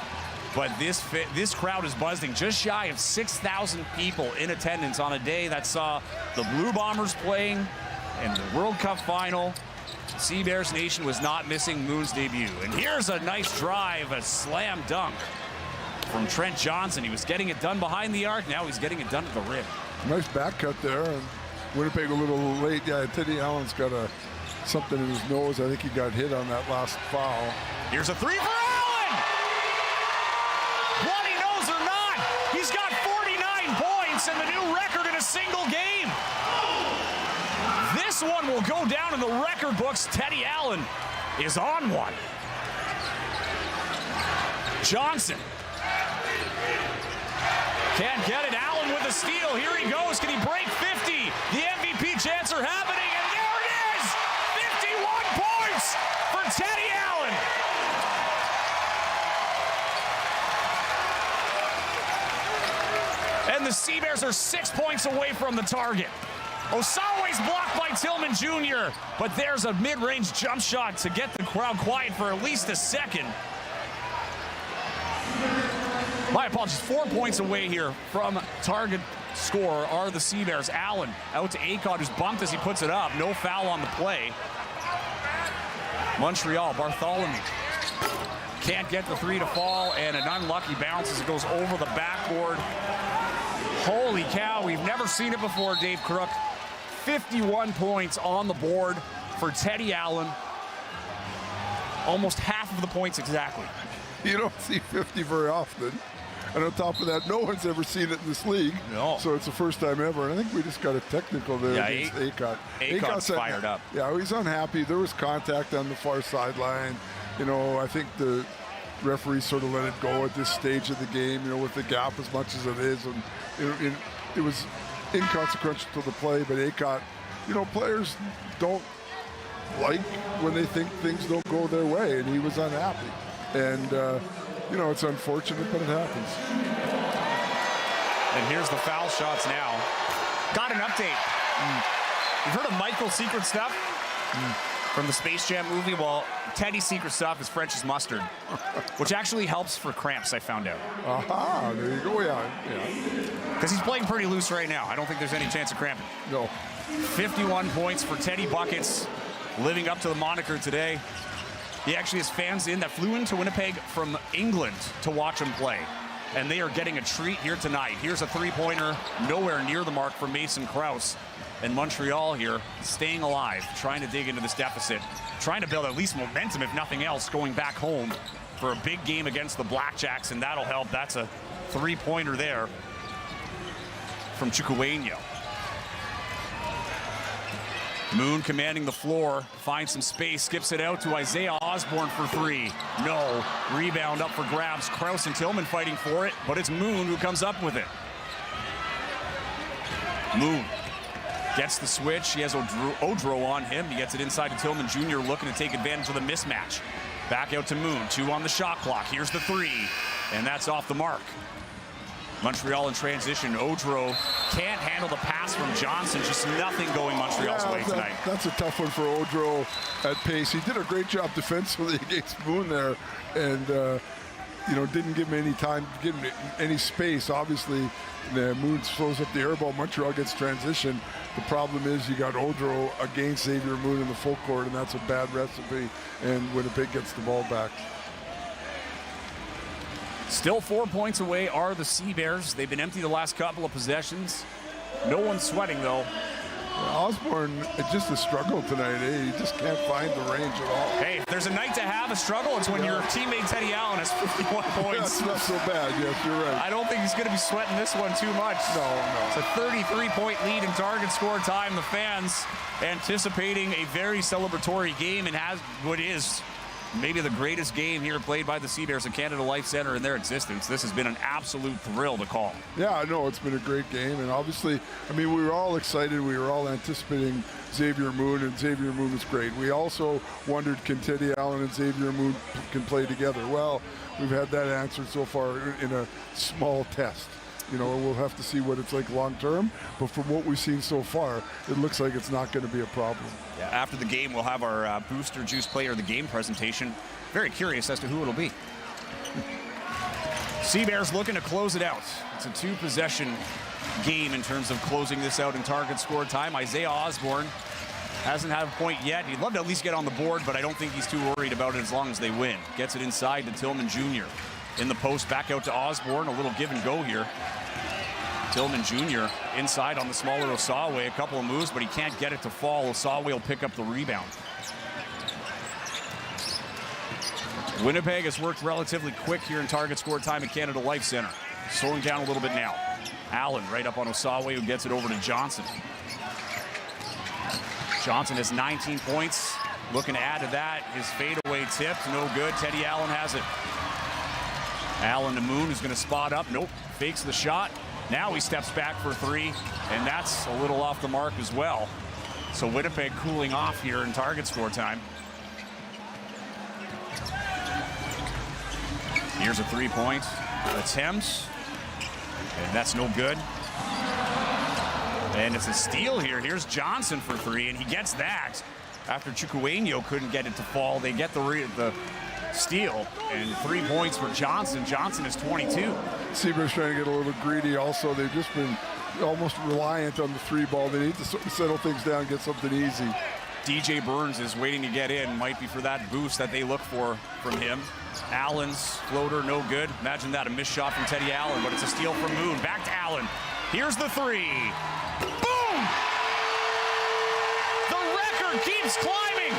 But this crowd is buzzing. Just shy of 6,000 people in attendance on a day that saw the Blue Bombers playing in the World Cup final. Sea Bears Nation was not missing Moon's debut. And here's a nice drive, a slam dunk from Trent Johnson. He was getting it done behind the arc. Now he's getting it done at the rim. Nice back cut there. And Winnipeg a little late. Yeah, Teddy Allen's got something in his nose. I think he got hit on that last foul. Here's a three for Allen! What he knows or not, he's got 49 points and the new record in a single game. This one will go down in the record books. Teddy Allen is on one. Johnson can't get it. Allen with the steal. Here he goes. Can he break 50? The MVP chants are happening, and there it is! 51 points for Teddy Allen. And the Sea Bears are 6 points away from the target. Osawe's blocked by Tillman Jr., but there's a mid-range jump shot to get the crowd quiet for at least a second. My apologies, 4 points away here from target score are the Sea Bears. Allen out to Akon, who's bumped as he puts it up. No foul on the play. Montreal, Bartholomew Can't get the three to fall, and an unlucky bounce as it goes over the backboard. Holy cow, we've never seen it before, Dave Crook. 51 points on the board for Teddy Allen. Almost half of the points exactly. You don't see 50 very often. And on top of that, no one's ever seen it in this league. No. So it's the first time ever. And I think we just got a technical there against Aycott. Aycott's fired up. Yeah, he's unhappy. There was contact on the far sideline. You know, I think the referee sort of let it go at this stage of the game, you know, with the gap as much as it is. And it was inconsequential to the play, but Aycott, you know, players don't like when they think things don't go their way, and he was unhappy. And, you know, it's unfortunate, but it happens. And here's the foul shots now. Got an update. You've heard of Michael's secret stuff from the Space Jam movie? Well, Teddy's secret stuff is French's mustard, which actually helps for cramps, I found out. Aha, there you go, yeah. Because he's playing pretty loose right now. I don't think there's any chance of cramping. No. 51 points for Teddy Buckets, living up to the moniker today. He actually has fans that flew into Winnipeg from England to watch him play. And they are getting a treat here tonight. Here's a three-pointer, nowhere near the mark from Mason Krause. And Montreal here, staying alive, trying to dig into this deficit, trying to build at least momentum, if nothing else, going back home for a big game against the Blackjacks, and that'll help. That's a three-pointer there from Chukwuemeka. Moon commanding the floor, finds some space, skips it out to Isaiah Osborne for three. No. Rebound up for grabs. Krause and Tillman fighting for it, but it's Moon who comes up with it. Moon gets the switch. He has Odro on him. He gets it inside to Tillman Jr., looking to take advantage of the mismatch. Back out to Moon. 2 on the shot clock. Here's the three, and that's off the mark. Montreal in transition. Odro can't handle the pass from Johnson. Just nothing going Montreal's way tonight. That's a tough one for Odro at pace. He did a great job defensively against Moon there, and you know, didn't give him any time, give him any space. Obviously, the Moon slows up the air ball. Montreal gets transition. The problem is you got Odro against Xavier Moon in the full court, and that's a bad recipe, and Winnipeg gets the ball back. Still 4 points away are the Sea Bears. They've been empty the last couple of possessions. No one's sweating, though. Osborne, it's just a struggle tonight. He just can't find the range at all. Hey, if there's a night to have a struggle, it's when your teammate Teddy Allen has 51 points. That's not so bad. Yes, you're right. I don't think he's going to be sweating this one too much. No. It's a 33-point lead in target score time. The fans anticipating a very celebratory game, and has what is maybe the greatest game here played by the Sea Bears at Canada Life Center in their existence. This has been an absolute thrill to call. Yeah, I know it's been a great game, and obviously, I mean, we were all excited. We were all anticipating Xavier Moon, and Xavier Moon was great. We also wondered, can Teddy Allen and Xavier Moon can play together? Well, we've had that answered so far in a small test. You know, we'll have to see what it's like long term, but from what we've seen so far, it looks like it's not going to be a problem. Yeah, after the game, we'll have our Booster Juice Player of the Game presentation. Very curious as to who it'll be. Sea Bears looking to close it out. It's a 2-possession game in terms of closing this out in target score time. Isaiah Osborne hasn't had a point yet. He'd love to at least get on the board, but I don't think he's too worried about it as long as they win. Gets it inside to Tillman Jr. In the post, back out to Osborne. A little give and go here. Tillman Jr. inside on the smaller Osawe. A couple of moves, but he can't get it to fall. Osawe will pick up the rebound. Winnipeg has worked relatively quick here in target score time at Canada Life Center. Slowing down a little bit now. Allen right up on Osawe, who gets it over to Johnson. Johnson has 19 points. Looking to add to that. His fadeaway tip, no good. Teddy Allen has it. Allen to Moon, who's going to spot up. Nope, fakes the shot. Now he steps back for three, and that's a little off the mark as well. So Winnipeg cooling off here in target score time. Here's a three-point attempt, and that's no good. And it's a steal here. Here's Johnson for three, and he gets that after Chukwuemeka couldn't get it to fall. They get the steal, and 3 points for Johnson. Johnson is 22. Seabears trying to get a little greedy also. They've just been almost reliant on the three ball. They need to sort of settle things down, get something easy. DJ Burns is waiting to get in. Might be for that boost that they look for from him. Allen's floater, no good. Imagine that, a missed shot from Teddy Allen, but it's a steal from Moon. Back to Allen. Here's the three. Boom! The record keeps climbing.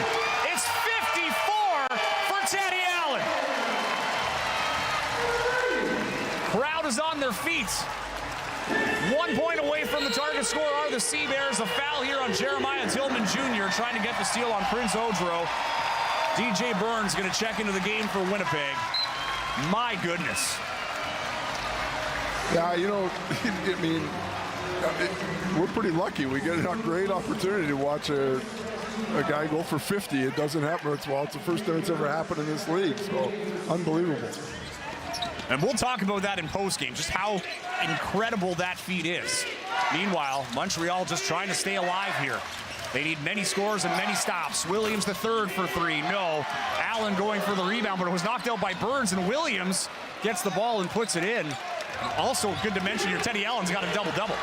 It's 54 for Teddy Allen. Crowd is on their feet. 1 point away from the target score are the CBears. A foul here on Jeremiah Tillman Jr. trying to get the steal on Prince Odro. DJ Burns going to check into the game for Winnipeg. My goodness. Yeah, you know, I mean, we're pretty lucky. We get a great opportunity to watch a guy go for 50. It doesn't happen. It's the first time it's ever happened in this league. So, unbelievable. And we'll talk about that in postgame, just how incredible that feat is. Meanwhile, Montreal just trying to stay alive here. They need many scores and many stops. Williams the third for three. No. Allen going for the rebound, but it was knocked out by Burns, and Williams gets the ball and puts it in. Also, good to mention here, Teddy Allen's got a double-double.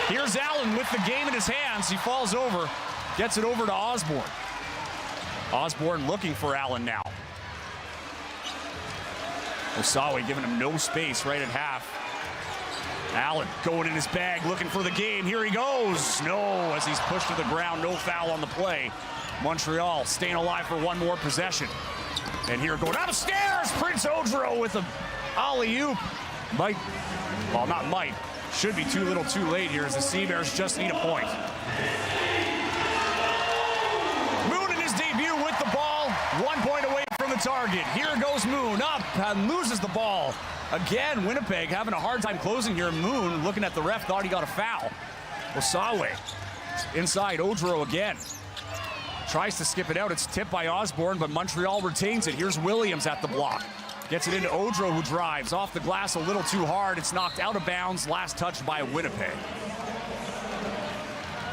Here's Allen with the game in his hands. He falls over, gets it over to Osborne. Osborne looking for Allen now. Osawe giving him no space right at half. Allen going in his bag, looking for the game. Here he goes. No, as he's pushed to the ground. No foul on the play. Montreal staying alive for one more possession. And here going upstairs, Prince Odro with a alley-oop. Should be too little too late here as the CBears just need a point. Moon in his debut with the ball. 1 point away from the target. Here goes Moon up and loses the ball. Again, Winnipeg having a hard time closing here. Moon, looking at the ref, thought he got a foul. Osawe inside, Odro again. Tries to skip it out. It's tipped by Osborne, but Montreal retains it. Here's Williams at the block. Gets it into Odro, who drives off the glass a little too hard. It's knocked out of bounds. Last touch by Winnipeg.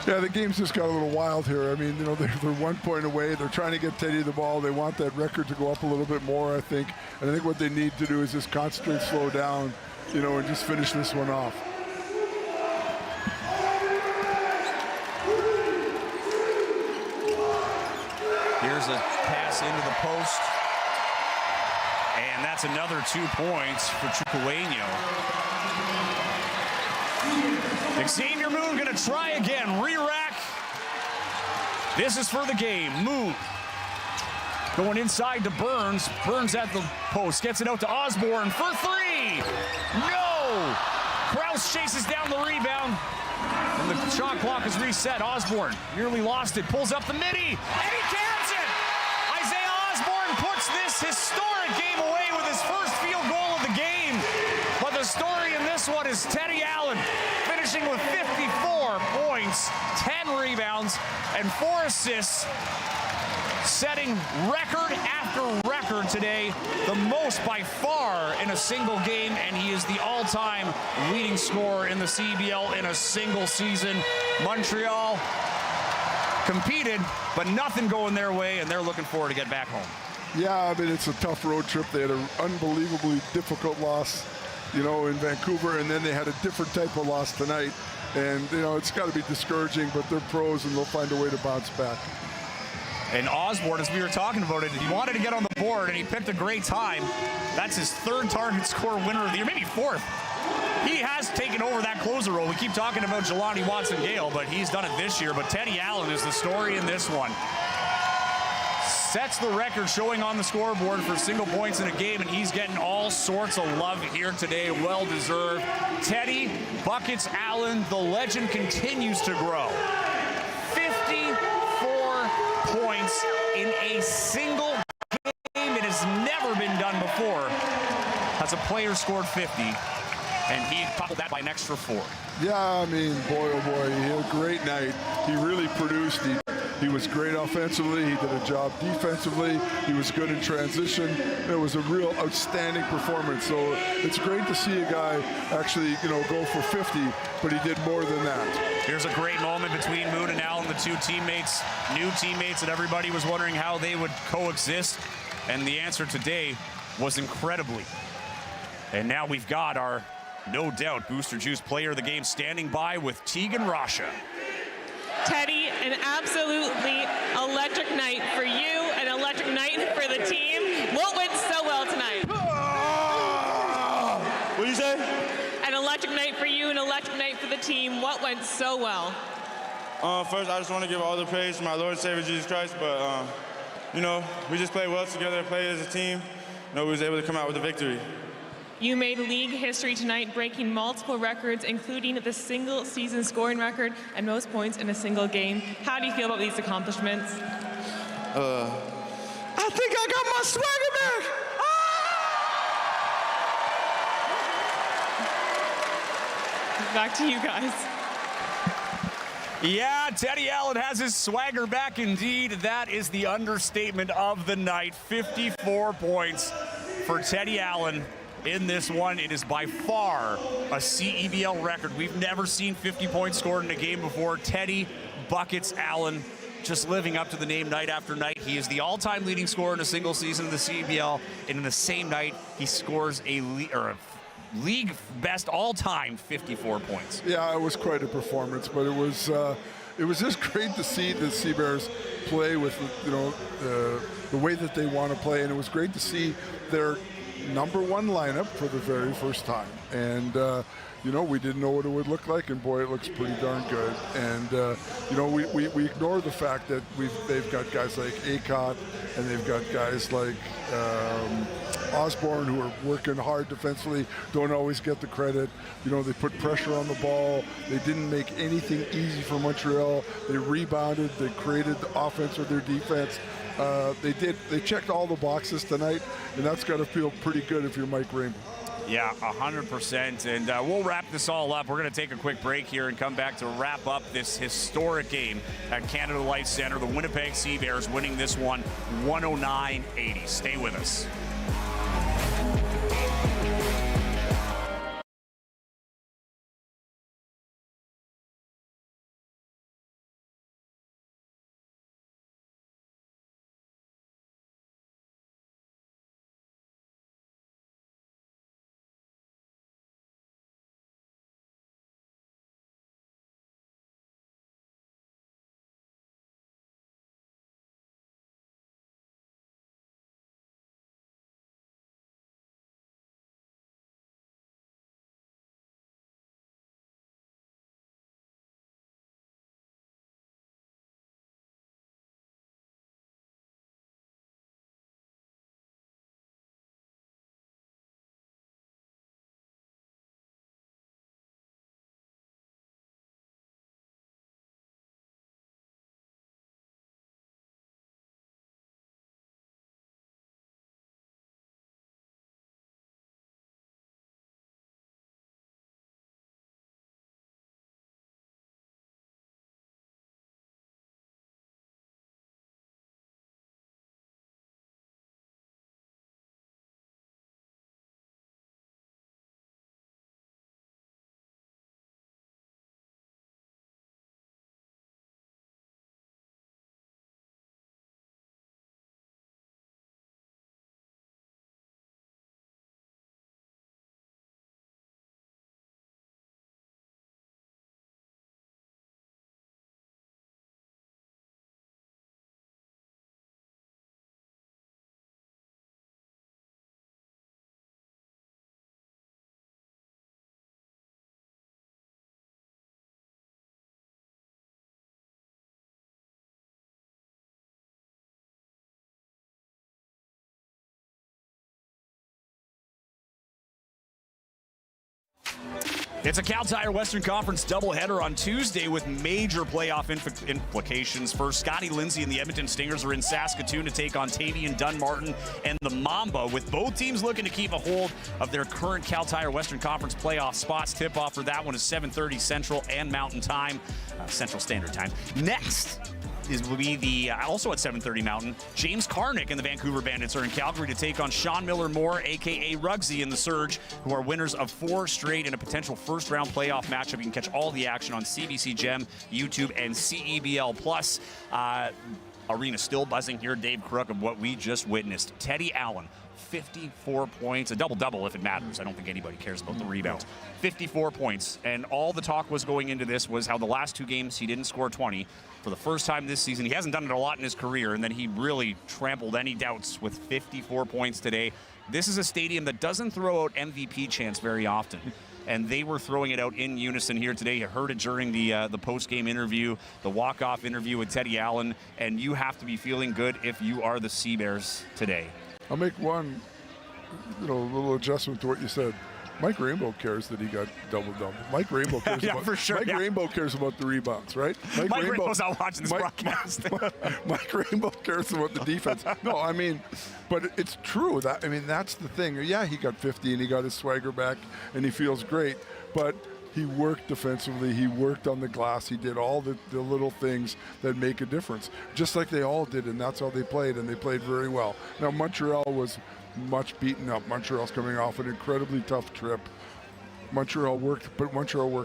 Yeah, the game's just got a little wild here. I mean, you know, they're 1 point away. They're trying to get Teddy the ball. They want that record to go up a little bit more, I think. And I think what they need to do is just concentrate, slow down, you know, and just finish this one off. Here's a pass into the post. And that's another 2 points for Chukwuemeka. Xavier Moon gonna try again, re-rack. This is for the game. Moon going inside to Burns. Burns at the post, gets it out to Osborne for three. No! Krause chases down the rebound. And the shot clock is reset. Osborne nearly lost it, pulls up the midi, and he cans it! Isaiah Osborne puts this historic game away with his first field goal of the game. But the story in this one is Teddy Allen finishing with 54 points, 10 rebounds, and 4 assists, setting record after record today, the most by far in a single game, and he is the all-time leading scorer in the CEBL in a single season. Montreal competed, but nothing going their way, and they're looking forward to get back home. Yeah, I mean, it's a tough road trip. They had an unbelievably difficult loss, you know, in Vancouver, and then they had a different type of loss tonight. And, you know, it's got to be discouraging, but they're pros, and they'll find a way to bounce back. And Osborne, as we were talking about it, he wanted to get on the board, and he picked a great time. That's his third target score winner of the year, maybe fourth. He has taken over that closer role. We keep talking about Jelani Watson-Gale, but he's done it this year. But Teddy Allen is the story in this one. Sets the record showing on the scoreboard for single points in a game, and he's getting all sorts of love here today. Well-deserved. Teddy, buckets, Allen, the legend continues to grow. 54 points in a single game. It has never been done before. As a player scored 50, and he coupled that by an extra 4. Yeah, I mean, boy, oh boy, he had a great night. He really produced. He was great offensively. He did a job defensively. He was good in transition. It was a real outstanding performance. So it's great to see a guy actually, you know, go for 50, but he did more than that. Here's a great moment between Moon and Allen, the two teammates, new teammates that everybody was wondering how they would coexist. And the answer today was incredibly. And now we've got our, no doubt, Booster Juice player of the game standing by with Tegan Rasha. Teddy, an absolutely electric night for you, an electric night for the team. What went so well tonight? What do you say? An electric night for you, an electric night for the team. What went so well? First, I just want to give all the praise to my Lord and Savior Jesus Christ, but, you know, we just played well together, played as a team. You know, we was able to come out with a victory. You made league history tonight, breaking multiple records, including the single season scoring record and most points in a single game. How do you feel about these accomplishments? I think I got my swagger back! Back to you guys. Yeah, Teddy Allen has his swagger back indeed. That is the understatement of the night. 54 points for Teddy Allen in this one. It is by far a CEBL record. We've never seen 50 points scored in a game before. Teddy Buckets Allen just living up to the name night after night. He is the all-time leading scorer in a single season of the CEBL, and in the same night, he scores a league best all-time 54 points. Yeah, it was quite a performance, but it was just great to see the Sea Bears play with, you know, the way that they want to play, and it was great to see their number one lineup for the very first time. And you know, we didn't know what it would look like, and boy, it looks pretty darn good. And you know, we ignore the fact that they've got guys like Acott, and they've got guys like Osborne, who are working hard defensively, don't always get the credit. You know, they put pressure on the ball. They didn't make anything easy for Montreal. They rebounded. They created the offense or their defense. They checked all the boxes tonight, and that's got to feel pretty good if you're Mike Raymond. Yeah, 100%. And we'll wrap this all up. We're going to take a quick break here and come back to wrap up this historic game at Canada Life Center. The Winnipeg Sea Bears winning this one 109-80. Stay with us. It's a Cal Tire Western Conference doubleheader on Tuesday with major playoff implications. First, Scotty Lindsay and the Edmonton Stingers are in Saskatoon to take on Tavian Dunmartin and the Mamba, with both teams looking to keep a hold of their current Cal Tire Western Conference playoff spots. Tip-off for that one is 7:30 Central and Mountain Time, Central Standard Time. Next will be the, also at 7:30 Mountain, James Karnick and the Vancouver Bandits are in Calgary to take on Sean Miller-Moore, a.k.a. Rugsy, and the Surge, who are winners of 4 straight in a potential first-round playoff matchup. You can catch all the action on CBC Gem, YouTube, and CEBL Plus. Arena still buzzing here. Dave Crook of what we just witnessed. Teddy Allen, 54 points, a double-double if it matters. I don't think anybody cares about the rebounds. 54 points, and all the talk was going into this was how the last 2 games he didn't score 20. For the first time this season, he hasn't done it a lot in his career, and then he really trampled any doubts with 54 points today. This is a stadium that doesn't throw out MVP chants very often, and they were throwing it out in unison here today. You heard it during the post-game interview, the walk-off interview with Teddy Allen, and you have to be feeling good if you are the CBears today. I'll make one little adjustment to what you said. Mike Rainbow cares that he got double-double. Mike Rainbow cares Yeah, about for sure, Mike Rainbow cares about the rebounds, right? Mike Rainbow's not watching this broadcast. Mike Rainbow cares about the defense. No, I mean, but it's true. That's the thing. Yeah, he got 50 and he got his swagger back and he feels great, but he worked defensively. He worked on the glass. He did all the little things that make a difference, just like they all did, and that's how they played, and they played very well. Now, Montreal was much beaten up. Montreal's coming off an incredibly tough trip. Montreal worked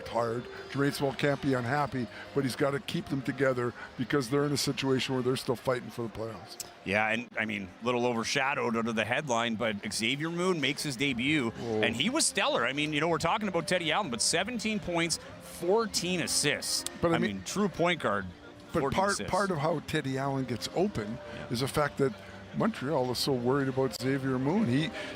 hard. Jermaine Small can't be unhappy, but he's got to keep them together because they're in a situation where they're still fighting for the playoffs. Yeah, and I mean, a little overshadowed under the headline, but Xavier Moon makes his debut, and he was stellar. I mean, we're talking about Teddy Allen, but 17 points, 14 assists. But I mean, true point guard. But part of how Teddy Allen gets open is the fact that Montreal is so worried about Xavier Moon.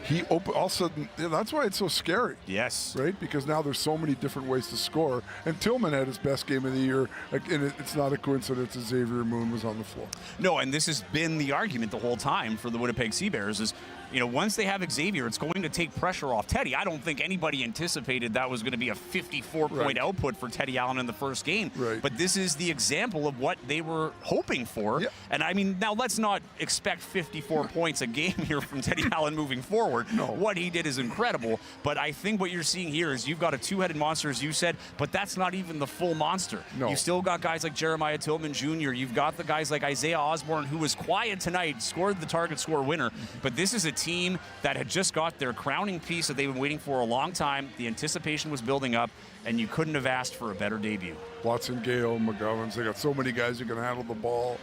He all of a sudden, that's why it's so scary. Yes. Right? Because now there's so many different ways to score. And Tillman had his best game of the year. And it's not a coincidence that Xavier Moon was on the floor. No, and this has been the argument the whole time for the Winnipeg CBears is, once they have Xavier, it's going to take pressure off Teddy. I don't think anybody anticipated that was going to be a 54-point output for Teddy Allen in the first game. Right. But this is the example of what they were hoping for. Yep. And I mean, now let's not expect 54 points a game here from Teddy Allen moving forward. No. What he did is incredible. But I think what you're seeing here is you've got a two-headed monster, as you said, but that's not even the full monster. No. You've still got guys like Jeremiah Tillman Jr. You've got the guys like Isaiah Osborne, who was quiet tonight, scored the target score winner. But this is a team that had just got their crowning piece that they've been waiting for a long time. The anticipation was building up, and you couldn't have asked for a better debut. Watson, Gale, McGovern, they got so many guys who can handle the ball.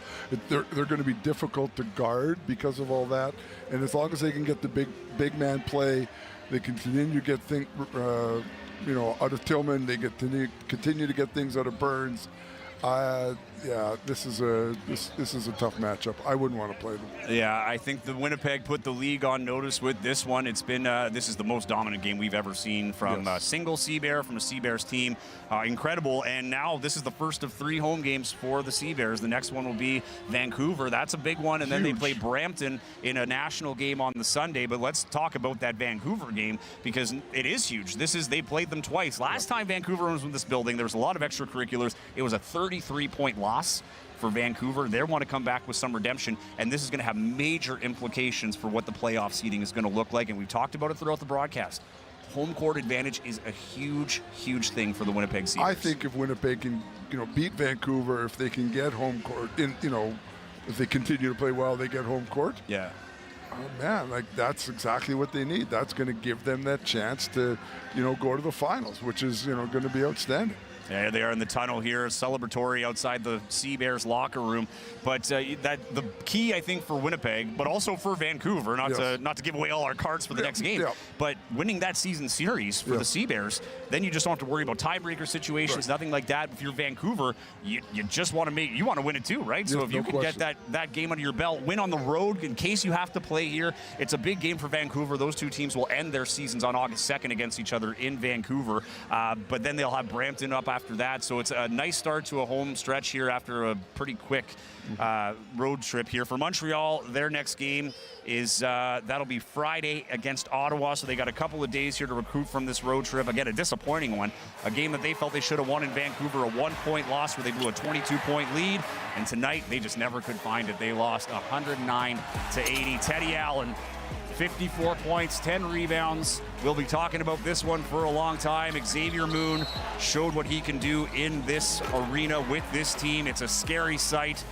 They're going to be difficult to guard because of all that. And as long as they can get the big man play, they continue to get things, out of Tillman. They continue to get things out of Burns. This is a tough matchup. I wouldn't want to play them. Yeah, I think the Winnipeg put the league on notice with this one. It's been this is the most dominant game we've ever seen from a single CBear, from a CBears team. Incredible. And now this is the first of 3 home games for the CBears. The next one will be Vancouver. That's a big one. And then they play Brampton in a national game on the Sunday. But let's talk about that Vancouver game because it is huge. They played them twice. Last time Vancouver was in this building, there was a lot of extracurriculars. It was a 33-point loss for Vancouver. They want to come back with some redemption, and this is going to have major implications for what the playoff seeding is going to look like, and we've talked about it throughout the broadcast. Home court advantage is a huge, huge thing for the Winnipeg CBears. I think if Winnipeg can, beat Vancouver, if they can get home court, if they continue to play well, they get home court. Yeah. Oh man, that's exactly what they need. That's going to give them that chance to, go to the finals, which is, going to be outstanding. Yeah, they are in the tunnel here, celebratory outside the CBears locker room. But the key, I think, for Winnipeg, but also for Vancouver, not to give away all our cards for the next game, but winning that season series for the CBears, then you just don't have to worry about tiebreaker situations, nothing like that. If you're Vancouver, you just want to win it too, right? So if you can get that game under your belt, win on the road in case you have to play here, it's a big game for Vancouver. Those two teams will end their seasons on August 2nd against each other in Vancouver, but then they'll have Brampton up after that. So it's a nice start to a home stretch here after a pretty quick road trip here. For Montreal, their next game is that'll be Friday against Ottawa. So they got a couple of days here to recruit from this road trip. Again, a disappointing one. A game that they felt they should have won in Vancouver, a 1-point loss where they blew a 22-point lead. And tonight, they just never could find it. They lost 109-80. Teddy Allen, 54 points, 10 rebounds. We'll be talking about this one for a long time. Xavier Moon showed what he can do in this arena with this team. It's a scary sight,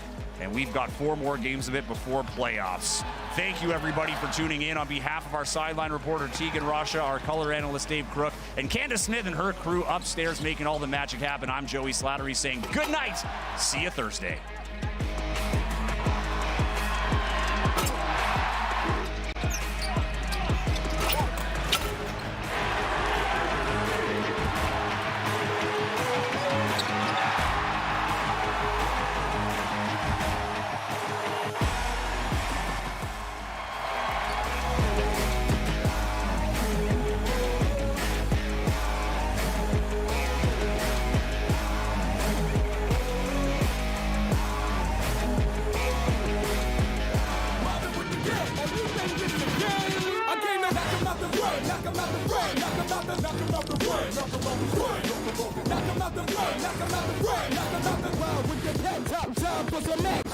and we've got 4 more games of it before playoffs. Thank you, everybody, for tuning in. On behalf of our sideline reporter, Tegan Rasha, our color analyst, Dave Crook, and Candace Smith and her crew upstairs making all the magic happen, I'm Joey Slattery saying good night. See you Thursday. Knock him out the run, knock him out the run, knock him out the run, knock him out the run, knock him out the run, knock him out the run with the head top time for some action.